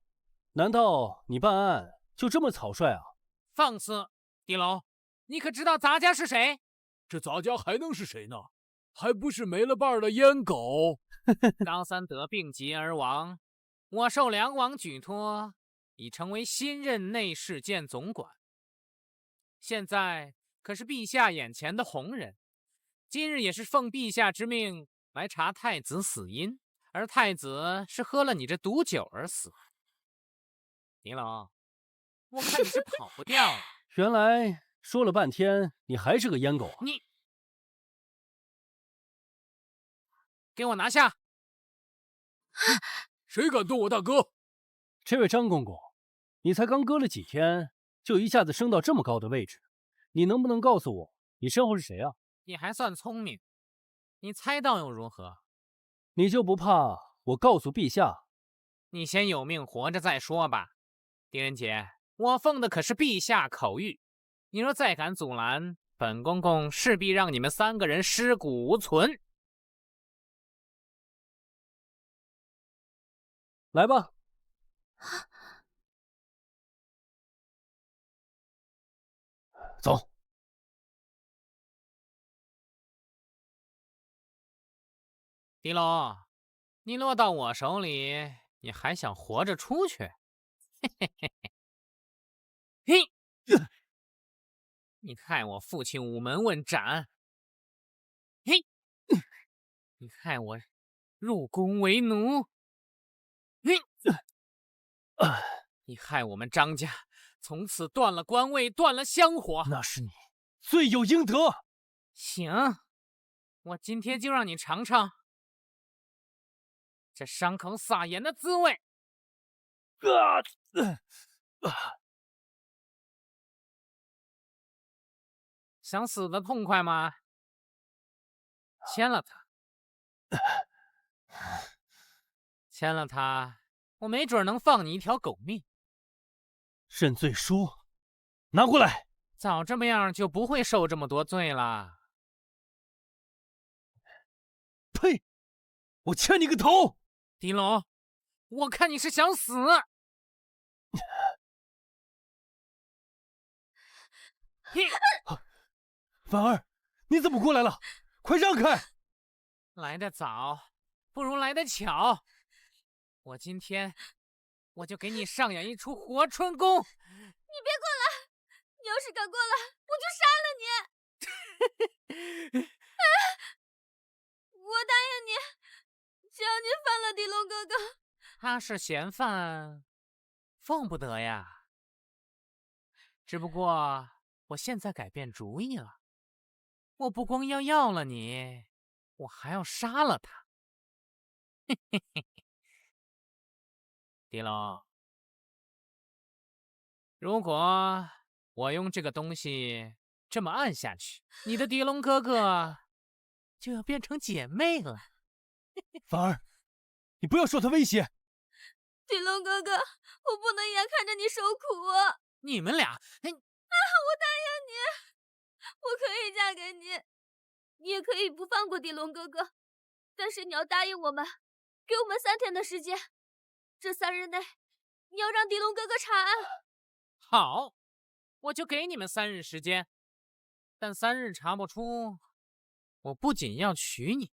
难道你办案就这么草率啊？放肆！狄龙，你可知道咱家是谁？这咱家还能是谁呢？还不是没了伴的阉狗。高三德病疾而亡，我受梁王举托，已成为新任内侍监总管。现在可是陛下眼前的红人，今日也是奉陛下之命来查太子死因，而太子是喝了你这毒酒而死。狄龙，我看你是跑不掉了。原来说了半天，你还是个阉狗啊！你给我拿下！谁敢动我大哥？这位张公公，你才刚割了几天，就一下子升到这么高的位置，你能不能告诉我，你身后是谁啊？你还算聪明，你猜到又如何？你就不怕我告诉陛下？你先有命活着再说吧。狄仁杰，我奉的可是陛下口谕，你若再敢阻拦，本公公势必让你们3个人尸骨无存。来吧。走。狄龙，你落到我手里，你还想活着出去？嘿嘿嘿嘿，嘿！你害我父亲午门问斩，嘿！你害我入宫为奴，嘿！你害我们张家从此断了官位，断了香火。那是你罪有应得。行，我今天就让你尝尝这伤口撒盐的滋味。想死的痛快吗？签了他，签了他，我没准能放你一条狗命。认罪书，拿过来。早这么样就不会受这么多罪了。呸！我欠你个头！狄龙，我看你是想死。婉儿，你怎么过来了？快让开！来得早，不如来得巧。我今天就给你上演一出活春宫。你别过来！你要是敢过来，我就杀了你！我答应你，只要你放了狄龙哥哥。他是嫌犯，放不得呀。只不过我现在改变主意了，我不光要了你，我还要杀了他。嘿嘿嘿，狄龙，如果我用这个东西这么按下去，你的狄龙哥哥就要变成姐妹了。婉儿，你不要受他威胁。狄龙哥哥，我不能眼看着你受苦啊！你们俩，我答应你，我可以嫁给你，你也可以不放过狄龙哥哥，但是你要答应我们，给我们3天的时间，这3日内，你要让狄龙哥哥查案。好，我就给你们3日时间，但3日查不出，我不仅要娶你，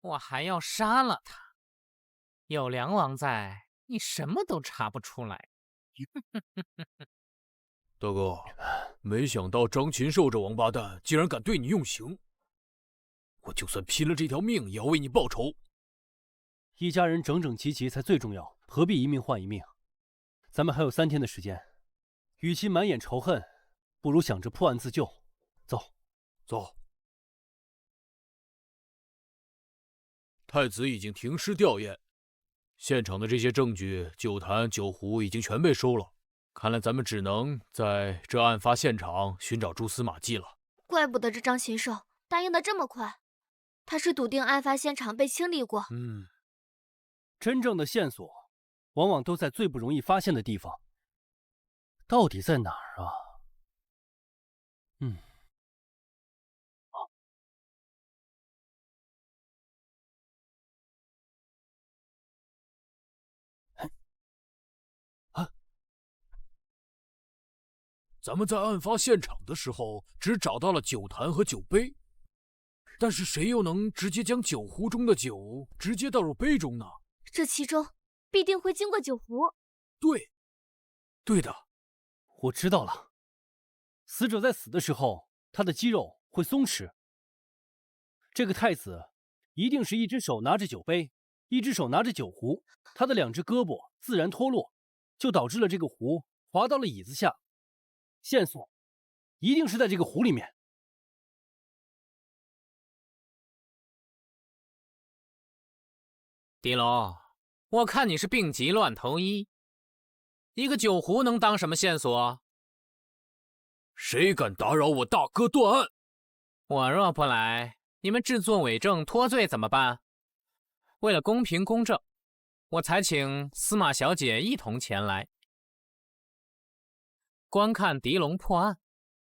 我还要杀了他。有梁王在，你什么都查不出来。大哥，没想到张禽兽这王八蛋竟然敢对你用刑，我就算拼了这条命也要为你报仇。一家人整整齐齐才最重要，何必一命换一命？咱们还有3天的时间，与其满眼仇恨，不如想着破案自救。走，走。太子已经停尸吊唁，现场的这些证据、酒坛、酒壶已经全被收了。看来咱们只能在这案发现场寻找蛛丝马迹了。怪不得这张禽兽答应的这么快，他是笃定案发现场被清理过。真正的线索往往都在最不容易发现的地方，到底在哪儿啊？咱们在案发现场的时候只找到了酒坛和酒杯，但是谁又能直接将酒壶中的酒直接倒入杯中呢？这其中必定会经过酒壶。对的，我知道了。死者在死的时候，他的肌肉会松弛。这个太子一定是一只手拿着酒杯，一只手拿着酒壶，他的两只胳膊自然脱落，就导致了这个壶滑到了椅子下。线索一定是在这个壶里面。狄龙，我看你是病急乱投医。一个酒壶能当什么线索？谁敢打扰我大哥断案？我若不来，你们制作伪证脱罪怎么办？为了公平公正，我才请司马小姐一同前来观看狄龙破案。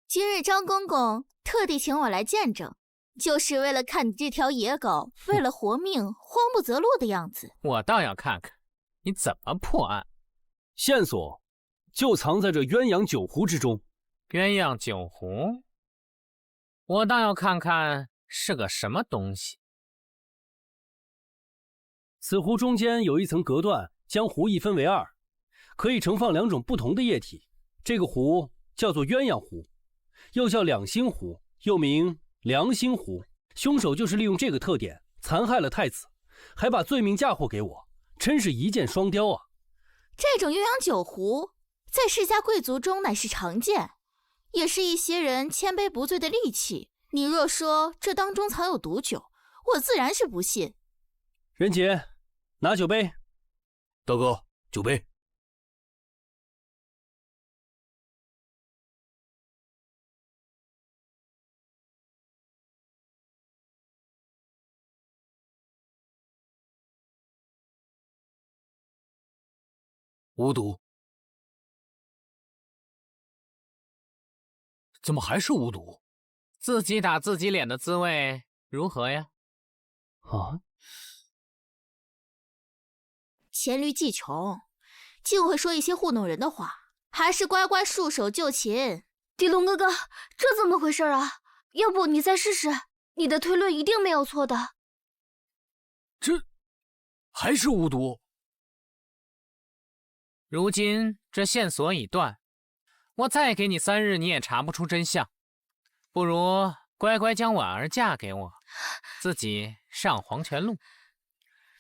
今日张公公特地请我来见证，就是为了看你这条野狗为了活命慌不择路的样子。我倒要看看你怎么破案。线索就藏在这鸳鸯酒壶之中。鸳鸯酒壶，我倒要看看是个什么东西。此壶中间有一层隔断，将壶一分为二，可以盛放两种不同的液体。这个壶叫做鸳鸯壶，又叫两星壶，又名良心壶。凶手就是利用这个特点残害了太子，还把罪名嫁祸给我，真是一箭双雕啊！这种鸳鸯酒壶在世家贵族中乃是常见，也是一些人千杯不醉的利器。你若说这当中藏有毒酒，我自然是不信。任杰，拿酒杯。大哥，酒杯。无毒。怎么还是无毒？自己打自己脸的滋味如何呀？啊！黔驴技穷，竟会说一些糊弄人的话，还是乖乖束手就擒。狄龙哥哥，这怎么回事啊？要不你再试试，你的推论一定没有错的。这还是无毒。如今这线索已断，我再给你3日，你也查不出真相。不如乖乖将婉儿嫁给我，自己上黄泉路。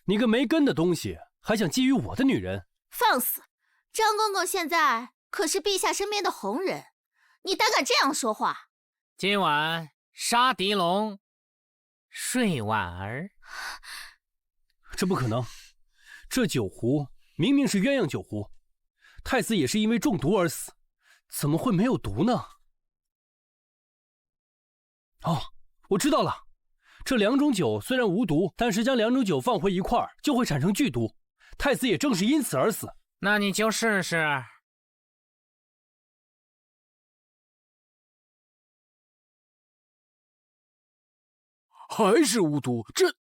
你个没根的东西，还想觊觎我的女人？放肆！张公公现在可是陛下身边的红人，你胆敢这样说话？今晚杀狄龙，睡婉儿。这不可能，这酒壶明明是鸳鸯酒壶，太子也是因为中毒而死，怎么会没有毒呢？哦，我知道了，这两种酒虽然无毒，但是将两种酒放回一块儿就会产生剧毒，太子也正是因此而死。那你就试试。还是无毒，这……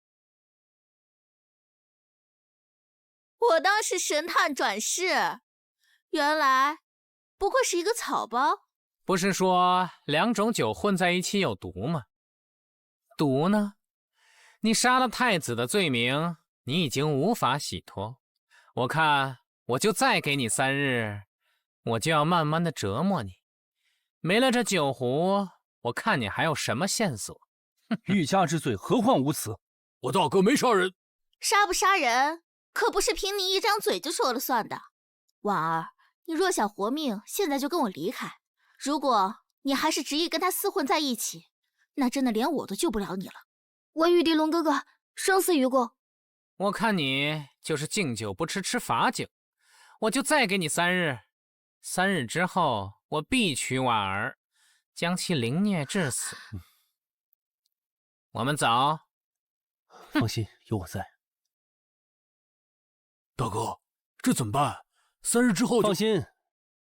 我当是神探转世，原来不过是一个草包。不是说两种酒混在一起有毒吗？毒呢？你杀了太子的罪名，你已经无法洗脱。我看我就再给你3日，我就要慢慢的折磨你。没了这酒壶，我看你还有什么线索？欲加之罪，何患无辞？我大哥没杀人。杀不杀人，可不是凭你一张嘴就说了算的。婉儿，你若想活命，现在就跟我离开。如果你还是执意跟他厮混在一起，那真的连我都救不了你了。我与狄龙哥哥生死与共。我看你就是敬酒不吃吃罚酒，我就再给你3日。3日之后，我必娶婉儿，将其凌虐致死。我们走。放心，有我在。大哥，这怎么办？3日之后就……放心，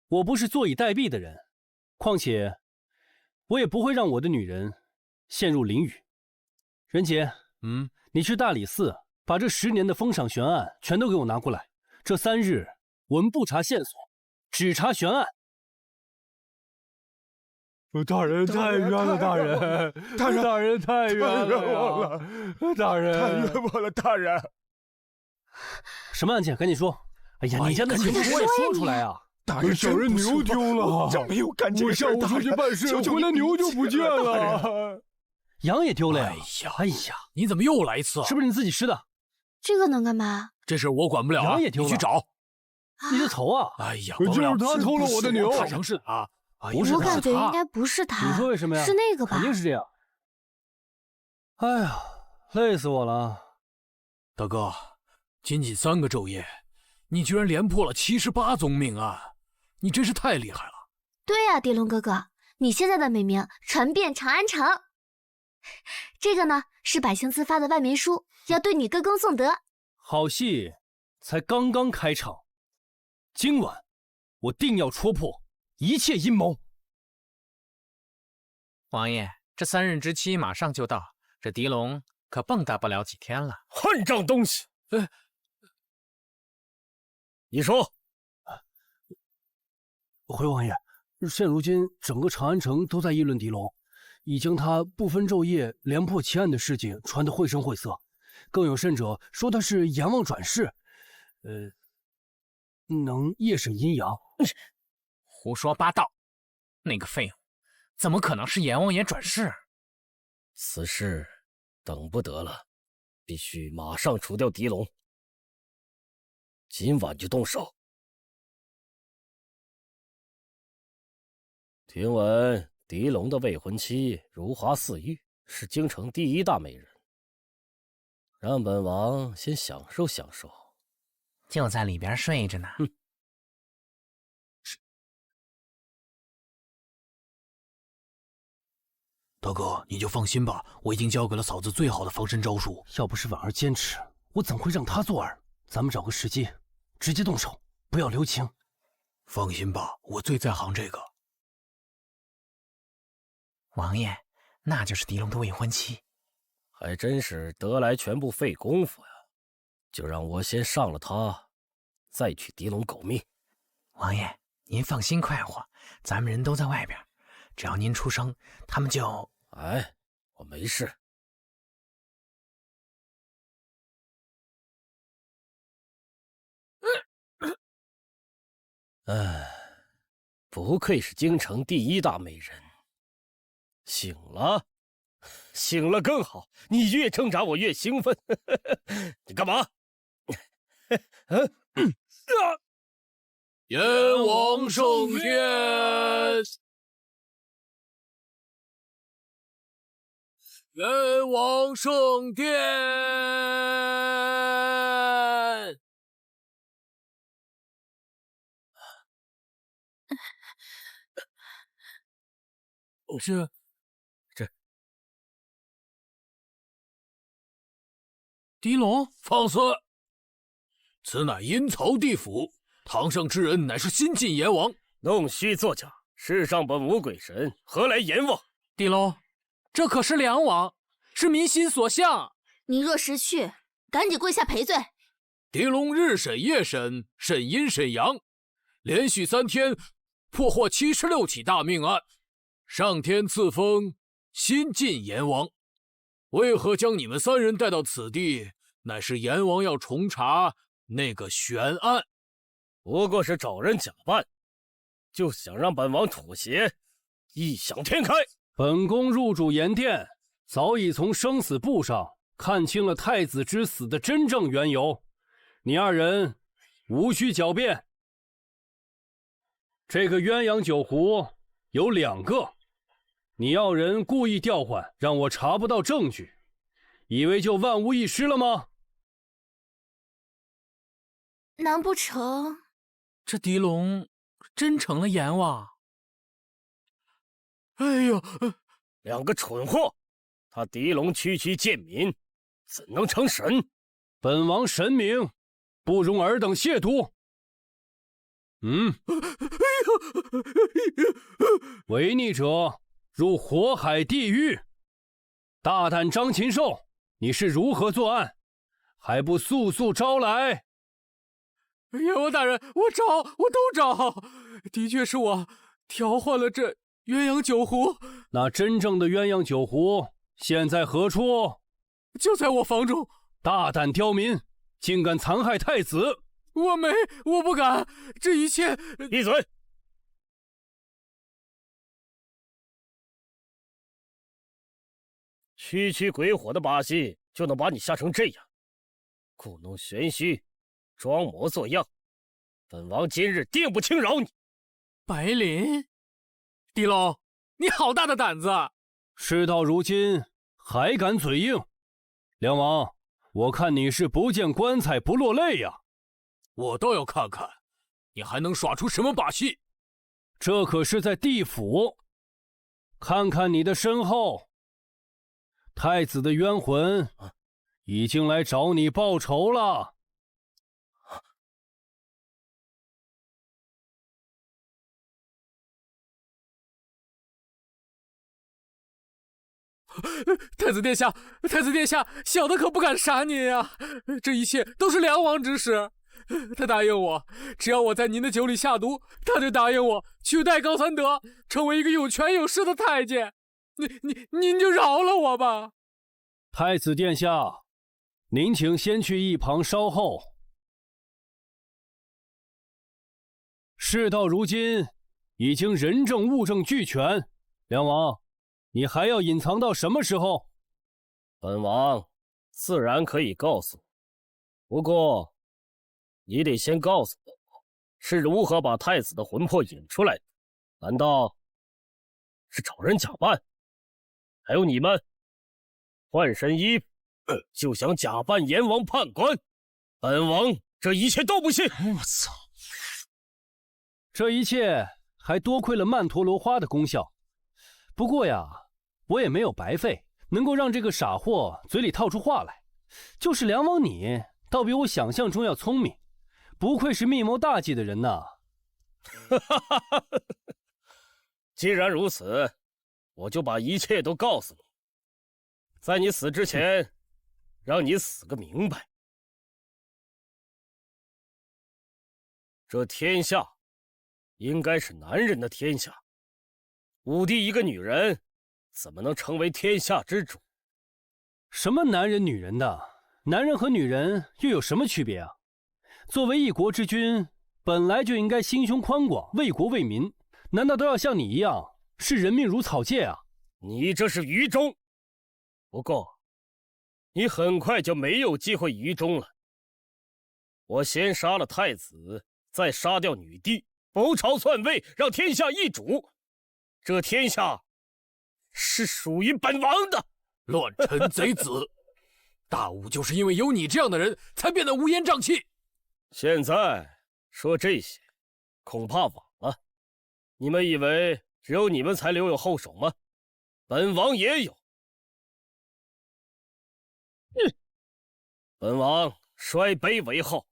我不是坐以待毙的人。况且，我也不会让我的女人陷入囹圄。任杰，你去大理寺把这10年的封赏悬案全都给我拿过来。这3日，我们不查线索，只查悬案。大人太冤了，大人，大人太冤了，大人太冤枉了，大人。什么案件？赶紧说！哎呀，你家那情况我也说出来啊！大人，小人牛丢了，真没有干这个事。我下午出去办事，回来牛就不见了，羊也丢了呀！哎呀，你怎么又来一次？是不是你自己吃的？这个能干嘛？这事我管不了，羊也丢了，你去找。你的头啊！哎呀，就是他偷了我的牛，他成是他。不是他，我感觉应该不是他。你说为什么呀？是那个吧？肯定是这样。哎呀，累死我了！大哥，仅仅3个昼夜，你居然连破了78宗命案，你真是太厉害了。对呀，狄龙哥哥，你现在的美名传遍长安城。这个呢，是百姓自发的万民书，要对你歌功颂德。好戏才刚刚开场，今晚我定要戳破一切阴谋。王爷，这3日之期马上就到，这狄龙可蹦跶不了几天了。混账东西！你说，回王爷，现如今整个长安城都在议论狄龙，已经他不分昼夜连破奇案的事情传得绘声绘色，更有甚者说他是阎王转世，能夜审阴阳。胡说八道！那个废物，怎么可能是阎王爷转世？此事等不得了，必须马上除掉狄龙，今晚就动手。听闻狄龙的未婚妻如花似玉，是京城第1大美人，让本王先享受享受。就在里边睡着呢。大哥，你就放心吧，我已经教给了嫂子最好的防身招数。要不是婉儿坚持，我怎会让她做饵？咱们找个时机，直接动手，不要留情。放心吧，我最在行这个。王爷，那就是狄龙的未婚妻，还真是得来全不费功夫呀！就让我先上了他，再取狄龙狗命。王爷，您放心快活，咱们人都在外边，只要您出声，他们就……哎，我没事。不愧是京城第1大美人。醒了，醒了更好。你越挣扎，我越兴奋。你干嘛？阎王圣天，阎王圣天。狄龙，放肆！此乃阴曹地府，堂上之人乃是新晋阎王，弄虚作假。世上本无鬼神，何来阎王？狄龙，这可是梁王，是民心所向。你若识趣，赶紧跪下赔罪。狄龙日审夜审，审阴审阳，连续3天破获76起大命案，上天赐封新晋阎王。为何将你们3人带到此地？乃是阎王要重查那个悬案，不过是找人假扮，就想让本王妥协，异想天开。本宫入主盐殿，早已从生死簿上看清了太子之死的真正缘由，你2人无需狡辩。这个鸳鸯酒壶有2个，你要人故意调换，让我查不到证据，以为就万无一失了吗？难不成这狄龙真成了阎王？哎呦，2个蠢货！他狄龙区区贱民，怎能成神？本王神明，不容尔等亵渎。违逆者入火海地狱。大胆张禽兽，你是如何作案？还不速速招来！阎王大人，我都找，的确是我调换了这鸳鸯酒壶。那真正的鸳鸯酒壶现在何处？就在我房中。大胆刁民，竟敢残害太子！我不敢，这一切……闭嘴！区区鬼火的把戏就能把你吓成这样，故弄玄虚，装模作样，本王今日定不轻饶你！白灵，狄龙，你好大的胆子！事到如今还敢嘴硬，梁王，我看你是不见棺材不落泪呀！我倒要看看，你还能耍出什么把戏？这可是在地府，看看你的身后，太子的冤魂已经来找你报仇了。太子殿下，太子殿下，小的可不敢杀您呀！这一切都是梁王指使。他答应我，只要我在您的酒里下毒，他就答应我取代高三德，成为一个有权有势的太监。您就饶了我吧。太子殿下，您请先去一旁稍后。事到如今，已经人证物证俱全，梁王，你还要隐藏到什么时候？本王自然可以告诉你，不过你得先告诉我是如何把太子的魂魄引出来的？难道是找人假扮？还有你们换身衣服就想假扮阎王判官？本王这一切都不信！我操！这一切还多亏了曼陀罗花的功效。不过呀，我也没有白费，能够让这个傻货嘴里套出话来。就是梁王你，倒比我想象中要聪明，不愧是密谋大计的人呐！既然如此，我就把一切都告诉你，在你死之前，让你死个明白。这天下应该是男人的天下，武帝一个女人怎么能成为天下之主？什么男人女人的？男人和女人又有什么区别啊？作为一国之君，本来就应该心胸宽广，为国为民，难道都要像你一样视人命如草芥啊？你这是愚忠。不过，你很快就没有机会愚忠了。我先杀了太子，再杀掉女帝，谋朝篡位，让天下易主。这天下是属于本王的。乱臣贼子！大武就是因为有你这样的人，才变得乌烟瘴气。现在说这些，恐怕晚了。你们以为只有你们才留有后手吗？本王也有。本王率卑为号，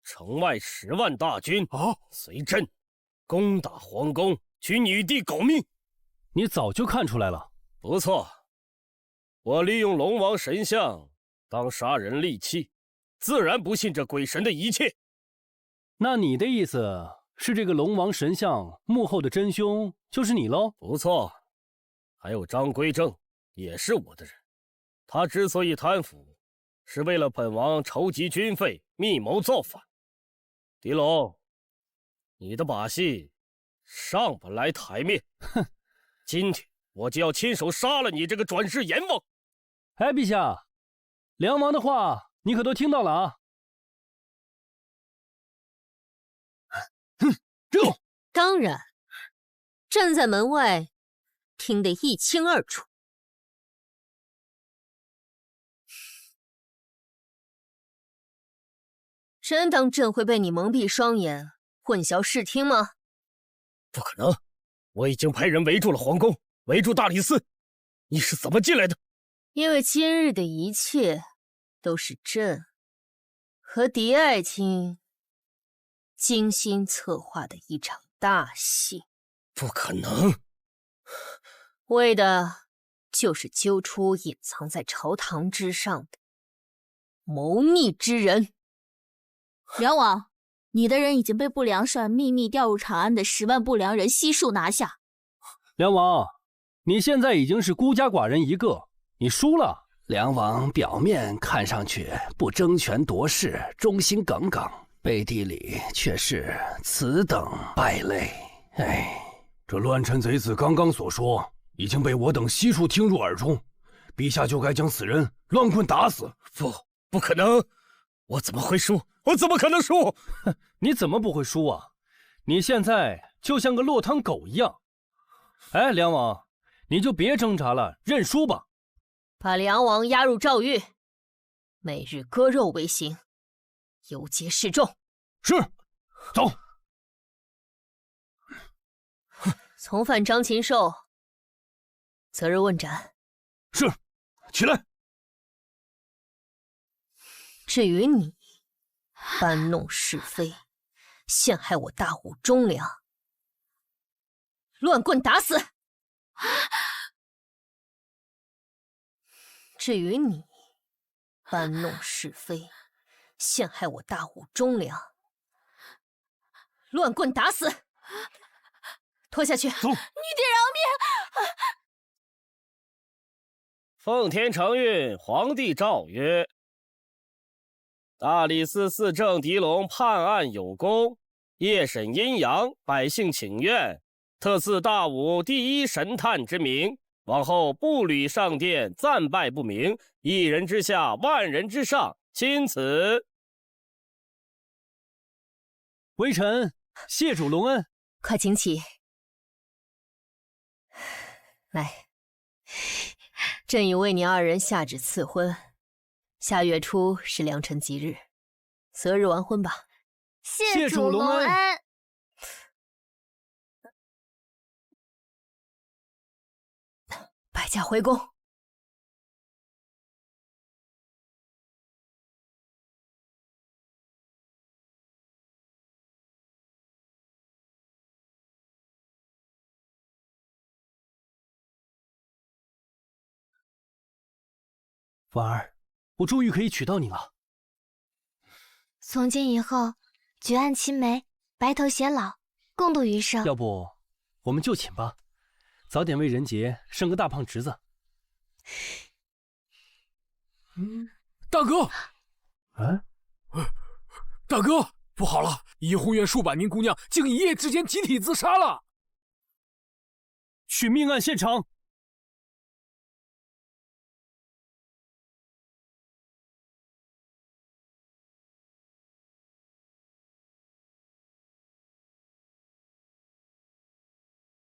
城外10万大军随朕攻打皇宫，取女帝狗命。你早就看出来了。不错，我利用龙王神像当杀人利器，自然不信这鬼神的一切。那你的意思是，这个龙王神像幕后的真凶就是你喽？不错，还有张归正也是我的人。他之所以贪腐，是为了本王筹集军费，密谋造反。狄龙，你的把戏上不来台面。哼，今天我就要亲手杀了你这个转世阎王！哎，陛下，梁王的话你可都听到了啊！哼，当然，站在门外，听得一清二楚。真当朕会被你蒙蔽双眼，混淆视听吗？不可能，我已经派人围住了皇宫，围住大理寺。你是怎么进来的？因为今日的一切都是朕和狄爱卿精心策划的一场大戏。不可能，为的就是揪出隐藏在朝堂之上的谋逆之人。梁王，你的人已经被不良帅秘密调入长安的10万不良人悉数拿下。梁王，你现在已经是孤家寡人一个，你输了。梁王表面看上去不争权夺势，忠心耿耿，背地里却是此等败类。哎，这乱臣贼子刚刚所说，已经被我等悉数听入耳中。陛下就该将此人乱棍打死。不可能！我怎么会输？我怎么可能输？哼，你怎么不会输啊？你现在就像个落汤狗一样。哎，梁王，你就别挣扎了，认输吧。把梁王押入诏狱，每日割肉为刑，游街示众。是，走。从犯张禽兽，择日问斩。是，起来。至于你，搬弄是非，陷害我大武忠良，乱棍打死。至于你，搬弄是非，陷害我大武忠良，乱棍打死。拖下去。走。女帝饶命！奉天承运，皇帝诏曰：大理寺寺正狄龙判案有功，夜审阴阳，百姓请愿，特赐大武第一神探之名。往后步履上殿，赞拜不明，一人之下，万人之上，钦此。微臣谢主隆恩。快请起。来，朕已为你二人下旨赐婚，下月初是良辰吉日，择日完婚吧。谢主隆恩。百驾回宫。婉儿，我终于可以娶到你了。从今以后，举案齐眉，白头偕老，共度余生。要不，我们就寝吧，早点为仁杰生个大胖侄子。大哥，大哥，不好了！怡红院数百名姑娘竟一夜之间集体自杀了。去命案现场。